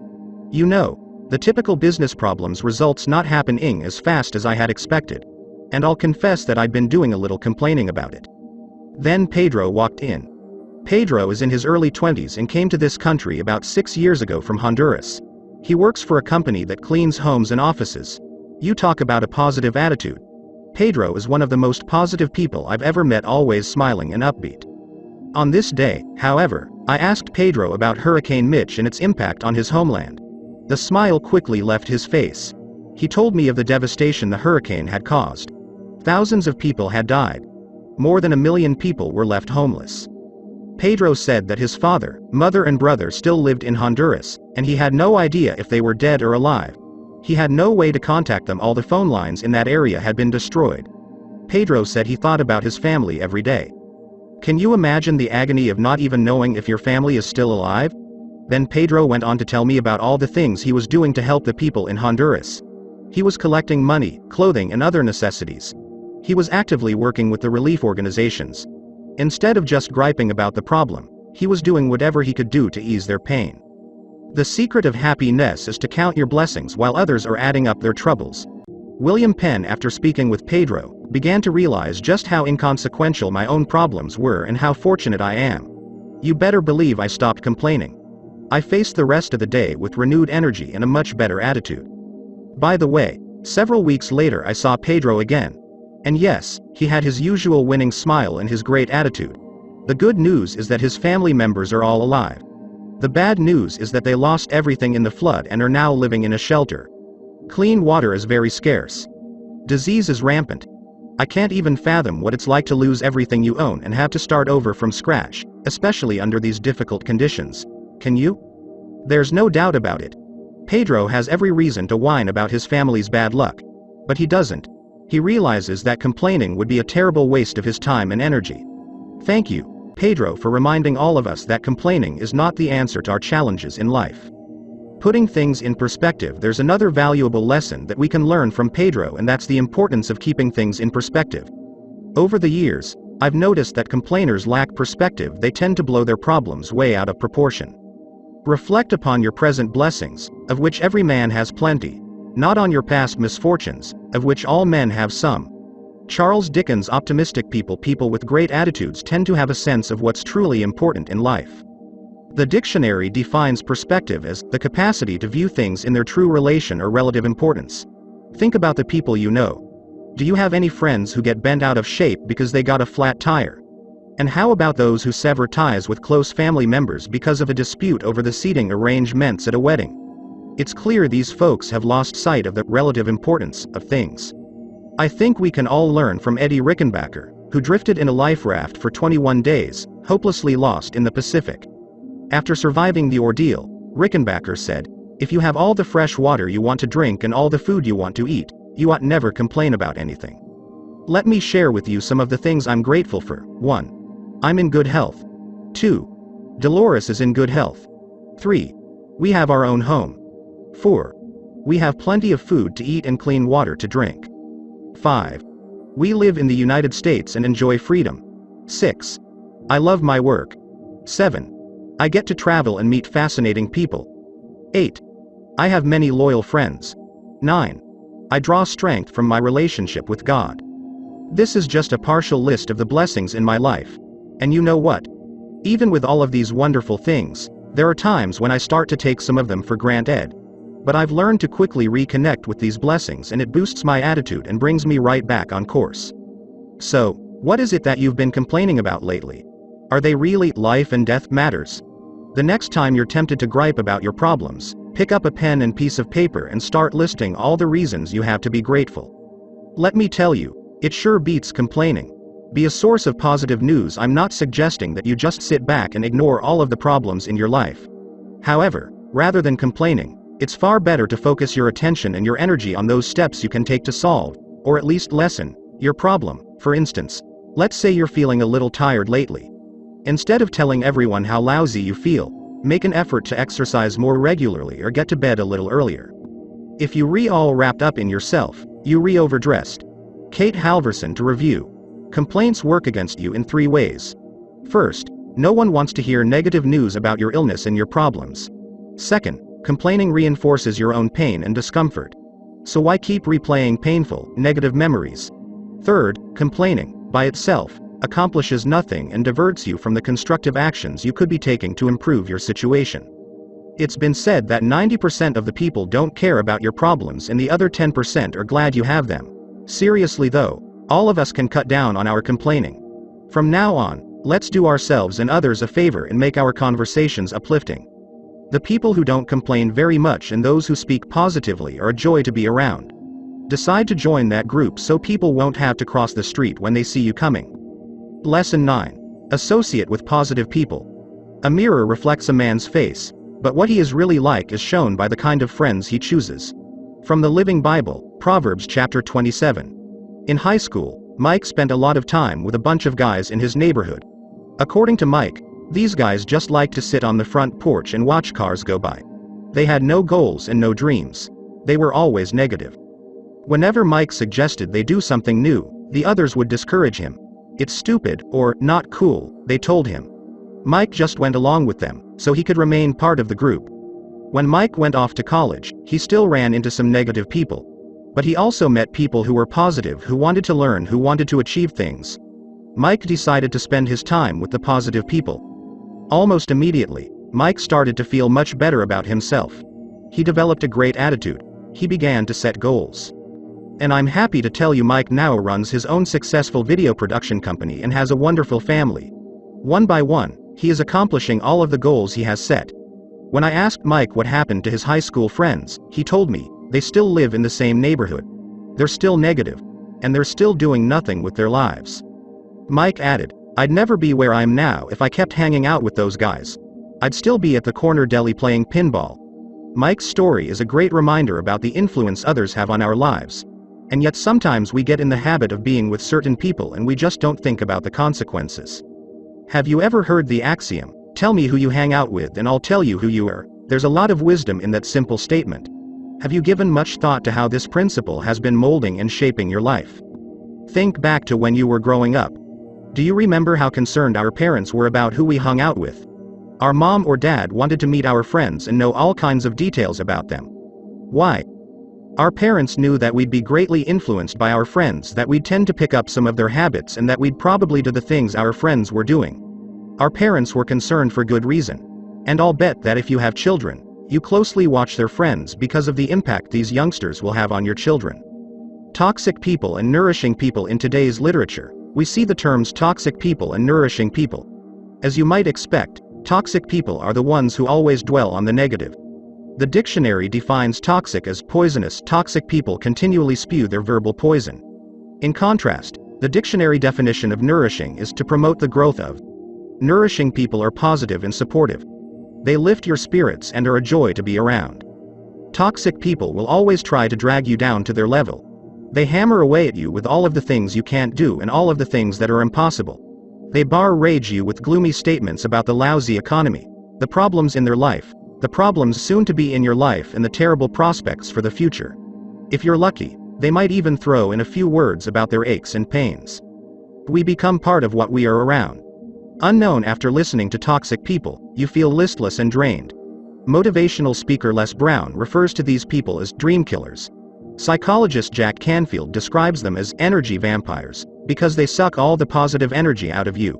You know, the typical business problems results not happening as fast as I had expected. And I'll confess that I'd been doing a little complaining about it. Then Pedro walked in. Pedro is in his early 20s and came to this country about 6 years ago from Honduras. He works for a company that cleans homes and offices. You talk about a positive attitude. Pedro is one of the most positive people I've ever met, always smiling and upbeat. On this day, however, I asked Pedro about Hurricane Mitch and its impact on his homeland. The smile quickly left his face. He told me of the devastation the hurricane had caused. Thousands of people had died. More than 1 million people were left homeless. Pedro said that his father, mother and brother still lived in Honduras, and he had no idea if they were dead or alive. He had no way to contact them. All the phone lines in that area had been destroyed. Pedro said he thought about his family every day. Can you imagine the agony of not even knowing if your family is still alive? Then Pedro went on to tell me about all the things he was doing to help the people in Honduras. He was collecting money, clothing and other necessities. He was actively working with the relief organizations. Instead of just griping about the problem, he was doing whatever he could do to ease their pain. The secret of happiness is to count your blessings while others are adding up their troubles. William Penn, after speaking with Pedro, began to realize just how inconsequential my own problems were and how fortunate I am. You better believe I stopped complaining. I faced the rest of the day with renewed energy and a much better attitude. By the way, several weeks later I saw Pedro again. And yes, he had his usual winning smile and his great attitude. The good news is that his family members are all alive. The bad news is that they lost everything in the flood and are now living in a shelter. Clean water is very scarce. Disease is rampant. I can't even fathom what it's like to lose everything you own and have to start over from scratch, especially under these difficult conditions. Can you? There's no doubt about it. Pedro has every reason to whine about his family's bad luck. But he doesn't. He realizes that complaining would be a terrible waste of his time and energy. Thank you, Pedro, for reminding all of us that complaining is not the answer to our challenges in life. Putting things in perspective, there's another valuable lesson that we can learn from Pedro, and that's the importance of keeping things in perspective. Over the years, I've noticed that complainers lack perspective. They tend to blow their problems way out of proportion. Reflect upon your present blessings, of which every man has plenty, not on your past misfortunes, of which all men have some. Charles Dickens' optimistic people with great attitudes tend to have a sense of what's truly important in life. The dictionary defines perspective as the capacity to view things in their true relation or relative importance. Think about the people you know. Do you have any friends who get bent out of shape because they got a flat tire? And how about those who sever ties with close family members because of a dispute over the seating arrangements at a wedding? It's clear these folks have lost sight of the relative importance of things. I think we can all learn from Eddie Rickenbacker, who drifted in a life raft for 21 days, hopelessly lost in the Pacific. After surviving the ordeal, Rickenbacker said, "If you have all the fresh water you want to drink and all the food you want to eat, you ought never complain about anything." Let me share with you some of the things I'm grateful for. 1. I'm in good health. 2. Dolores is in good health. 3. We have our own home. 4. We have plenty of food to eat and clean water to drink. 5. We live in the United States and enjoy freedom. 6. I love my work. 7. I get to travel and meet fascinating people. 8. I have many loyal friends. 9. I draw strength from my relationship with God. This is just a partial list of the blessings in my life. And you know what? Even with all of these wonderful things, there are times when I start to take some of them for granted. But I've learned to quickly reconnect with these blessings, and it boosts my attitude and brings me right back on course. So, what is it that you've been complaining about lately? Are they really life and death matters? The next time you're tempted to gripe about your problems, pick up a pen and piece of paper and start listing all the reasons you have to be grateful. Let me tell you, it sure beats complaining. Be a source of positive news. I'm not suggesting that you just sit back and ignore all of the problems in your life. However, rather than complaining, it's far better to focus your attention and your energy on those steps you can take to solve, or at least lessen, your problem. For instance, let's say you're feeling a little tired lately. Instead of telling everyone how lousy you feel, make an effort to exercise more regularly or get to bed a little earlier. If you all wrapped up in yourself, you overdressed. Kate Halverson to review. Complaints work against you in 3 ways. First, no one wants to hear negative news about your illness and your problems. Second, complaining reinforces your own pain and discomfort. So why keep replaying painful, negative memories? Third, complaining, by itself, accomplishes nothing and diverts you from the constructive actions you could be taking to improve your situation. It's been said that 90% of the people don't care about your problems and the other 10% are glad you have them. Seriously though, all of us can cut down on our complaining. From now on, let's do ourselves and others a favor and make our conversations uplifting. The people who don't complain very much and those who speak positively are a joy to be around. Decide to join that group so people won't have to cross the street when they see you coming. Lesson 9. Associate with positive people. A mirror reflects a man's face, but what he is really like is shown by the kind of friends he chooses. From the Living Bible, Proverbs chapter 27. In high school, Mike spent a lot of time with a bunch of guys in his neighborhood. According to Mike, these guys just liked to sit on the front porch and watch cars go by. They had no goals and no dreams. They were always negative. Whenever Mike suggested they do something new, the others would discourage him. It's stupid, or not cool, they told him. Mike just went along with them, so he could remain part of the group. When Mike went off to college, he still ran into some negative people. But he also met people who were positive, who wanted to learn, who wanted to achieve things. Mike decided to spend his time with the positive people. Almost immediately, Mike started to feel much better about himself. He developed a great attitude. He began to set goals. And I'm happy to tell you Mike now runs his own successful video production company and has a wonderful family. One by one, he is accomplishing all of the goals he has set. When I asked Mike what happened to his high school friends, he told me, they still live in the same neighborhood. They're still negative. And they're still doing nothing with their lives. Mike added, I'd never be where I am now if I kept hanging out with those guys. I'd still be at the corner deli playing pinball. Mike's story is a great reminder about the influence others have on our lives. And yet sometimes we get in the habit of being with certain people and we just don't think about the consequences. Have you ever heard the axiom, tell me who you hang out with and I'll tell you who you are? There's a lot of wisdom in that simple statement. Have you given much thought to how this principle has been molding and shaping your life? Think back to when you were growing up. Do you remember how concerned our parents were about who we hung out with? Our mom or dad wanted to meet our friends and know all kinds of details about them. Why? Our parents knew that we'd be greatly influenced by our friends, that we'd tend to pick up some of their habits and that we'd probably do the things our friends were doing. Our parents were concerned for good reason. And I'll bet that if you have children, you closely watch their friends because of the impact these youngsters will have on your children. Toxic people and nourishing people. In today's literature, we see the terms toxic people and nourishing people. As you might expect, toxic people are the ones who always dwell on the negative. The dictionary defines toxic as poisonous. Toxic people continually spew their verbal poison. In contrast, the dictionary definition of nourishing is to promote the growth of. Nourishing people are positive and supportive. They lift your spirits and are a joy to be around. Toxic people will always try to drag you down to their level. They hammer away at you with all of the things you can't do and all of the things that are impossible. They barrage you with gloomy statements about the lousy economy, the problems in their life, the problems soon to be in your life, and the terrible prospects for the future. If you're lucky, they might even throw in a few words about their aches and pains. We become part of what we are around. Unknown, after listening to toxic people, you feel listless and drained. Motivational speaker Les Brown refers to these people as dream killers. Psychologist Jack Canfield describes them as energy vampires, because they suck all the positive energy out of you.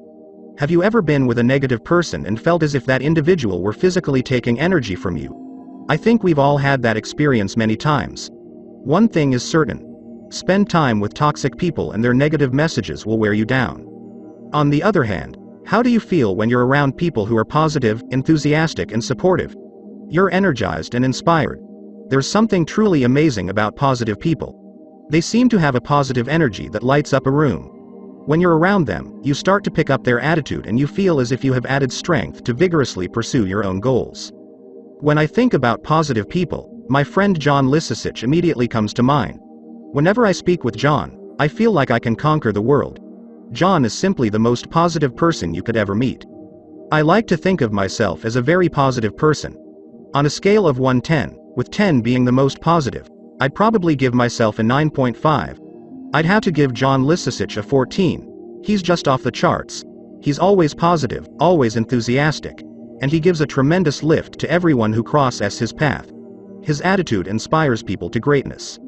Have you ever been with a negative person and felt as if that individual were physically taking energy from you? I think we've all had that experience many times. One thing is certain. Spend time with toxic people and their negative messages will wear you down. On the other hand, how do you feel when you're around people who are positive, enthusiastic, and supportive? You're energized and inspired. There's something truly amazing about positive people. They seem to have a positive energy that lights up a room. When you're around them, you start to pick up their attitude and you feel as if you have added strength to vigorously pursue your own goals. When I think about positive people, my friend John Lisicich immediately comes to mind. Whenever I speak with John, I feel like I can conquer the world. John is simply the most positive person you could ever meet. I like to think of myself as a very positive person. On a scale of 1-10, with 10 being the most positive, I'd probably give myself a 9.5. I'd have to give John Lisicich a 14. He's just off the charts. He's always positive, always enthusiastic. And he gives a tremendous lift to everyone who crosses his path. His attitude inspires people to greatness.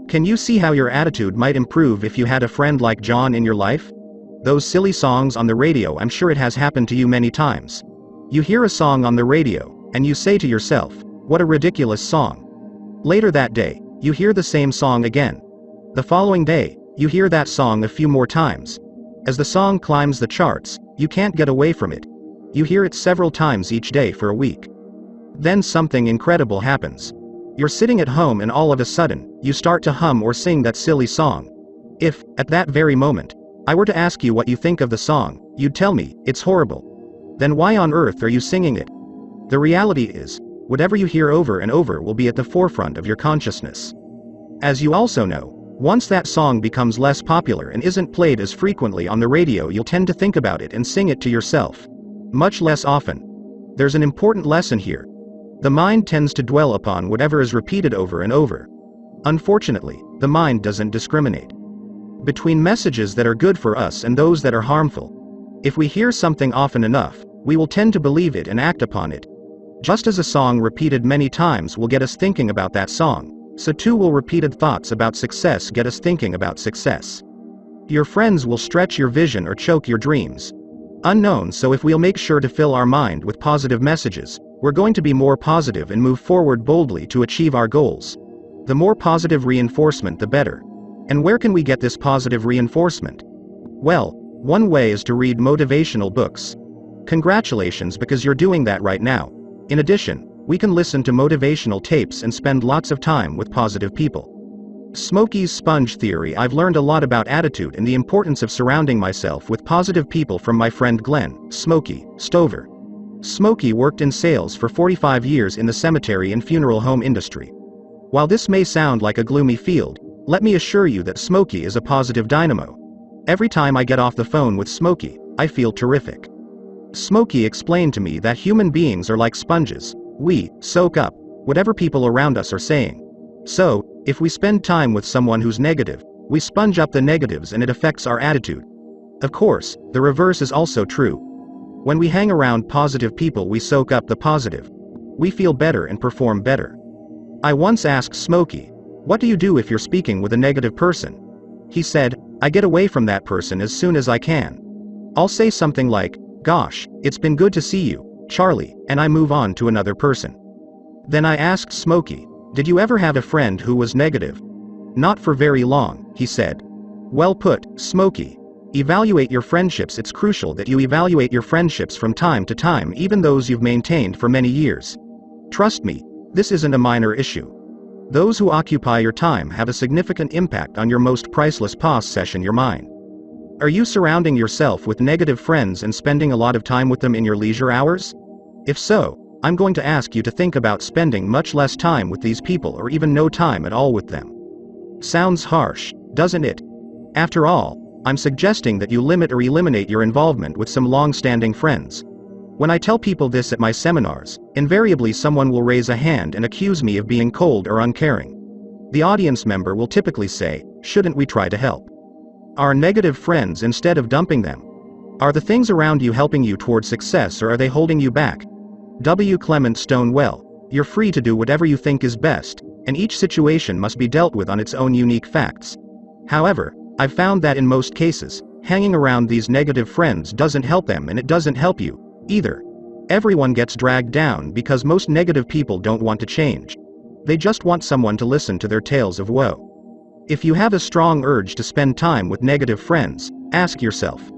Can you see how your attitude might improve if you had a friend like John in your life? Those silly songs on the radio, I'm sure it has happened to you many times. You hear a song on the radio, and you say to yourself, what a ridiculous song. Later that day, you hear the same song again. The following day, you hear that song a few more times. As the song climbs the charts, you can't get away from it. You hear it several times each day for a week. Then something incredible happens. You're sitting at home and all of a sudden, you start to hum or sing that silly song. If, at that very moment, I were to ask you what you think of the song, you'd tell me, it's horrible. Then why on earth are you singing it? The reality is, whatever you hear over and over will be at the forefront of your consciousness. As you also know, once that song becomes less popular and isn't played as frequently on the radio, you'll tend to think about it and sing it to yourself. Much less often. There's an important lesson here. The mind tends to dwell upon whatever is repeated over and over. Unfortunately, the mind doesn't discriminate between messages that are good for us and those that are harmful. If we hear something often enough, we will tend to believe it and act upon it. Just as a song repeated many times will get us thinking about that song, so too will repeated thoughts about success get us thinking about success. Your friends will stretch your vision or choke your dreams. Unknown, so if we'll make sure to fill our mind with positive messages, we're going to be more positive and move forward boldly to achieve our goals. The more positive reinforcement, the better. And where can we get this positive reinforcement? Well, one way is to read motivational books. Congratulations, because you're doing that right now. In addition, we can listen to motivational tapes and spend lots of time with positive people. Smokey's sponge theory. I've learned a lot about attitude and the importance of surrounding myself with positive people from my friend Glenn, Smokey, Stover. Smokey worked in sales for 45 years in the cemetery and funeral home industry. While this may sound like a gloomy field, let me assure you that Smokey is a positive dynamo. Every time I get off the phone with Smokey, I feel terrific. Smokey explained to me that human beings are like sponges. We soak up whatever people around us are saying. So, if we spend time with someone who's negative, we sponge up the negatives and it affects our attitude. Of course, the reverse is also true. When we hang around positive people, we soak up the positive. We feel better and perform better. I once asked Smokey, "What do you do if you're speaking with a negative person?" He said, "I get away from that person as soon as I can. I'll say something like, 'Gosh, it's been good to see you, Charlie,' and I move on to another person." Then I asked Smokey, "Did you ever have a friend who was negative?" "Not for very long," he said. Well put, Smokey. Evaluate your friendships. It's crucial that you evaluate your friendships from time to time, even those you've maintained for many years. Trust me, this isn't a minor issue. Those who occupy your time have a significant impact on your most priceless possession, your mind. Are you surrounding yourself with negative friends and spending a lot of time with them in your leisure hours? If so, I'm going to ask you to think about spending much less time with these people, or even no time at all with them. Sounds harsh, doesn't it? After all, I'm suggesting that you limit or eliminate your involvement with some long-standing friends. When I tell people this at my seminars, invariably someone will raise a hand and accuse me of being cold or uncaring. The audience member will typically say, "Shouldn't we try to help?" Are negative friends instead of dumping them? Are the things around you helping you toward success, or are they holding you back? W. Clement Stone. Well, you're free to do whatever you think is best, and each situation must be dealt with on its own unique facts. However, I've found that in most cases, hanging around these negative friends doesn't help them, and it doesn't help you either. Everyone gets dragged down because most negative people don't want to change. They just want someone to listen to their tales of woe. If you have a strong urge to spend time with negative friends, ask yourself,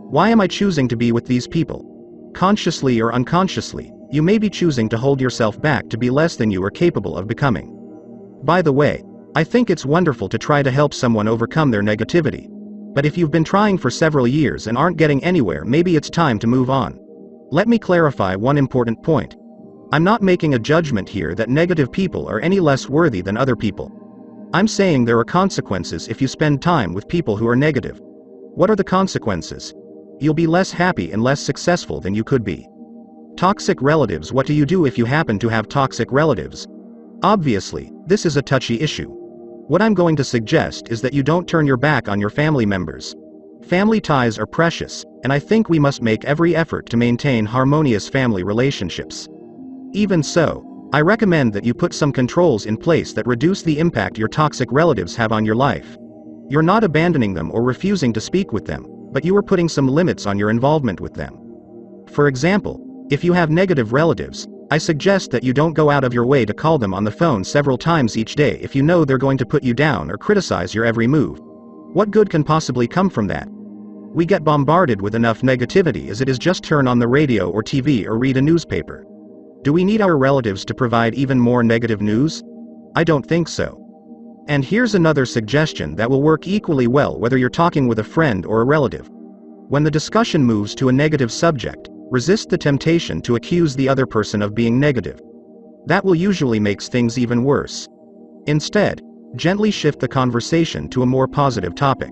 why am I choosing to be with these people? Consciously or unconsciously, you may be choosing to hold yourself back to be less than you are capable of becoming. By the way, I think it's wonderful to try to help someone overcome their negativity. But if you've been trying for several years and aren't getting anywhere, maybe it's time to move on. Let me clarify one important point. I'm not making a judgment here that negative people are any less worthy than other people. I'm saying there are consequences if you spend time with people who are negative. What are the consequences? You'll be less happy and less successful than you could be. Toxic relatives. What do you do if you happen to have toxic relatives? Obviously, this is a touchy issue. What I'm going to suggest is that you don't turn your back on your family members. Family ties are precious, and I think we must make every effort to maintain harmonious family relationships. Even so, I recommend that you put some controls in place that reduce the impact your toxic relatives have on your life. You're not abandoning them or refusing to speak with them, but you are putting some limits on your involvement with them. For example, if you have negative relatives, I suggest that you don't go out of your way to call them on the phone several times each day if you know they're going to put you down or criticize your every move. What good can possibly come from that? We get bombarded with enough negativity as it is. Just turn on the radio or TV or read a newspaper. Do we need our relatives to provide even more negative news? I don't think so. And here's another suggestion that will work equally well whether you're talking with a friend or a relative. When the discussion moves to a negative subject, resist the temptation to accuse the other person of being negative. That will usually make things even worse. Instead, gently shift the conversation to a more positive topic.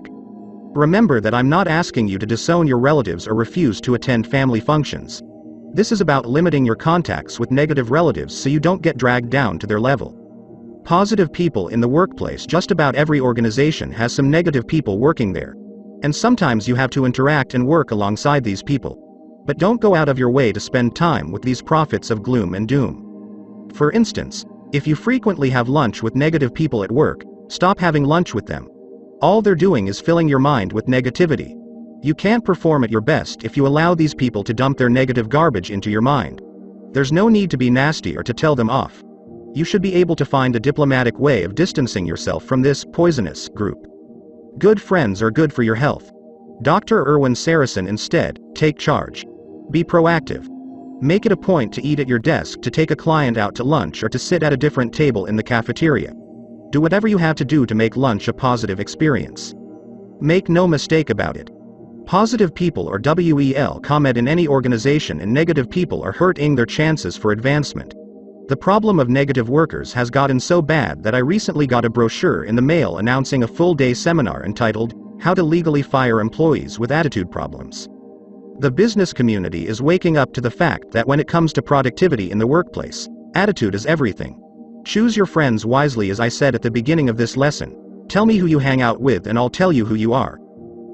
Remember that I'm not asking you to disown your relatives or refuse to attend family functions. This is about limiting your contacts with negative relatives so you don't get dragged down to their level. Positive people in the workplace. Just about every organization has some negative people working there. And sometimes you have to interact and work alongside these people. But don't go out of your way to spend time with these prophets of gloom and doom. For instance, if you frequently have lunch with negative people at work, stop having lunch with them. All they're doing is filling your mind with negativity. You can't perform at your best if you allow these people to dump their negative garbage into your mind. There's no need to be nasty or to tell them off. You should be able to find a diplomatic way of distancing yourself from this poisonous group. Good friends are good for your health. Dr. Erwin Saracen instead, take charge. Be proactive. Make it a point to eat at your desk, to take a client out to lunch, or to sit at a different table in the cafeteria. Do whatever you have to do to make lunch a positive experience. Make no mistake about it. Positive people are welcome in any organization, and negative people are hurting their chances for advancement. The problem of negative workers has gotten so bad that I recently got a brochure in the mail announcing a full-day seminar entitled, How to Legally Fire Employees with Attitude Problems. The business community is waking up to the fact that when it comes to productivity in the workplace, attitude is everything. Choose your friends wisely, as I said at the beginning of this lesson. Tell me who you hang out with and I'll tell you who you are.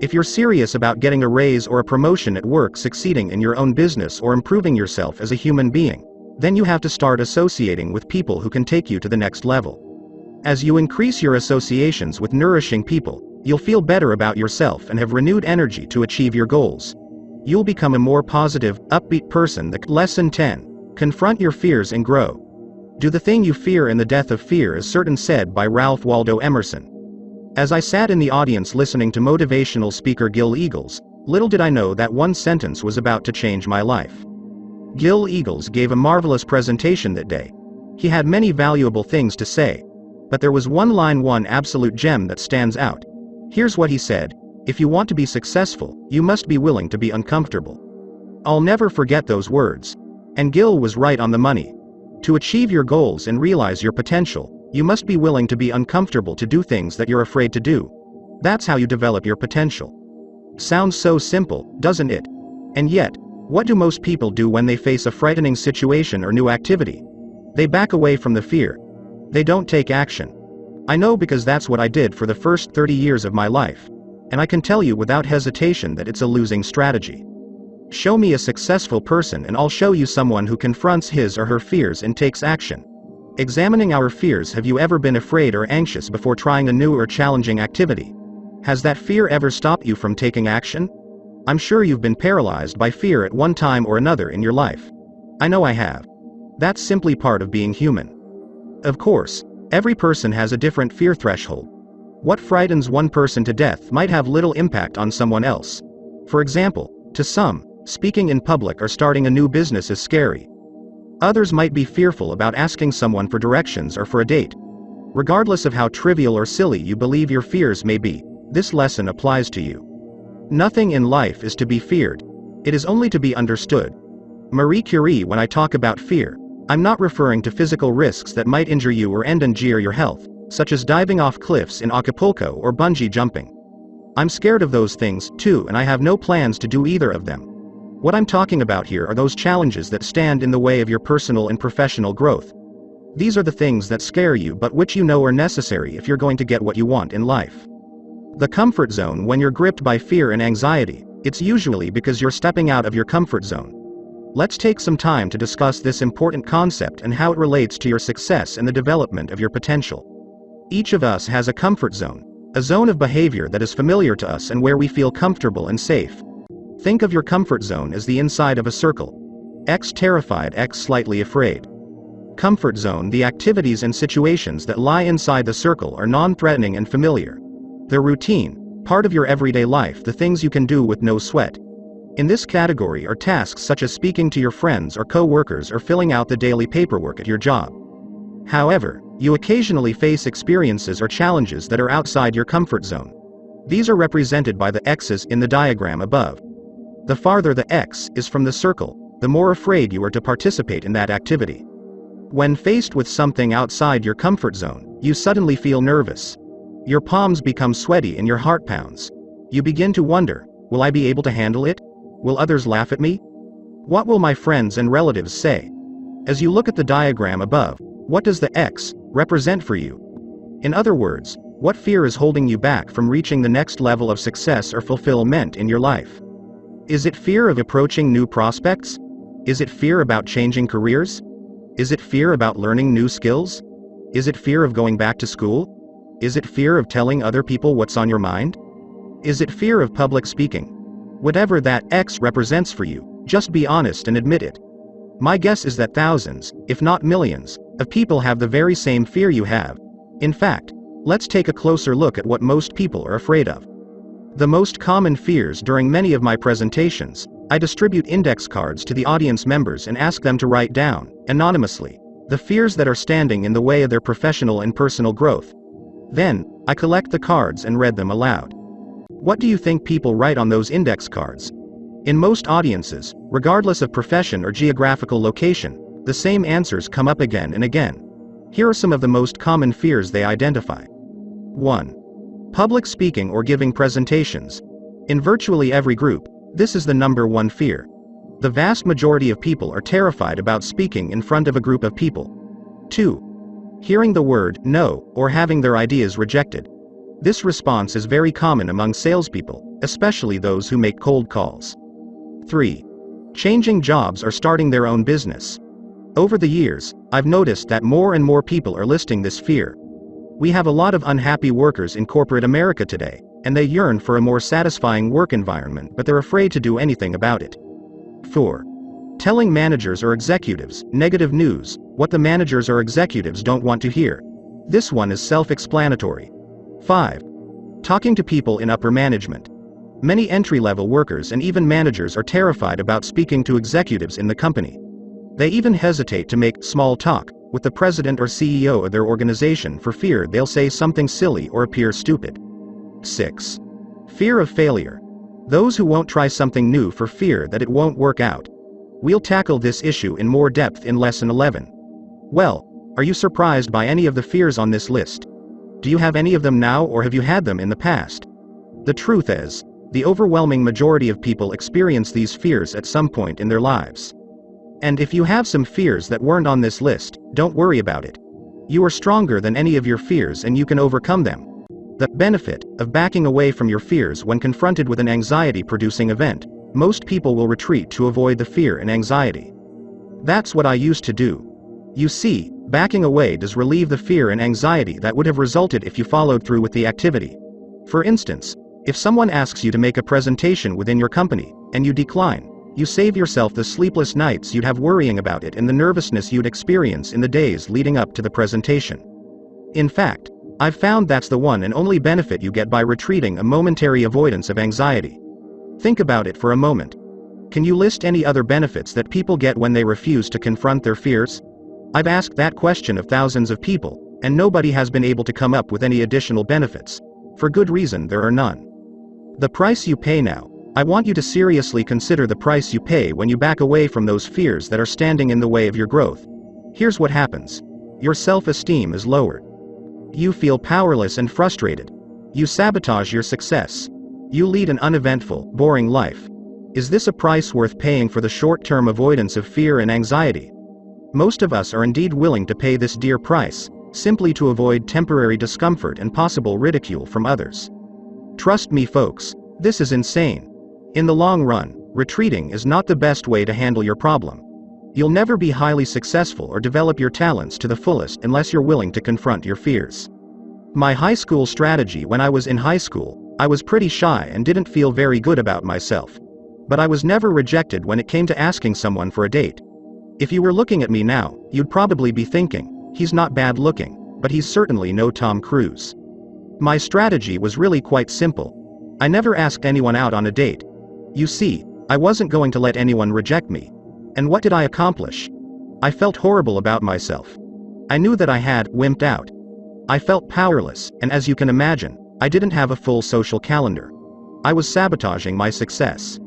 If you're serious about getting a raise or a promotion at work, succeeding in your own business, or improving yourself as a human being, then you have to start associating with people who can take you to the next level. As you increase your associations with nourishing people, you'll feel better about yourself and have renewed energy to achieve your goals. You'll become a more positive, upbeat person. Lesson 10. Confront your fears and grow. Do the thing you fear, and the death of fear is certain, said by Ralph Waldo Emerson. As I sat in the audience listening to motivational speaker Gil Eagles, little did I know that one sentence was about to change my life. Gil Eagles gave a marvelous presentation that day. He had many valuable things to say, but there was one line, one absolute gem that stands out. Here's what he said: if you want to be successful, you must be willing to be uncomfortable. I'll never forget those words. And Gil was right on the money. To achieve your goals and realize your potential, you must be willing to be uncomfortable, to do things that you're afraid to do. That's how you develop your potential. Sounds so simple, doesn't it? And yet, what do most people do when they face a frightening situation or new activity? They back away from the fear. They don't take action. I know, because that's what I did for the first 30 years of my life. And I can tell you without hesitation that it's a losing strategy. Show me a successful person and I'll show you someone who confronts his or her fears and takes action. Examining our fears: have you ever been afraid or anxious before trying a new or challenging activity? Has that fear ever stopped you from taking action? I'm sure you've been paralyzed by fear at one time or another in your life. I know I have. That's simply part of being human. Of course, every person has a different fear threshold. What frightens one person to death might have little impact on someone else. For example, to some, speaking in public or starting a new business is scary. Others might be fearful about asking someone for directions or for a date. Regardless of how trivial or silly you believe your fears may be, this lesson applies to you. Nothing in life is to be feared. It is only to be understood. Marie Curie: when I talk about fear, I'm not referring to physical risks that might injure you or endanger your health, such as diving off cliffs in Acapulco or bungee jumping. I'm scared of those things, too, and I have no plans to do either of them. What I'm talking about here are those challenges that stand in the way of your personal and professional growth. These are the things that scare you, but which you know are necessary if you're going to get what you want in life. The comfort zone: when you're gripped by fear and anxiety, it's usually because you're stepping out of your comfort zone. Let's take some time to discuss this important concept and how it relates to your success and the development of your potential. Each of us has a comfort zone, a zone of behavior that is familiar to us and where we feel comfortable and safe. Think of your comfort zone as the inside of a circle. X terrified, X slightly afraid. Comfort zone: the activities and situations that lie inside the circle are non-threatening and familiar. They're routine, part of your everyday life, the things you can do with no sweat. In this category are tasks such as speaking to your friends or co-workers or filling out the daily paperwork at your job. However, you occasionally face experiences or challenges that are outside your comfort zone. These are represented by the X's in the diagram above. The farther the X is from the circle, the more afraid you are to participate in that activity. When faced with something outside your comfort zone, you suddenly feel nervous. Your palms become sweaty and your heart pounds. You begin to wonder, will I be able to handle it? Will others laugh at me? What will my friends and relatives say? As you look at the diagram above, what does the X represent for you? In other words, what fear is holding you back from reaching the next level of success or fulfillment in your life? Is it fear of approaching new prospects? Is it fear about changing careers? Is it fear about learning new skills? Is it fear of going back to school? Is it fear of telling other people what's on your mind? Is it fear of public speaking? Whatever that X represents for you, just be honest and admit it. My guess is that thousands, if not millions, of people have the very same fear you have. In fact, let's take a closer look at what most people are afraid of. The most common fears during many of my presentations, I distribute index cards to the audience members and ask them to write down, anonymously, the fears that are standing in the way of their professional and personal growth. Then, I collect the cards and read them aloud. What do you think people write on those index cards? In most audiences, regardless of profession or geographical location, the same answers come up again and again. Here are some of the most common fears they identify. 1. Public speaking or giving presentations. In virtually every group, this is the number one fear. The vast majority of people are terrified about speaking in front of a group of people. 2. Hearing the word no or having their ideas rejected. This response is very common among salespeople, especially those who make cold calls. 3. Changing jobs or starting their own business. Over the years, I've noticed that more and more people are listing this fear. We have a lot of unhappy workers in corporate America today, and they yearn for a more satisfying work environment, but they're afraid to do anything about it. 4. Telling managers or executives negative news, what the managers or executives don't want to hear. This one is self-explanatory. 5. Talking to people in upper management. Many entry-level workers and even managers are terrified about speaking to executives in the company. They even hesitate to make small talk with the president or CEO of their organization for fear they'll say something silly or appear stupid. 6. Fear of failure. Those who won't try something new for fear that it won't work out. We'll tackle this issue in more depth in Lesson 11. Well, are you surprised by any of the fears on this list? Do you have any of them now, or have you had them in the past? The truth is, the overwhelming majority of people experience these fears at some point in their lives. And if you have some fears that weren't on this list, don't worry about it. You are stronger than any of your fears and you can overcome them. The benefit of backing away from your fears when confronted with an anxiety-producing event. Most people will retreat to avoid the fear and anxiety. That's what I used to do. You see, backing away does relieve the fear and anxiety that would have resulted if you followed through with the activity. For instance, if someone asks you to make a presentation within your company, and you decline, you save yourself the sleepless nights you'd have worrying about it and the nervousness you'd experience in the days leading up to the presentation. In fact, I've found that's the one and only benefit you get by retreating, a momentary avoidance of anxiety. Think about it for a moment. Can you list any other benefits that people get when they refuse to confront their fears? I've asked that question of thousands of people, and nobody has been able to come up with any additional benefits. For good reason, there are none. The price you pay now. I want you to seriously consider the price you pay when you back away from those fears that are standing in the way of your growth. Here's what happens. Your self-esteem is lowered. You feel powerless and frustrated. You sabotage your success. You lead an uneventful, boring life. Is this a price worth paying for the short-term avoidance of fear and anxiety? Most of us are indeed willing to pay this dear price, simply to avoid temporary discomfort and possible ridicule from others. Trust me, folks, this is insane. In the long run, retreating is not the best way to handle your problem. You'll never be highly successful or develop your talents to the fullest unless you're willing to confront your fears. My high school strategy: when I was in high school, I was pretty shy and didn't feel very good about myself. But I was never rejected when it came to asking someone for a date. If you were looking at me now, you'd probably be thinking, he's not bad looking, but he's certainly no Tom Cruise. My strategy was really quite simple. I never asked anyone out on a date. You see, I wasn't going to let anyone reject me. And what did I accomplish? I felt horrible about myself. I knew that I had wimped out. I felt powerless, and as you can imagine, I didn't have a full social calendar. I was sabotaging my success.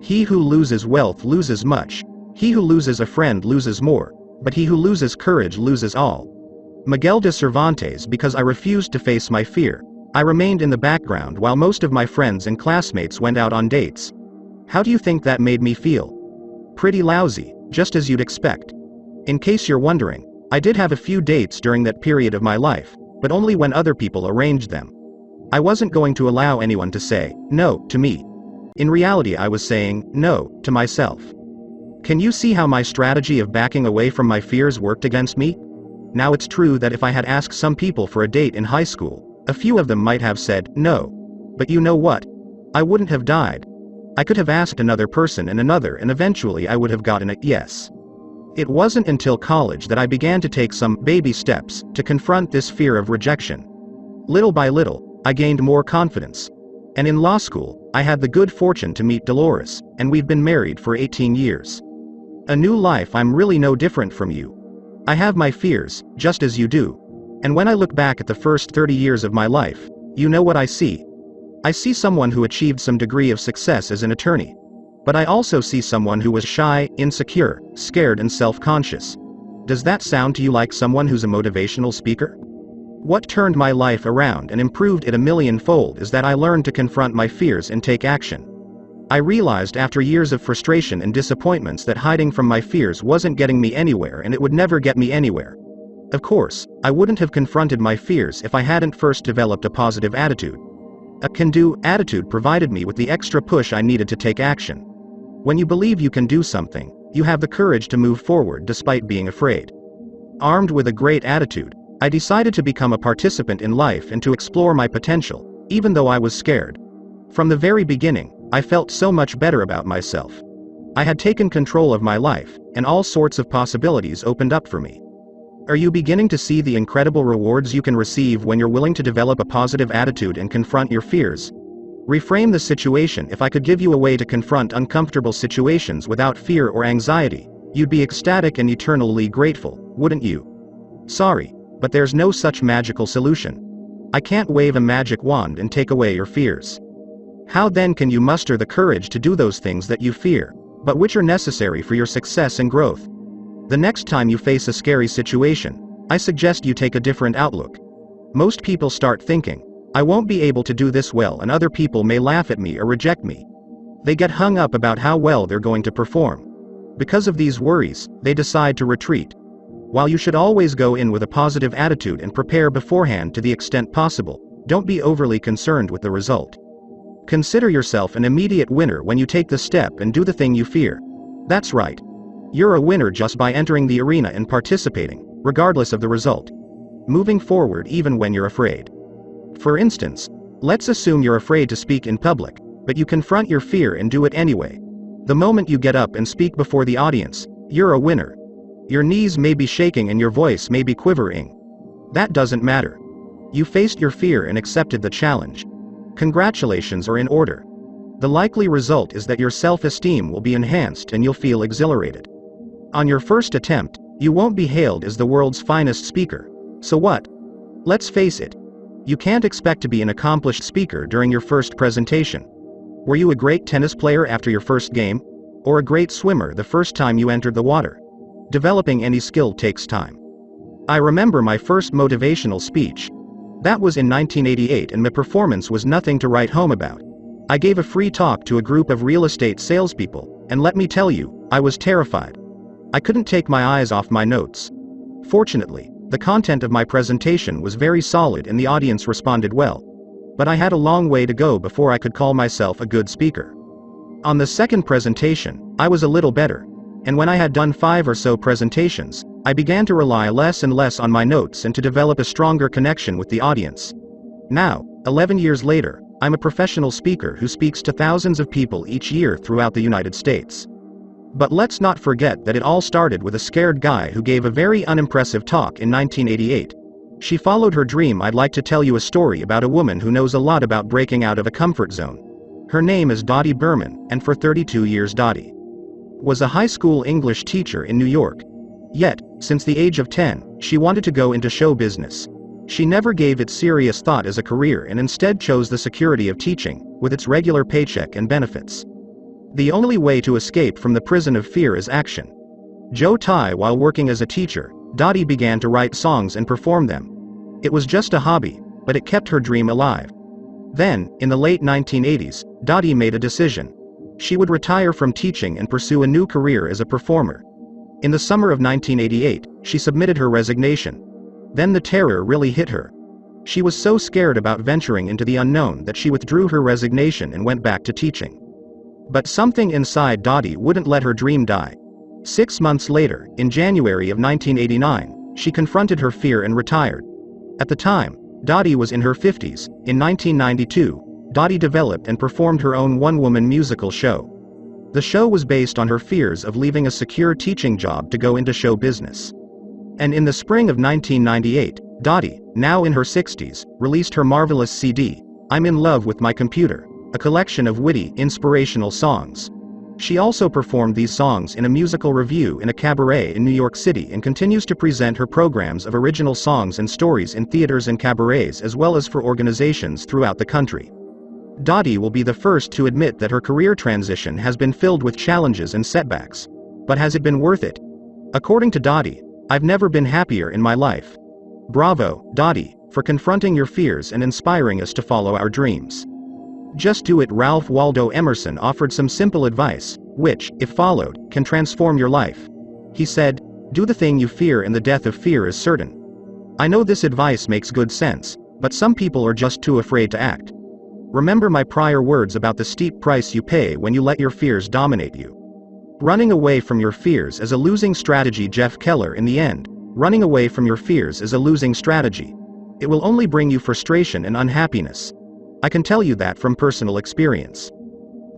He who loses wealth loses much. He who loses a friend loses more, but he who loses courage loses all. Miguel de Cervantes. Because I refused to face my fear, I remained in the background while most of my friends and classmates went out on dates. How do you think that made me feel? Pretty lousy, just as you'd expect. In case you're wondering, I did have a few dates during that period of my life, but only when other people arranged them. I wasn't going to allow anyone to say no to me. In reality, I was saying no to myself. Can you see how my strategy of backing away from my fears worked against me? Now, it's true that if I had asked some people for a date in high school, a few of them might have said no. But you know what? I wouldn't have died. I could have asked another person and another, and eventually I would have gotten a yes. It wasn't until college that I began to take some baby steps to confront this fear of rejection. Little by little, I gained more confidence. And in law school, I had the good fortune to meet Dolores, and we've been married for 18 years. A new life. I'm really no different from you. I have my fears, just as you do. And when I look back at the first 30 years of my life, you know what I see? I see someone who achieved some degree of success as an attorney. But I also see someone who was shy, insecure, scared and self-conscious. Does that sound to you like someone who's a motivational speaker? What turned my life around and improved it a million-fold is that I learned to confront my fears and take action. I realized after years of frustration and disappointments that hiding from my fears wasn't getting me anywhere, and it would never get me anywhere. Of course, I wouldn't have confronted my fears if I hadn't first developed a positive attitude. A can-do attitude provided me with the extra push I needed to take action. When you believe you can do something, you have the courage to move forward despite being afraid. Armed with a great attitude, I decided to become a participant in life and to explore my potential, even though I was scared. From the very beginning, I felt so much better about myself. I had taken control of my life, and all sorts of possibilities opened up for me. Are you beginning to see the incredible rewards you can receive when you're willing to develop a positive attitude and confront your fears? Reframe the situation. If I could give you a way to confront uncomfortable situations without fear or anxiety, you'd be ecstatic and eternally grateful, wouldn't you? Sorry, but there's no such magical solution. I can't wave a magic wand and take away your fears. How then can you muster the courage to do those things that you fear, but which are necessary for your success and growth? The next time you face a scary situation, I suggest you take a different outlook. Most people start thinking, I won't be able to do this well, and other people may laugh at me or reject me. They get hung up about how well they're going to perform. Because of these worries, they decide to retreat. While you should always go in with a positive attitude and prepare beforehand to the extent possible, don't be overly concerned with the result. Consider yourself an immediate winner when you take the step and do the thing you fear. That's right. You're a winner just by entering the arena and participating, regardless of the result. Moving forward even when you're afraid. For instance, let's assume you're afraid to speak in public, but you confront your fear and do it anyway. The moment you get up and speak before the audience, you're a winner. Your knees may be shaking and your voice may be quivering. That doesn't matter. You faced your fear and accepted the challenge. Congratulations are in order. The likely result is that your self-esteem will be enhanced and you'll feel exhilarated. On your first attempt, you won't be hailed as the world's finest speaker. So what? Let's face it. You can't expect to be an accomplished speaker during your first presentation. Were you a great tennis player after your first game? Or a great swimmer the first time you entered the water? Developing any skill takes time. I remember my first motivational speech. That was in 1988, and my performance was nothing to write home about. I gave a free talk to a group of real estate salespeople, and let me tell you, I was terrified. I couldn't take my eyes off my notes. Fortunately, the content of my presentation was very solid and the audience responded well. But I had a long way to go before I could call myself a good speaker. On the second presentation, I was a little better. And when I had done 5 or so presentations, I began to rely less and less on my notes and to develop a stronger connection with the audience. Now, 11 years later, I'm a professional speaker who speaks to thousands of people each year throughout the United States. But let's not forget that it all started with a scared guy who gave a very unimpressive talk in 1988. She followed her dream. I'd like to tell you a story about a woman who knows a lot about breaking out of a comfort zone. Her name is Dottie Berman, and for 32 years Dottie was a high school English teacher in New York. Yet, since the age of 10, she wanted to go into show business. She never gave it serious thought as a career and instead chose the security of teaching, with its regular paycheck and benefits. The only way to escape from the prison of fear is action. While working as a teacher, Dottie began to write songs and perform them. It was just a hobby, but it kept her dream alive. Then, in the late 1980s, Dottie made a decision. She would retire from teaching and pursue a new career as a performer. In the summer of 1988, she submitted her resignation. Then the terror really hit her. She was so scared about venturing into the unknown that she withdrew her resignation and went back to teaching. But something inside Dottie wouldn't let her dream die. 6 months later, in January of 1989, she confronted her fear and retired. At the time, Dottie was in her 50s. In 1992, Dottie developed and performed her own one-woman musical show. The show was based on her fears of leaving a secure teaching job to go into show business. And in the spring of 1998, Dottie, now in her 60s, released her marvelous CD, I'm in Love with My Computer, a collection of witty, inspirational songs. She also performed these songs in a musical revue in a cabaret in New York City and continues to present her programs of original songs and stories in theaters and cabarets as well as for organizations throughout the country. Dottie will be the first to admit that her career transition has been filled with challenges and setbacks. But has it been worth it? According to Dottie, I've never been happier in my life. Bravo, Dottie, for confronting your fears and inspiring us to follow our dreams. Just do it. Ralph Waldo Emerson offered some simple advice, which, if followed, can transform your life. He said, do the thing you fear and the death of fear is certain. I know this advice makes good sense, but some people are just too afraid to act. Remember my prior words about the steep price you pay when you let your fears dominate you. Running away from your fears is a losing strategy. Jeff Keller. In the end, running away from your fears is a losing strategy. It will only bring you frustration and unhappiness. I can tell you that from personal experience.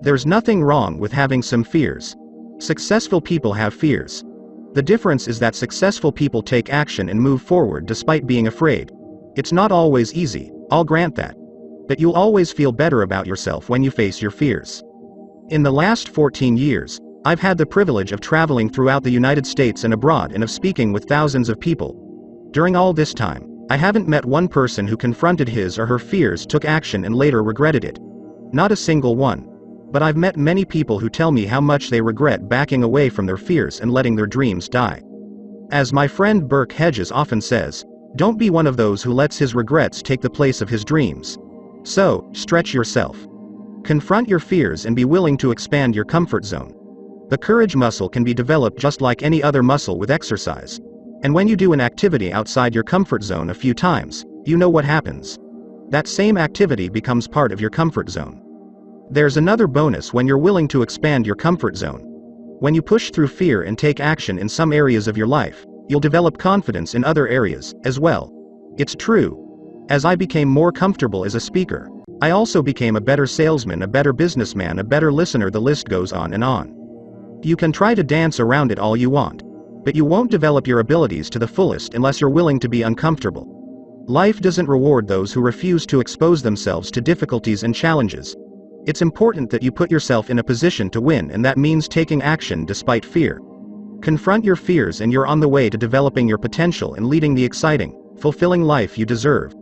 There's nothing wrong with having some fears. Successful people have fears. The difference is that successful people take action and move forward despite being afraid. It's not always easy, I'll grant that. But you'll always feel better about yourself when you face your fears. In the last 14 years, I've had the privilege of traveling throughout the United States and abroad and of speaking with thousands of people. During all this time, I haven't met one person who confronted his or her fears, took action and later regretted it. Not a single one. But I've met many people who tell me how much they regret backing away from their fears and letting their dreams die. As my friend Burke Hedges often says, don't be one of those who lets his regrets take the place of his dreams. So, stretch yourself. Confront your fears and be willing to expand your comfort zone. The courage muscle can be developed just like any other muscle with exercise. And when you do an activity outside your comfort zone a few times, you know what happens. That same activity becomes part of your comfort zone. There's another bonus when you're willing to expand your comfort zone. When you push through fear and take action in some areas of your life, you'll develop confidence in other areas, as well. It's true. As I became more comfortable as a speaker, I also became a better salesman, a better businessman, a better listener. The list goes on and on. You can try to dance around it all you want. But you won't develop your abilities to the fullest unless you're willing to be uncomfortable. Life doesn't reward those who refuse to expose themselves to difficulties and challenges. It's important that you put yourself in a position to win, and that means taking action despite fear. Confront your fears and you're on the way to developing your potential and leading the exciting, fulfilling life you deserve.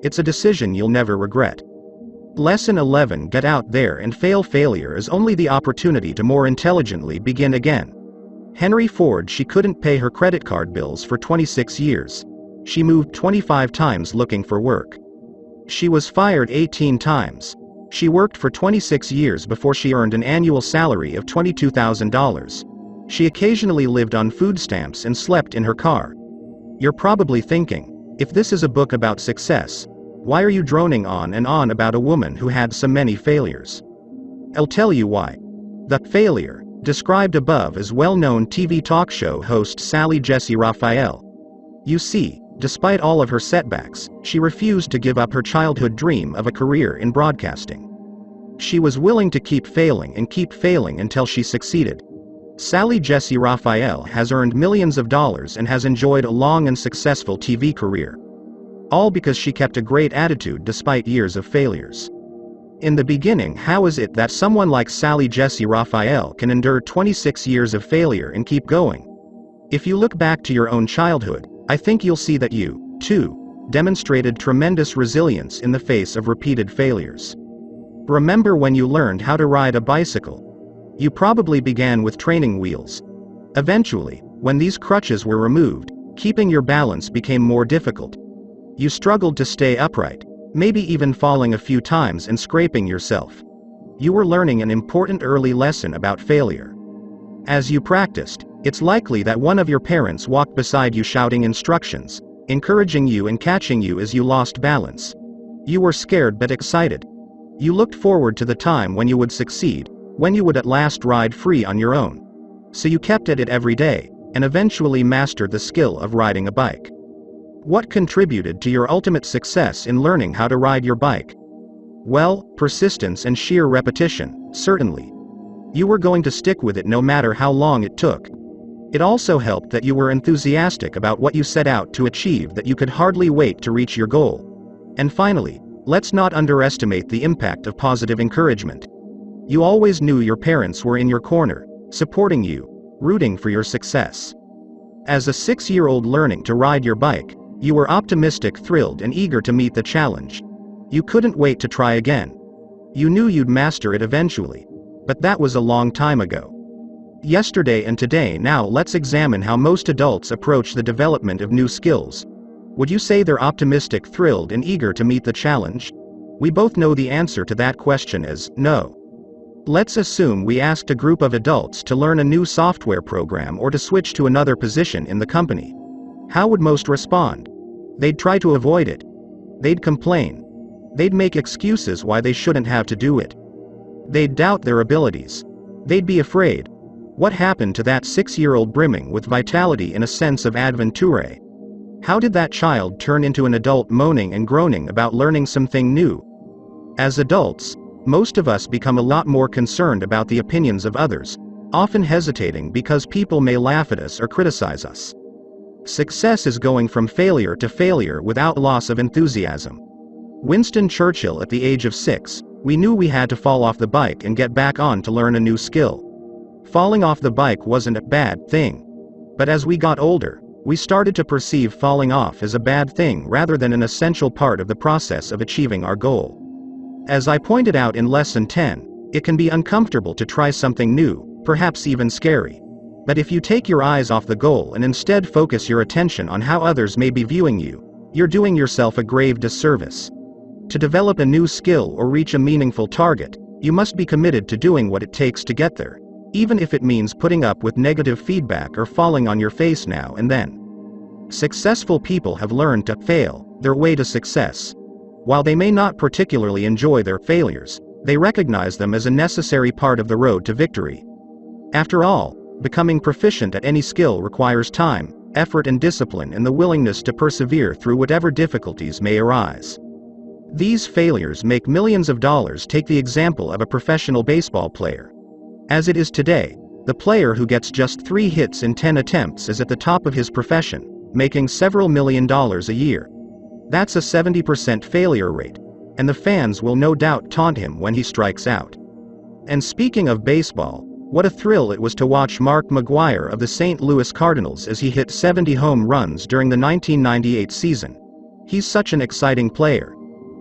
It's a decision you'll never regret. Lesson 11. Get out there and fail. Failure is only the opportunity to more intelligently begin again. Henry Ford. She couldn't pay her credit card bills for 26 years. She moved 25 times looking for work. She was fired 18 times. She worked for 26 years before she earned an annual salary of $22,000. She occasionally lived on food stamps and slept in her car. You're probably thinking, if this is a book about success, why are you droning on and on about a woman who had so many failures? I'll tell you why. The failure, described above, as well-known TV talk show host Sally Jessy Raphael. You see, despite all of her setbacks, she refused to give up her childhood dream of a career in broadcasting. She was willing to keep failing until she succeeded. Sally Jessy Raphael has earned millions of dollars and has enjoyed a long and successful TV career. All because she kept a great attitude despite years of failures. In the beginning, how is it that someone like Sally Jessy Raphael can endure 26 years of failure and keep going? If you look back to your own childhood, I think you'll see that you, too, demonstrated tremendous resilience in the face of repeated failures. Remember when you learned how to ride a bicycle? You probably began with training wheels. Eventually, when these crutches were removed, keeping your balance became more difficult. You struggled to stay upright, maybe even falling a few times and scraping yourself. You were learning an important early lesson about failure. As you practiced, it's likely that one of your parents walked beside you shouting instructions, encouraging you and catching you as you lost balance. You were scared but excited. You looked forward to the time when you would succeed, when you would at last ride free on your own. So you kept at it every day, and eventually mastered the skill of riding a bike. What contributed to your ultimate success in learning how to ride your bike? Well, persistence and sheer repetition, certainly. You were going to stick with it no matter how long it took. It also helped that you were enthusiastic about what you set out to achieve, that you could hardly wait to reach your goal. And finally, let's not underestimate the impact of positive encouragement. You always knew your parents were in your corner, supporting you, rooting for your success. As a 6-year-old learning to ride your bike, you were optimistic, thrilled, and eager to meet the challenge. You couldn't wait to try again. You knew you'd master it eventually. But that was a long time ago. Yesterday and today. Now let's examine how most adults approach the development of new skills. Would you say they're optimistic, thrilled, and eager to meet the challenge? We both know the answer to that question is no. Let's assume we asked a group of adults to learn a new software program or to switch to another position in the company. How would most respond? They'd try to avoid it. They'd complain. They'd make excuses why they shouldn't have to do it. They'd doubt their abilities. They'd be afraid. What happened to that 6-year-old brimming with vitality and a sense of adventure? How did that child turn into an adult moaning and groaning about learning something new? As adults, most of us become a lot more concerned about the opinions of others, often hesitating because people may laugh at us or criticize us. Success is going from failure to failure without loss of enthusiasm. Winston Churchill, at the age of 6, we knew we had to fall off the bike and get back on to learn a new skill. Falling off the bike wasn't a bad thing. But as we got older, we started to perceive falling off as a bad thing rather than an essential part of the process of achieving our goal. As I pointed out in Lesson 10, it can be uncomfortable to try something new, perhaps even scary. But if you take your eyes off the goal and instead focus your attention on how others may be viewing you, you're doing yourself a grave disservice. To develop a new skill or reach a meaningful target, you must be committed to doing what it takes to get there, even if it means putting up with negative feedback or falling on your face now and then. Successful people have learned to fail their way to success. While they may not particularly enjoy their failures, they recognize them as a necessary part of the road to victory. After all, becoming proficient at any skill requires time, effort, and discipline, and the willingness to persevere through whatever difficulties may arise. These failures make millions of dollars. Take the example of a professional baseball player. As it is today, the player who gets just 3 hits in 10 attempts is at the top of his profession, making several $1 million a year. That's a 70% failure rate, and the fans will no doubt taunt him when he strikes out. And speaking of baseball, what a thrill it was to watch Mark McGwire of the St. Louis Cardinals as he hit 70 home runs during the 1998 season. He's such an exciting player.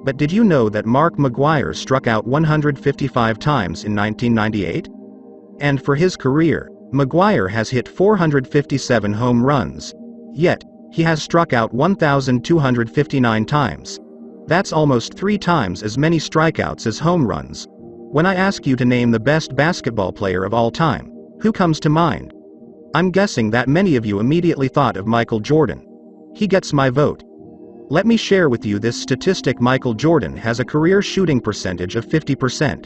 But did you know that Mark McGwire struck out 155 times in 1998? And for his career, McGwire has hit 457 home runs. Yet, he has struck out 1,259 times. That's almost 3 times as many strikeouts as home runs. When I ask you to name the best basketball player of all time, who comes to mind? I'm guessing that many of you immediately thought of Michael Jordan. He gets my vote. Let me share with you this statistic. Michael Jordan has a career shooting percentage of 50%.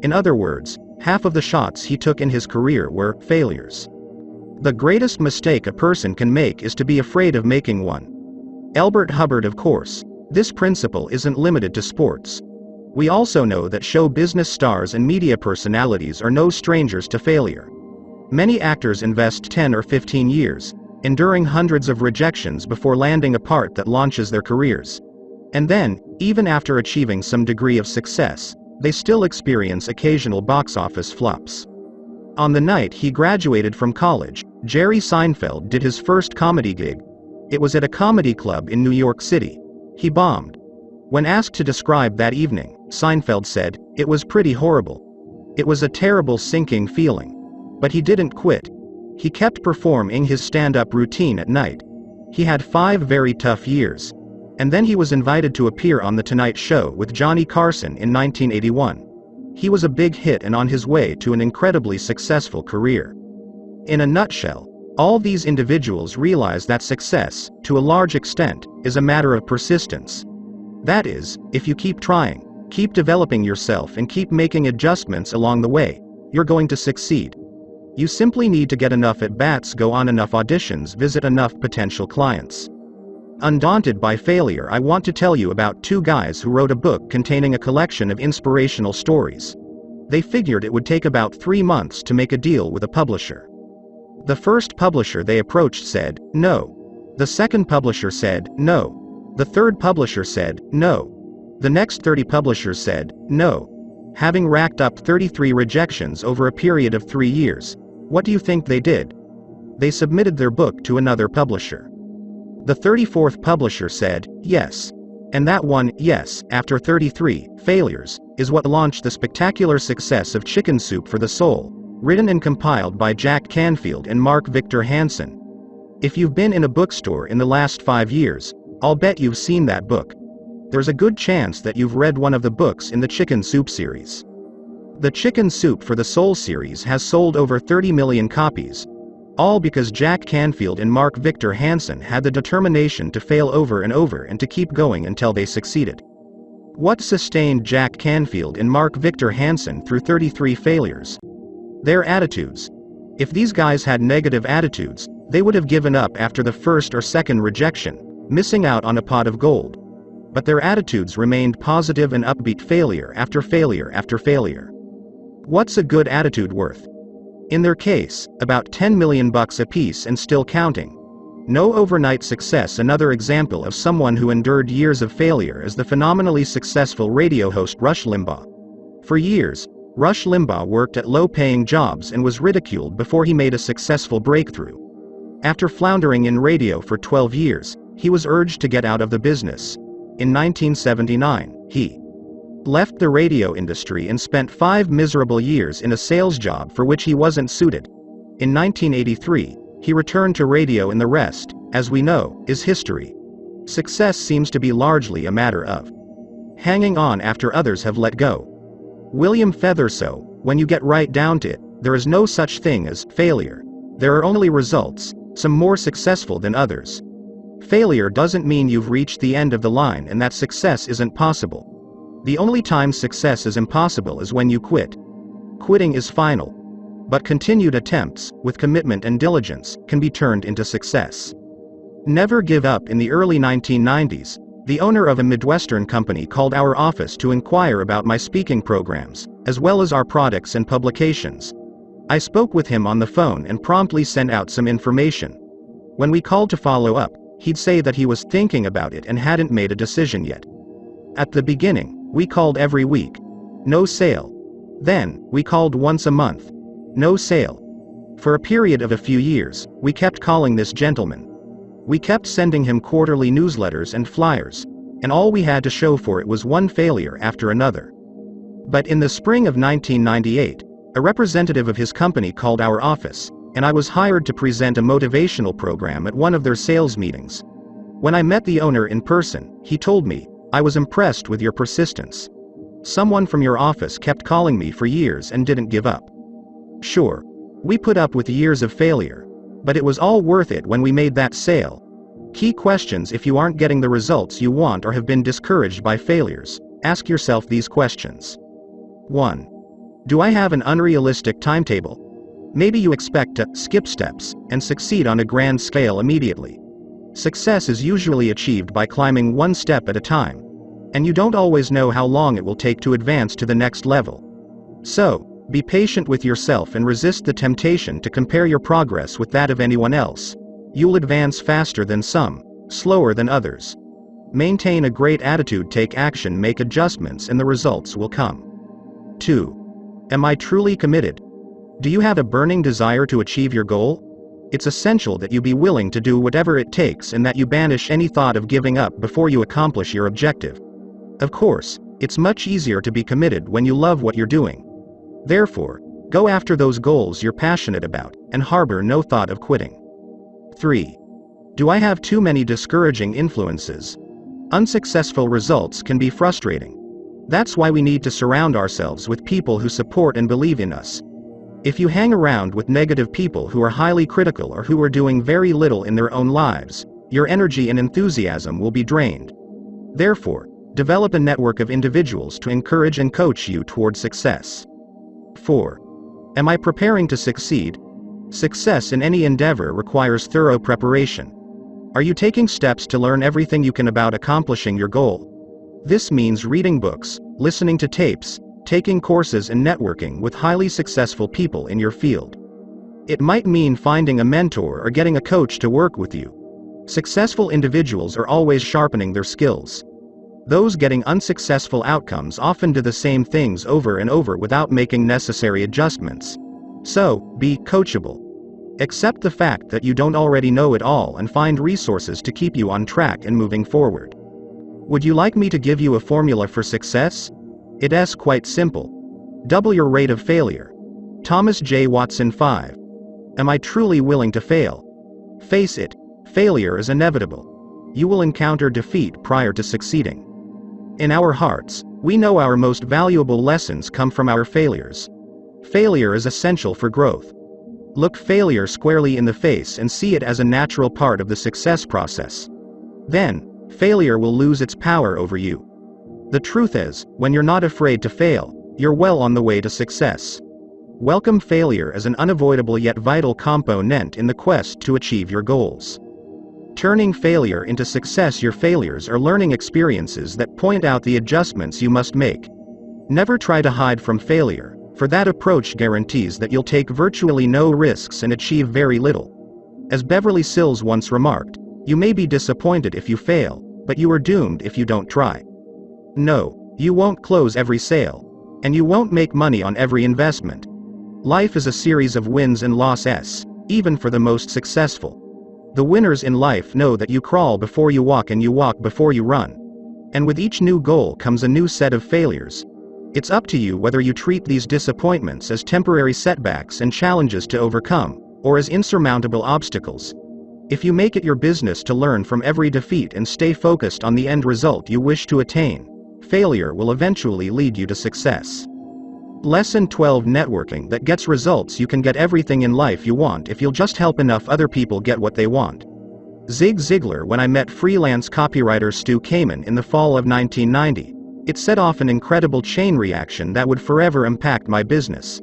In other words, half of the shots he took in his career were failures. The greatest mistake a person can make is to be afraid of making one. Elbert Hubbard, of course. This principle isn't limited to sports. We also know that show business stars and media personalities are no strangers to failure. Many actors invest 10 or 15 years, enduring hundreds of rejections before landing a part that launches their careers. And then, even after achieving some degree of success, they still experience occasional box office flops. On the night he graduated from college, Jerry Seinfeld did his first comedy gig. It was at a comedy club in New York City. He bombed. When asked to describe that evening, Seinfeld said, "It was pretty horrible. It was a terrible sinking feeling." But he didn't quit. He kept performing his stand-up routine at night. He had 5 very tough years. And then he was invited to appear on The Tonight Show with Johnny Carson in 1981. He was a big hit and on his way to an incredibly successful career. In a nutshell, all these individuals realize that success, to a large extent, is a matter of persistence. That is, if you keep trying, keep developing yourself and keep making adjustments along the way, you're going to succeed. You simply need to get enough at-bats, go on enough auditions, visit enough potential clients. Undaunted by failure, I want to tell you about two guys who wrote a book containing a collection of inspirational stories. They figured it would take about 3 months to make a deal with a publisher. The first publisher they approached said, no. The second publisher said, no. The third publisher said, no. The next 30 publishers said, no. Having racked up 33 rejections over a period of 3 years, what do you think they did? They submitted their book to another publisher. The 34th publisher said, yes. And that one, yes, after 33 failures, is what launched the spectacular success of Chicken Soup for the Soul, written and compiled by Jack Canfield and Mark Victor Hansen. If you've been in a bookstore in the last 5 years, I'll bet you've seen that book. There's a good chance that you've read one of the books in the Chicken Soup series. The Chicken Soup for the Soul series has sold over 30 million copies, all because Jack Canfield and Mark Victor Hansen had the determination to fail over and over and to keep going until they succeeded. What sustained Jack Canfield and Mark Victor Hansen through 33 failures? Their attitudes. If these guys had negative attitudes, they would have given up after the first or second rejection, missing out on a pot of gold. But their attitudes remained positive and upbeat failure after failure after failure. What's a good attitude worth? In their case, about $10 million a piece and still counting. No overnight success. Another example of someone who endured years of failure is the phenomenally successful radio host Rush Limbaugh. For years, Rush Limbaugh worked at low-paying jobs and was ridiculed before he made a successful breakthrough. After floundering in radio for 12 years, he was urged to get out of the business. In 1979, he left the radio industry and spent 5 miserable years in a sales job for which he wasn't suited. In 1983, he returned to radio, and the rest, as we know, is history. Success seems to be largely a matter of hanging on after others have let go. William Featherstone, when you get right down to it, there is no such thing as failure. There are only results, some more successful than others. Failure doesn't mean you've reached the end of the line and that success isn't possible. The only time success is impossible is when you quit. Quitting is final. But continued attempts, with commitment and diligence, can be turned into success. Never give up. In the early 1990s, the owner of a Midwestern company called our office to inquire about my speaking programs, as well as our products and publications. I spoke with him on the phone and promptly sent out some information. When we called to follow up, he'd say that he was thinking about it and hadn't made a decision yet. At the beginning, we called every week. No sale. Then, we called once a month. No sale. For a period of a few years, we kept calling this gentleman. We kept sending him quarterly newsletters and flyers, and all we had to show for it was one failure after another. But in the spring of 1998, a representative of his company called our office, and I was hired to present a motivational program at one of their sales meetings. When I met the owner in person, he told me, "I was impressed with your persistence. Someone from your office kept calling me for years and didn't give up." Sure, we put up with years of failure, but it was all worth it when we made that sale. Key questions: if you aren't getting the results you want or have been discouraged by failures, ask yourself these questions. 1. Do I have an unrealistic timetable? Maybe you expect to skip steps and succeed on a grand scale immediately. Success is usually achieved by climbing one step at a time, and you don't always know how long it will take to advance to the next level. So, be patient with yourself and resist the temptation to compare your progress with that of anyone else. You'll advance faster than some, slower than others. Maintain a great attitude, take action, make adjustments, and the results will come. 2. Am I truly committed? Do you have a burning desire to achieve your goal? It's essential that you be willing to do whatever it takes and that you banish any thought of giving up before you accomplish your objective. Of course, it's much easier to be committed when you love what you're doing. Therefore, go after those goals you're passionate about, and harbor no thought of quitting. 3. Do I have too many discouraging influences? Unsuccessful results can be frustrating. That's why we need to surround ourselves with people who support and believe in us. If you hang around with negative people who are highly critical or who are doing very little in their own lives, your energy and enthusiasm will be drained. Therefore, develop a network of individuals to encourage and coach you toward success. 4. Am I preparing to succeed? Success in any endeavor requires thorough preparation. Are you taking steps to learn everything you can about accomplishing your goal? This means reading books, listening to tapes, taking courses and networking with highly successful people in your field. It might mean finding a mentor or getting a coach to work with you. Successful individuals are always sharpening their skills. Those getting unsuccessful outcomes often do the same things over and over without making necessary adjustments. So, be coachable. Accept the fact that you don't already know it all and find resources to keep you on track and moving forward. Would you like me to give you a formula for success? It's quite simple. Double your rate of failure. Thomas J. Watson 5. Am I truly willing to fail? Face it, failure is inevitable. You will encounter defeat prior to succeeding. In our hearts, we know our most valuable lessons come from our failures. Failure is essential for growth. Look failure squarely in the face and see it as a natural part of the success process. Then, failure will lose its power over you. The truth is, when you're not afraid to fail, you're well on the way to success. Welcome failure as an unavoidable yet vital component in the quest to achieve your goals. Turning failure into success. Your failures are learning experiences that point out the adjustments you must make. Never try to hide from failure, for that approach guarantees that you'll take virtually no risks and achieve very little. As Beverly Sills once remarked, you may be disappointed if you fail, but you are doomed if you don't try. No, you won't close every sale, and you won't make money on every investment. Life is a series of wins and losses, even for the most successful. The winners in life know that you crawl before you walk and you walk before you run. And with each new goal comes a new set of failures. It's up to you whether you treat these disappointments as temporary setbacks and challenges to overcome, or as insurmountable obstacles. If you make it your business to learn from every defeat and stay focused on the end result you wish to attain, failure will eventually lead you to success. Lesson 12. Networking that gets results. You can get everything in life you want if you'll just help enough other people get what they want. Zig Ziglar. When I met freelance copywriter Stu Kamen in the fall of 1990, it set off an incredible chain reaction that would forever impact my business.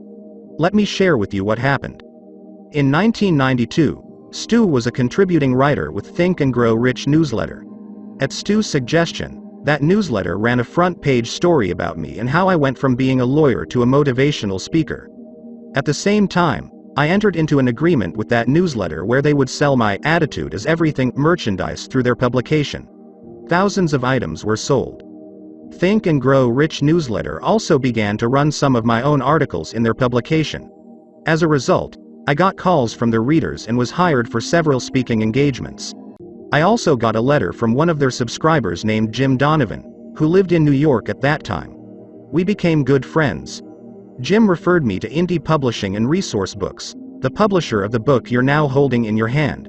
Let me share with you what happened. In 1992, Stu was a contributing writer with Think and Grow Rich newsletter. At Stu's suggestion, that newsletter ran a front-page story about me and how I went from being a lawyer to a motivational speaker. At the same time, I entered into an agreement with that newsletter where they would sell my Attitude is Everything merchandise through their publication. Thousands of items were sold. Think and Grow Rich newsletter also began to run some of my own articles in their publication. As a result, I got calls from their readers and was hired for several speaking engagements. I also got a letter from one of their subscribers named Jim Donovan, who lived in New York at that time. We became good friends. Jim referred me to Indie Publishing and Resource Books, the publisher of the book you're now holding in your hand.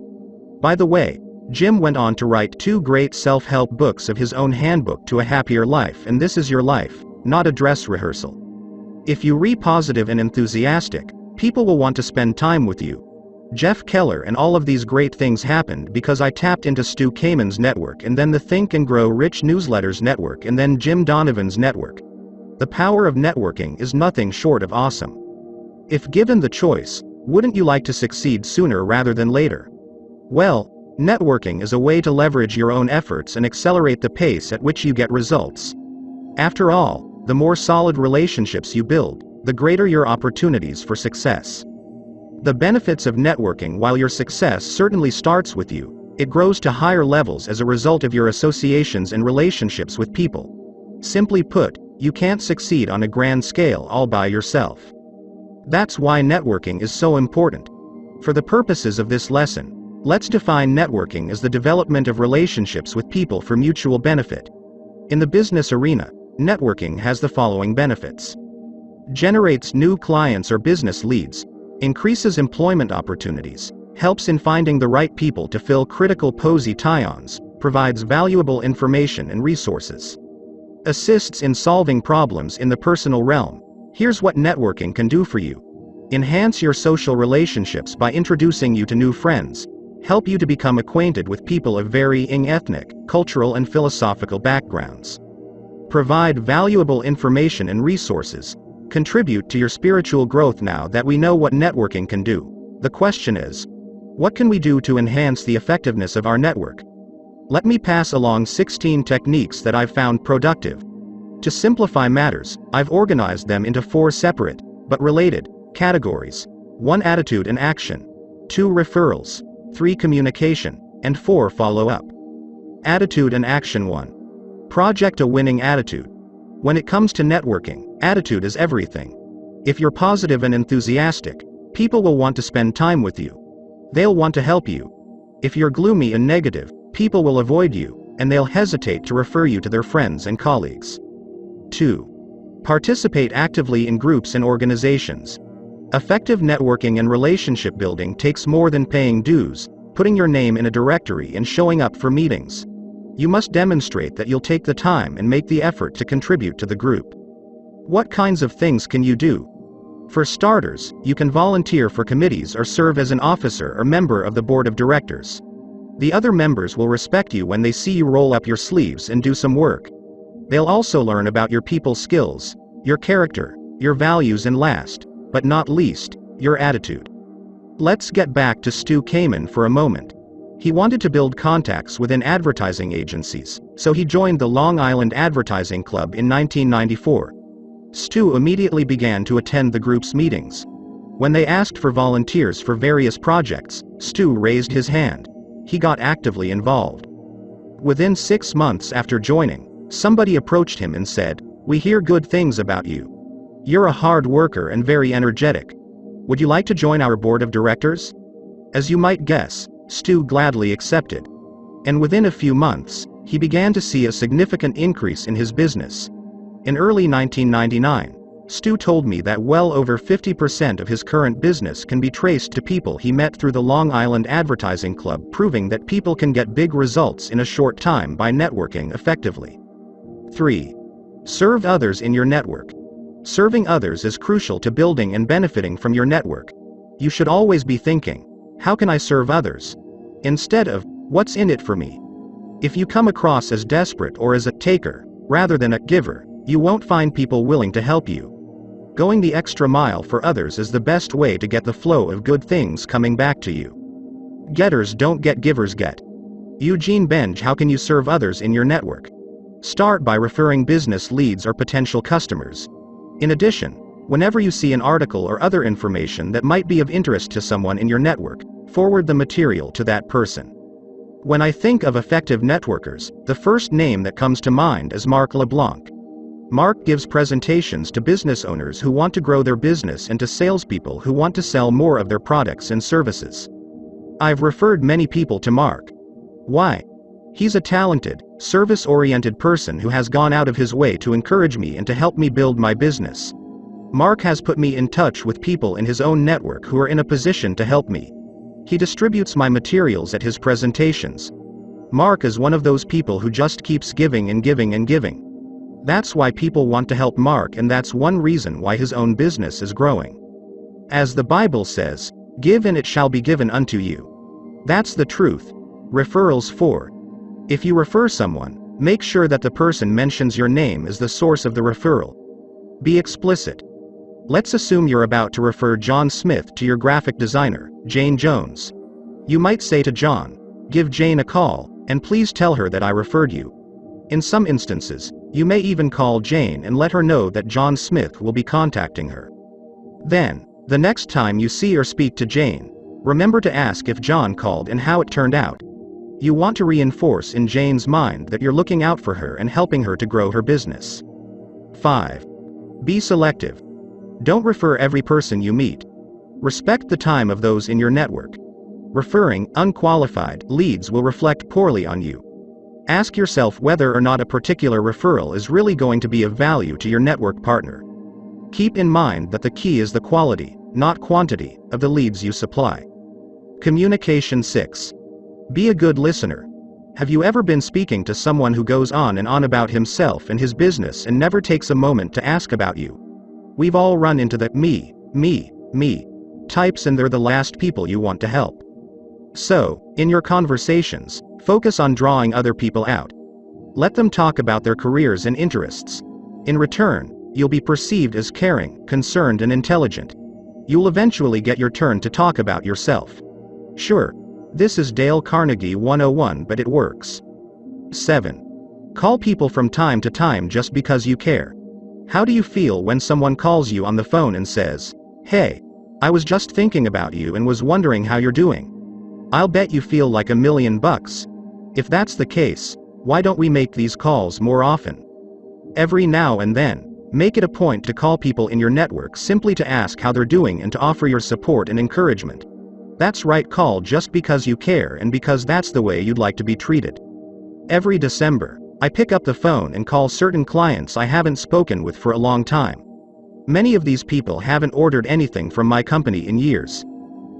By the way, Jim went on to write 2 great self-help books of his own, Handbook to a Happier Life and This Is Your Life, Not a Dress Rehearsal. If you re positive and enthusiastic, people will want to spend time with you. Jeff Keller. And all of these great things happened because I tapped into Stu Kamen's network and then the Think and Grow Rich newsletters network and then Jim Donovan's network. The power of networking is nothing short of awesome. If given the choice, wouldn't you like to succeed sooner rather than later? Well, networking is a way to leverage your own efforts and accelerate the pace at which you get results. After all, the more solid relationships you build, the greater your opportunities for success. The benefits of networking. While your success certainly starts with you, it grows to higher levels as a result of your associations and relationships with people. Simply put, you can't succeed on a grand scale all by yourself. That's why networking is so important. For the purposes of this lesson, let's define networking as the development of relationships with people for mutual benefit. In the business arena, networking has the following benefits: generates new clients or business leads, increases employment opportunities, helps in finding the right people to fill critical positions, provides valuable information and resources, assists in solving problems in the personal realm. Here's what networking can do for you: enhance your social relationships by introducing you to new friends, help you to become acquainted with people of varying ethnic, cultural and philosophical backgrounds, provide valuable information and resources, contribute to your spiritual growth. Now that we know what networking can do, the question is, What can we do to enhance the effectiveness of our network? Let me pass along 16 techniques that I've found productive. To simplify matters, I've organized them into 4 separate, but related, categories. 1 attitude and action, 2 referrals, 3 communication, and 4 follow-up. Attitude and action. 1. Project a winning attitude. When it comes to networking, attitude is everything. If you're positive and enthusiastic, people will want to spend time with you. They'll want to help you. If you're gloomy and negative, people will avoid you, and they'll hesitate to refer you to their friends and colleagues. 2. Participate actively in groups and organizations. Effective networking and relationship building takes more than paying dues, putting your name in a directory and showing up for meetings. You must demonstrate that you'll take the time and make the effort to contribute to the group. What kinds of things can you do? For starters, you can volunteer for committees or serve as an officer or member of the board of directors. The other members will respect you when they see you roll up your sleeves and do some work. They'll also learn about your people skills, your character, your values, and last, but not least, your attitude. Let's get back to Stu Kamen for a moment. He wanted to build contacts within advertising agencies, so he joined the Long Island Advertising Club in 1994. Stu immediately began to attend the group's meetings. When they asked for volunteers for various projects, Stu raised his hand. He got actively involved. Within 6 months after joining, somebody approached him and said, "We hear good things about you. You're a hard worker and very energetic. Would you like to join our board of directors?" As you might guess, Stu gladly accepted. And within a few months, he began to see a significant increase in his business. In early 1999, Stu told me that well over 50% of his current business can be traced to people he met through the Long Island Advertising Club, proving that people can get big results in a short time by networking effectively. 3. Serve others in your network. Serving others is crucial to building and benefiting from your network. You should always be thinking, how can I serve others? Instead of, what's in it for me? If you come across as desperate or as a taker, rather than a giver, you won't find people willing to help you. Going the extra mile for others is the best way to get the flow of good things coming back to you. Getters don't get, givers get. Eugene Benge. How can you serve others in your network? Start by referring business leads or potential customers. In addition, whenever you see an article or other information that might be of interest to someone in your network, forward the material to that person. When I think of effective networkers, the first name that comes to mind is Mark LeBlanc. Mark gives presentations to business owners who want to grow their business and to salespeople who want to sell more of their products and services. I've referred many people to Mark. Why? He's a talented, service-oriented person who has gone out of his way to encourage me and to help me build my business. Mark has put me in touch with people in his own network who are in a position to help me. He distributes my materials at his presentations. Mark is one of those people who just keeps giving and giving and giving. That's why people want to help Mark, and that's one reason why his own business is growing. As the Bible says, "Give and it shall be given unto you." That's the truth. Referrals. 4. If you refer someone, make sure that the person mentions your name as the source of the referral. Be explicit. Let's assume you're about to refer John Smith to your graphic designer, Jane Jones. You might say to John, "Give Jane a call, and please tell her that I referred you." In some instances, you may even call Jane and let her know that John Smith will be contacting her. Then, the next time you see or speak to Jane, remember to ask if John called and how it turned out. You want to reinforce in Jane's mind that you're looking out for her and helping her to grow her business. 5. Be selective. Don't refer every person you meet. Respect the time of those in your network. Referring unqualified leads will reflect poorly on you. Ask yourself whether or not a particular referral is really going to be of value to your network partner. Keep in mind that the key is the quality, not quantity, of the leads you supply. Communication. 6. Be a good listener. Have you ever been speaking to someone who goes on and on about himself and his business and never takes a moment to ask about you? We've all run into the me types, and they're the last people you want to help. So, in your conversations, focus on drawing other people out. Let them talk about their careers and interests. In return, you'll be perceived as caring, concerned, and intelligent. You'll eventually get your turn to talk about yourself. Sure, this is Dale Carnegie 101, but it works. 7. Call people from time to time just because you care. How do you feel when someone calls you on the phone and says, "Hey, I was just thinking about you and was wondering how you're doing"? I'll bet you feel like $1,000,000. If that's the case, why don't we make these calls more often? Every now and then, make it a point to call people in your network simply to ask how they're doing and to offer your support and encouragement. That's right, call just because you care and because that's the way you'd like to be treated. Every December, I pick up the phone and call certain clients I haven't spoken with for a long time. Many of these people haven't ordered anything from my company in years.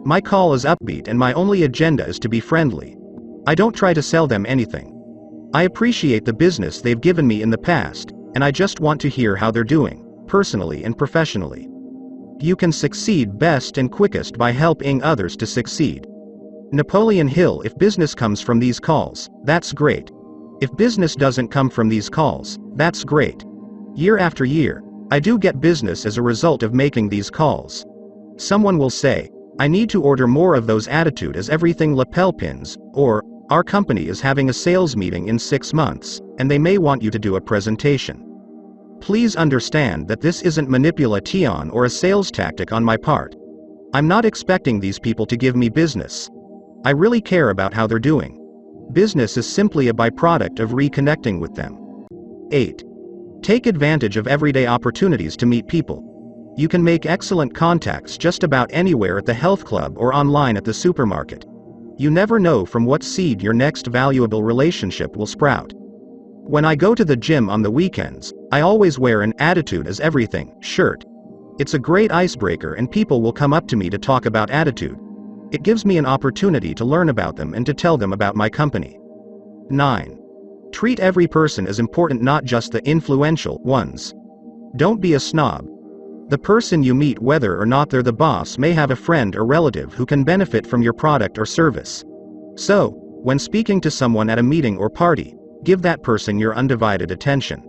My call is upbeat and my only agenda is to be friendly. I don't try to sell them anything. I appreciate the business they've given me in the past, and I just want to hear how they're doing, personally and professionally. You can succeed best and quickest by helping others to succeed. Napoleon Hill. If business comes from these calls, that's great. If business doesn't come from these calls, that's great. Year after year, I do get business as a result of making these calls. Someone will say, "I need to order more of those attitude as everything lapel pins," or, "Our company is having a sales meeting in 6 months, and they may want you to do a presentation." Please understand that this isn't manipulation or a sales tactic on my part. I'm not expecting these people to give me business. I really care about how they're doing. Business is simply a byproduct of reconnecting with them. 8. Take advantage of everyday opportunities to meet people. You can make excellent contacts just about anywhere at the health club or online at the supermarket. You never know from what seed your next valuable relationship will sprout. When I go to the gym on the weekends, I always wear an "attitude is everything" shirt. It's a great icebreaker and people will come up to me to talk about attitude. It gives me an opportunity to learn about them and to tell them about my company. 9. Treat every person as important, not just the influential ones. Don't be a snob. The person you meet, whether or not they're the boss, may have a friend or relative who can benefit from your product or service. So, when speaking to someone at a meeting or party, give that person your undivided attention.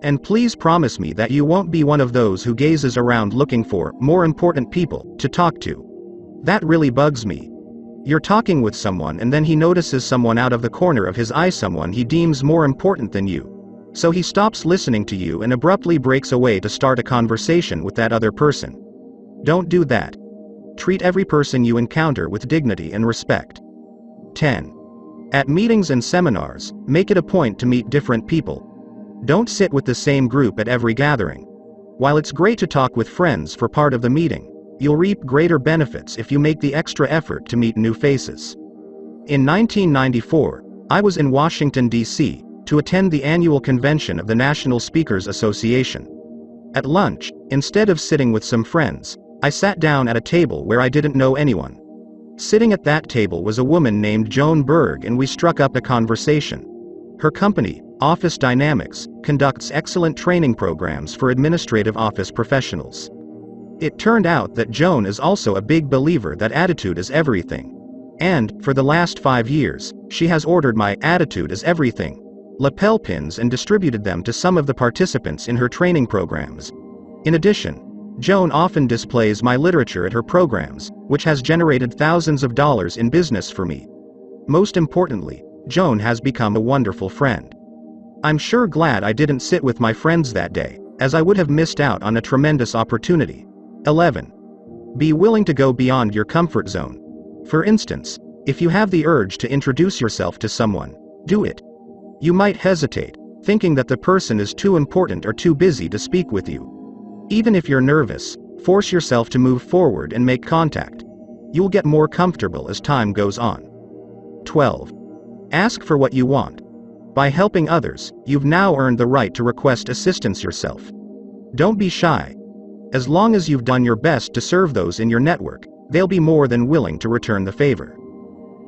And please promise me that you won't be one of those who gazes around looking for more important people to talk to. That really bugs me. You're talking with someone and then he notices someone out of the corner of his eye, someone he deems more important than you. So he stops listening to you and abruptly breaks away to start a conversation with that other person. Don't do that. Treat every person you encounter with dignity and respect. 10. At meetings and seminars, make it a point to meet different people. Don't sit with the same group at every gathering. While it's great to talk with friends for part of the meeting, you'll reap greater benefits if you make the extra effort to meet new faces. In 1994, I was in Washington, D.C., to attend the annual convention of the National Speakers Association. At lunch, instead of sitting with some friends, I sat down at a table where I didn't know anyone. Sitting at that table was a woman named Joan Berg, and we struck up a conversation. Her company, Office Dynamics, conducts excellent training programs for administrative office professionals. It turned out that Joan is also a big believer that attitude is everything. And, for the last 5 years, she has ordered my "Attitude is Everything" lapel pins and distributed them to some of the participants in her training programs. In addition, Joan often displays my literature at her programs, which has generated thousands of dollars in business for me. Most importantly, Joan has become a wonderful friend. I'm sure glad I didn't sit with my friends that day, as I would have missed out on a tremendous opportunity. 11. Be willing to go beyond your comfort zone. For instance, if you have the urge to introduce yourself to someone, do it. You might hesitate, thinking that the person is too important or too busy to speak with you. Even if you're nervous, force yourself to move forward and make contact. You'll get more comfortable as time goes on. 12. Ask for what you want. By helping others, you've now earned the right to request assistance yourself. Don't be shy. As long as you've done your best to serve those in your network, they'll be more than willing to return the favor.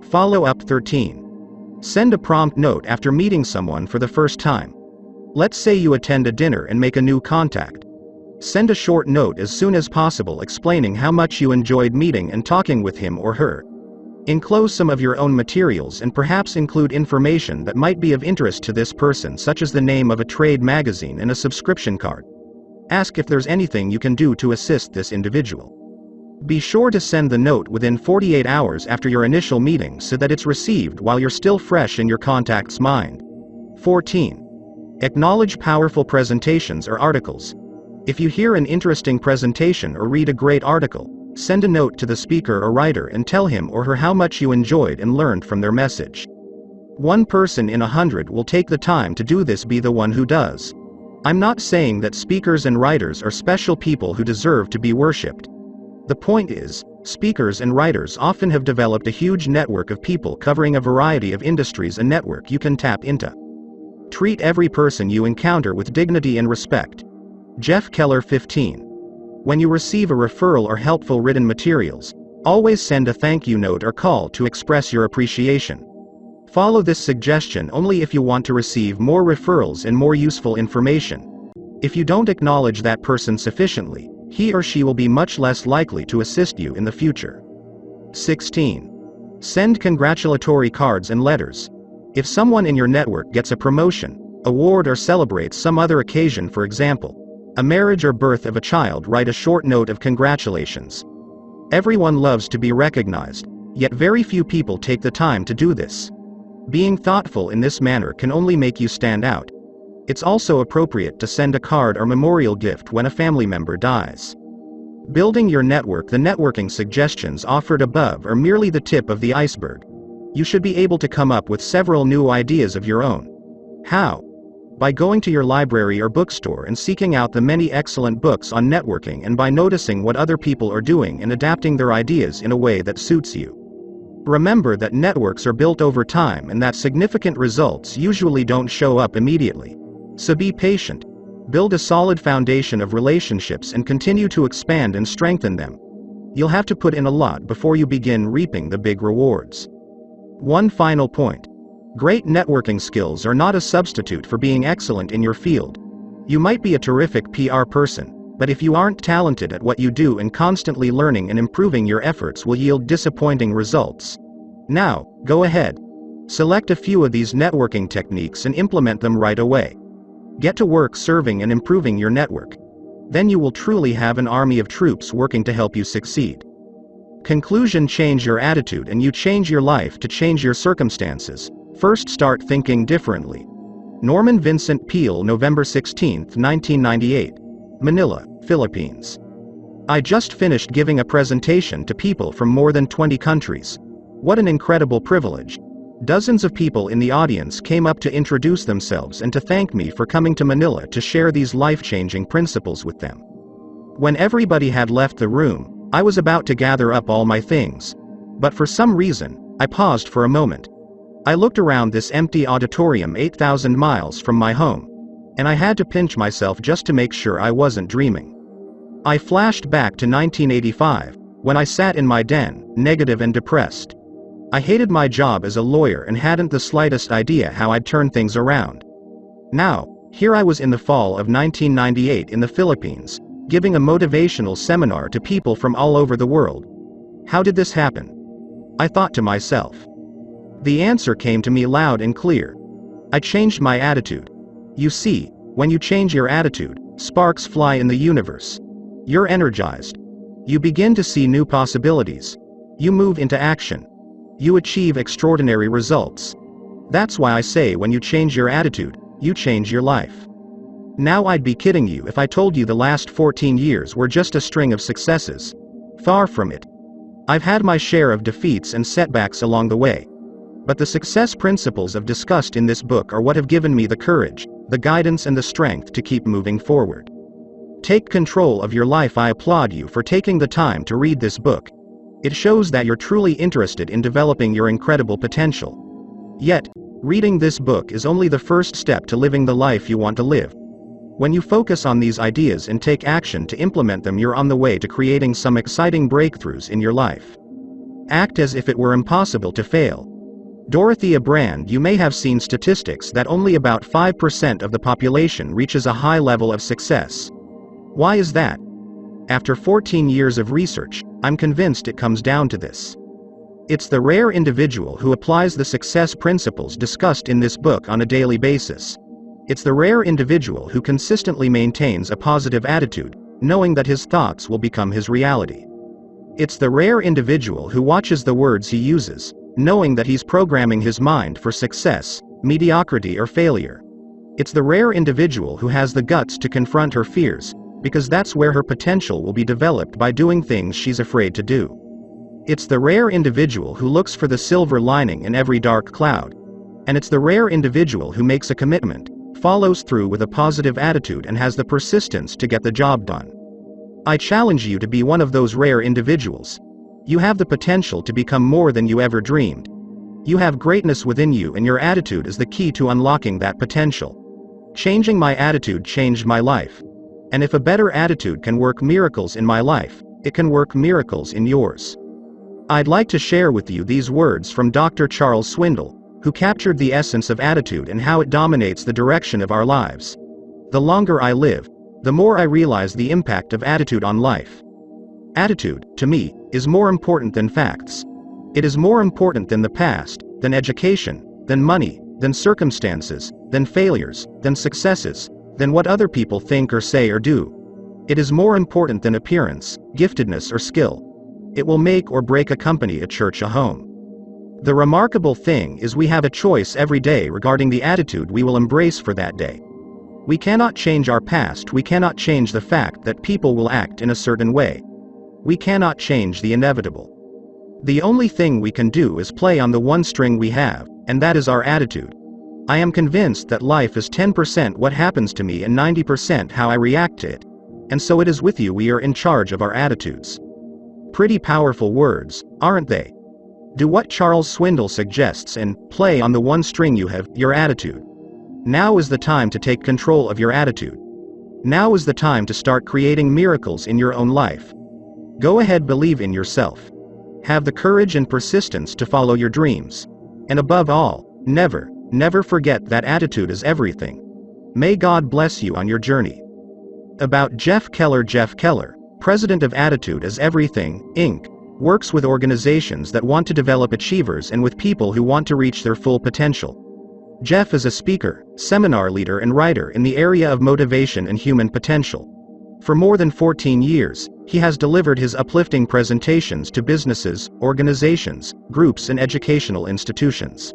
Follow up. 13. Send a prompt note after meeting someone for the first time. Let's say you attend a dinner and make a new contact. Send a short note as soon as possible explaining how much you enjoyed meeting and talking with him or her. Enclose some of your own materials and perhaps include information that might be of interest to this person, such as the name of a trade magazine and a subscription card. Ask if there's anything you can do to assist this individual. Be sure to send the note within 48 hours after your initial meeting so that it's received while you're still fresh in your contact's mind. 14. Acknowledge powerful presentations or articles. If you hear an interesting presentation or read a great article, send a note to the speaker or writer and tell him or her how much you enjoyed and learned from their message. One person in 100 will take the time to do this. Be the one who does. I'm not saying that speakers and writers are special people who deserve to be worshipped. The point is, speakers and writers often have developed a huge network of people covering a variety of industries, a network you can tap into. Treat every person you encounter with dignity and respect. Jeff Keller. 15. When you receive a referral or helpful written materials, always send a thank you note or call to express your appreciation. Follow this suggestion only if you want to receive more referrals and more useful information. If you don't acknowledge that person sufficiently, he or she will be much less likely to assist you in the future. 16. Send congratulatory cards and letters. If someone in your network gets a promotion, award, or celebrates some other occasion, for example, a marriage or birth of a child, write a short note of congratulations. Everyone loves to be recognized, yet very few people take the time to do this. Being thoughtful in this manner can only make you stand out. It's also appropriate to send a card or memorial gift when a family member dies. Building your network. The networking suggestions offered above are merely the tip of the iceberg. You should be able to come up with several new ideas of your own. How? By going to your library or bookstore and seeking out the many excellent books on networking, and by noticing what other people are doing and adapting their ideas in a way that suits you. Remember that networks are built over time and that significant results usually don't show up immediately. So be patient. Build a solid foundation of relationships and continue to expand and strengthen them. You'll have to put in a lot before you begin reaping the big rewards. One final point. Great networking skills are not a substitute for being excellent in your field. You might be a terrific PR person, but if you aren't talented at what you do and constantly learning and improving, your efforts will yield disappointing results. Now, go ahead. Select a few of these networking techniques and implement them right away. Get to work serving and improving your network. Then you will truly have an army of troops working to help you succeed. Conclusion. Change your attitude and you change your life. To change your circumstances, first start thinking differently. Norman Vincent Peale. November 16, 1998. Manila, Philippines. I just finished giving a presentation to people from more than 20 countries. What an incredible privilege. Dozens of people in the audience came up to introduce themselves and to thank me for coming to Manila to share these life-changing principles with them. When everybody had left the room, I was about to gather up all my things. But for some reason, I paused for a moment. I looked around this empty auditorium 8,000 miles from my home, and I had to pinch myself just to make sure I wasn't dreaming. I flashed back to 1985, when I sat in my den, negative and depressed. I hated my job as a lawyer and hadn't the slightest idea how I'd turn things around. Now, here I was in the fall of 1998 in the Philippines, giving a motivational seminar to people from all over the world. How did this happen? I thought to myself. The answer came to me loud and clear. I changed my attitude. You see, when you change your attitude, sparks fly in the universe. You're energized. You begin to see new possibilities. You move into action. You achieve extraordinary results. That's why I say when you change your attitude, you change your life. Now I'd be kidding you if I told you the last 14 years were just a string of successes. Far from it. I've had my share of defeats and setbacks along the way. But the success principles I've discussed in this book are what have given me the courage, the guidance and the strength to keep moving forward. Take control of your life. I applaud you for taking the time to read this book. It shows that you're truly interested in developing your incredible potential. Yet, reading this book is only the first step to living the life you want to live. When you focus on these ideas and take action to implement them, you're on the way to creating some exciting breakthroughs in your life. Act as if it were impossible to fail. Dorothea Brand. You may have seen statistics that only about 5% of the population reaches a high level of success. Why is that? After 14 years of research, I'm convinced it comes down to this. It's the rare individual who applies the success principles discussed in this book on a daily basis. It's the rare individual who consistently maintains a positive attitude, knowing that his thoughts will become his reality. It's the rare individual who watches the words he uses, knowing that he's programming his mind for success, mediocrity or failure. It's the rare individual who has the guts to confront her fears, because that's where her potential will be developed by doing things she's afraid to do. It's the rare individual who looks for the silver lining in every dark cloud. And it's the rare individual who makes a commitment, follows through with a positive attitude and has the persistence to get the job done. I challenge you to be one of those rare individuals. You have the potential to become more than you ever dreamed. You have greatness within you, and your attitude is the key to unlocking that potential. Changing my attitude changed my life. And if a better attitude can work miracles in my life, it can work miracles in yours. I'd like to share with you these words from Dr. Charles Swindoll, who captured the essence of attitude and how it dominates the direction of our lives. The longer I live, the more I realize the impact of attitude on life. Attitude, to me, is more important than facts. It is more important than the past, than education, than money, than circumstances, than failures, than successes, than what other people think or say or do. It is more important than appearance, giftedness or skill. It will make or break a company, a church, a home. The remarkable thing is we have a choice every day regarding the attitude we will embrace for that day. We cannot change our past, we cannot change the fact that people will act in a certain way. We cannot change the inevitable. The only thing we can do is play on the one string we have, and that is our attitude. I am convinced that life is 10% what happens to me and 90% how I react to it. And so it is with you. We are in charge of our attitudes. Pretty powerful words, aren't they? Do what Charles Swindoll suggests and play on the one string you have, your attitude. Now is the time to take control of your attitude. Now is the time to start creating miracles in your own life. Go ahead, believe in yourself. Have the courage and persistence to follow your dreams. And above all, never, never forget that attitude is everything. May God bless you on your journey. About Jeff Keller. Jeff Keller, president of Attitude is Everything, Inc., works with organizations that want to develop achievers and with people who want to reach their full potential. Jeff is a speaker, seminar leader and writer in the area of motivation and human potential. For more than 14 years, he has delivered his uplifting presentations to businesses, organizations, groups and educational institutions.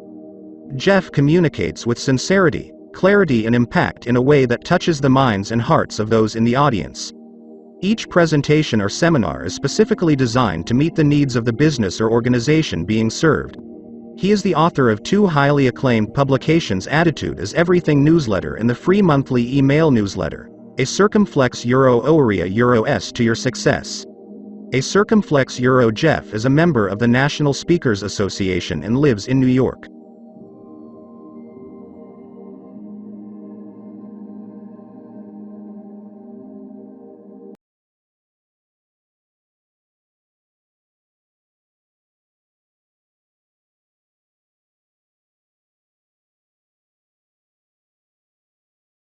Jeff communicates with sincerity, clarity and impact in a way that touches the minds and hearts of those in the audience. Each presentation or seminar is specifically designed to meet the needs of the business or organization being served. He is the author of 2 highly acclaimed publications: Attitude is Everything newsletter and the free monthly email newsletter, A Circumflex Euro Oria Euro S to Your Success. A Circumflex Euro. Jeff is a member of the National Speakers Association and lives in New York.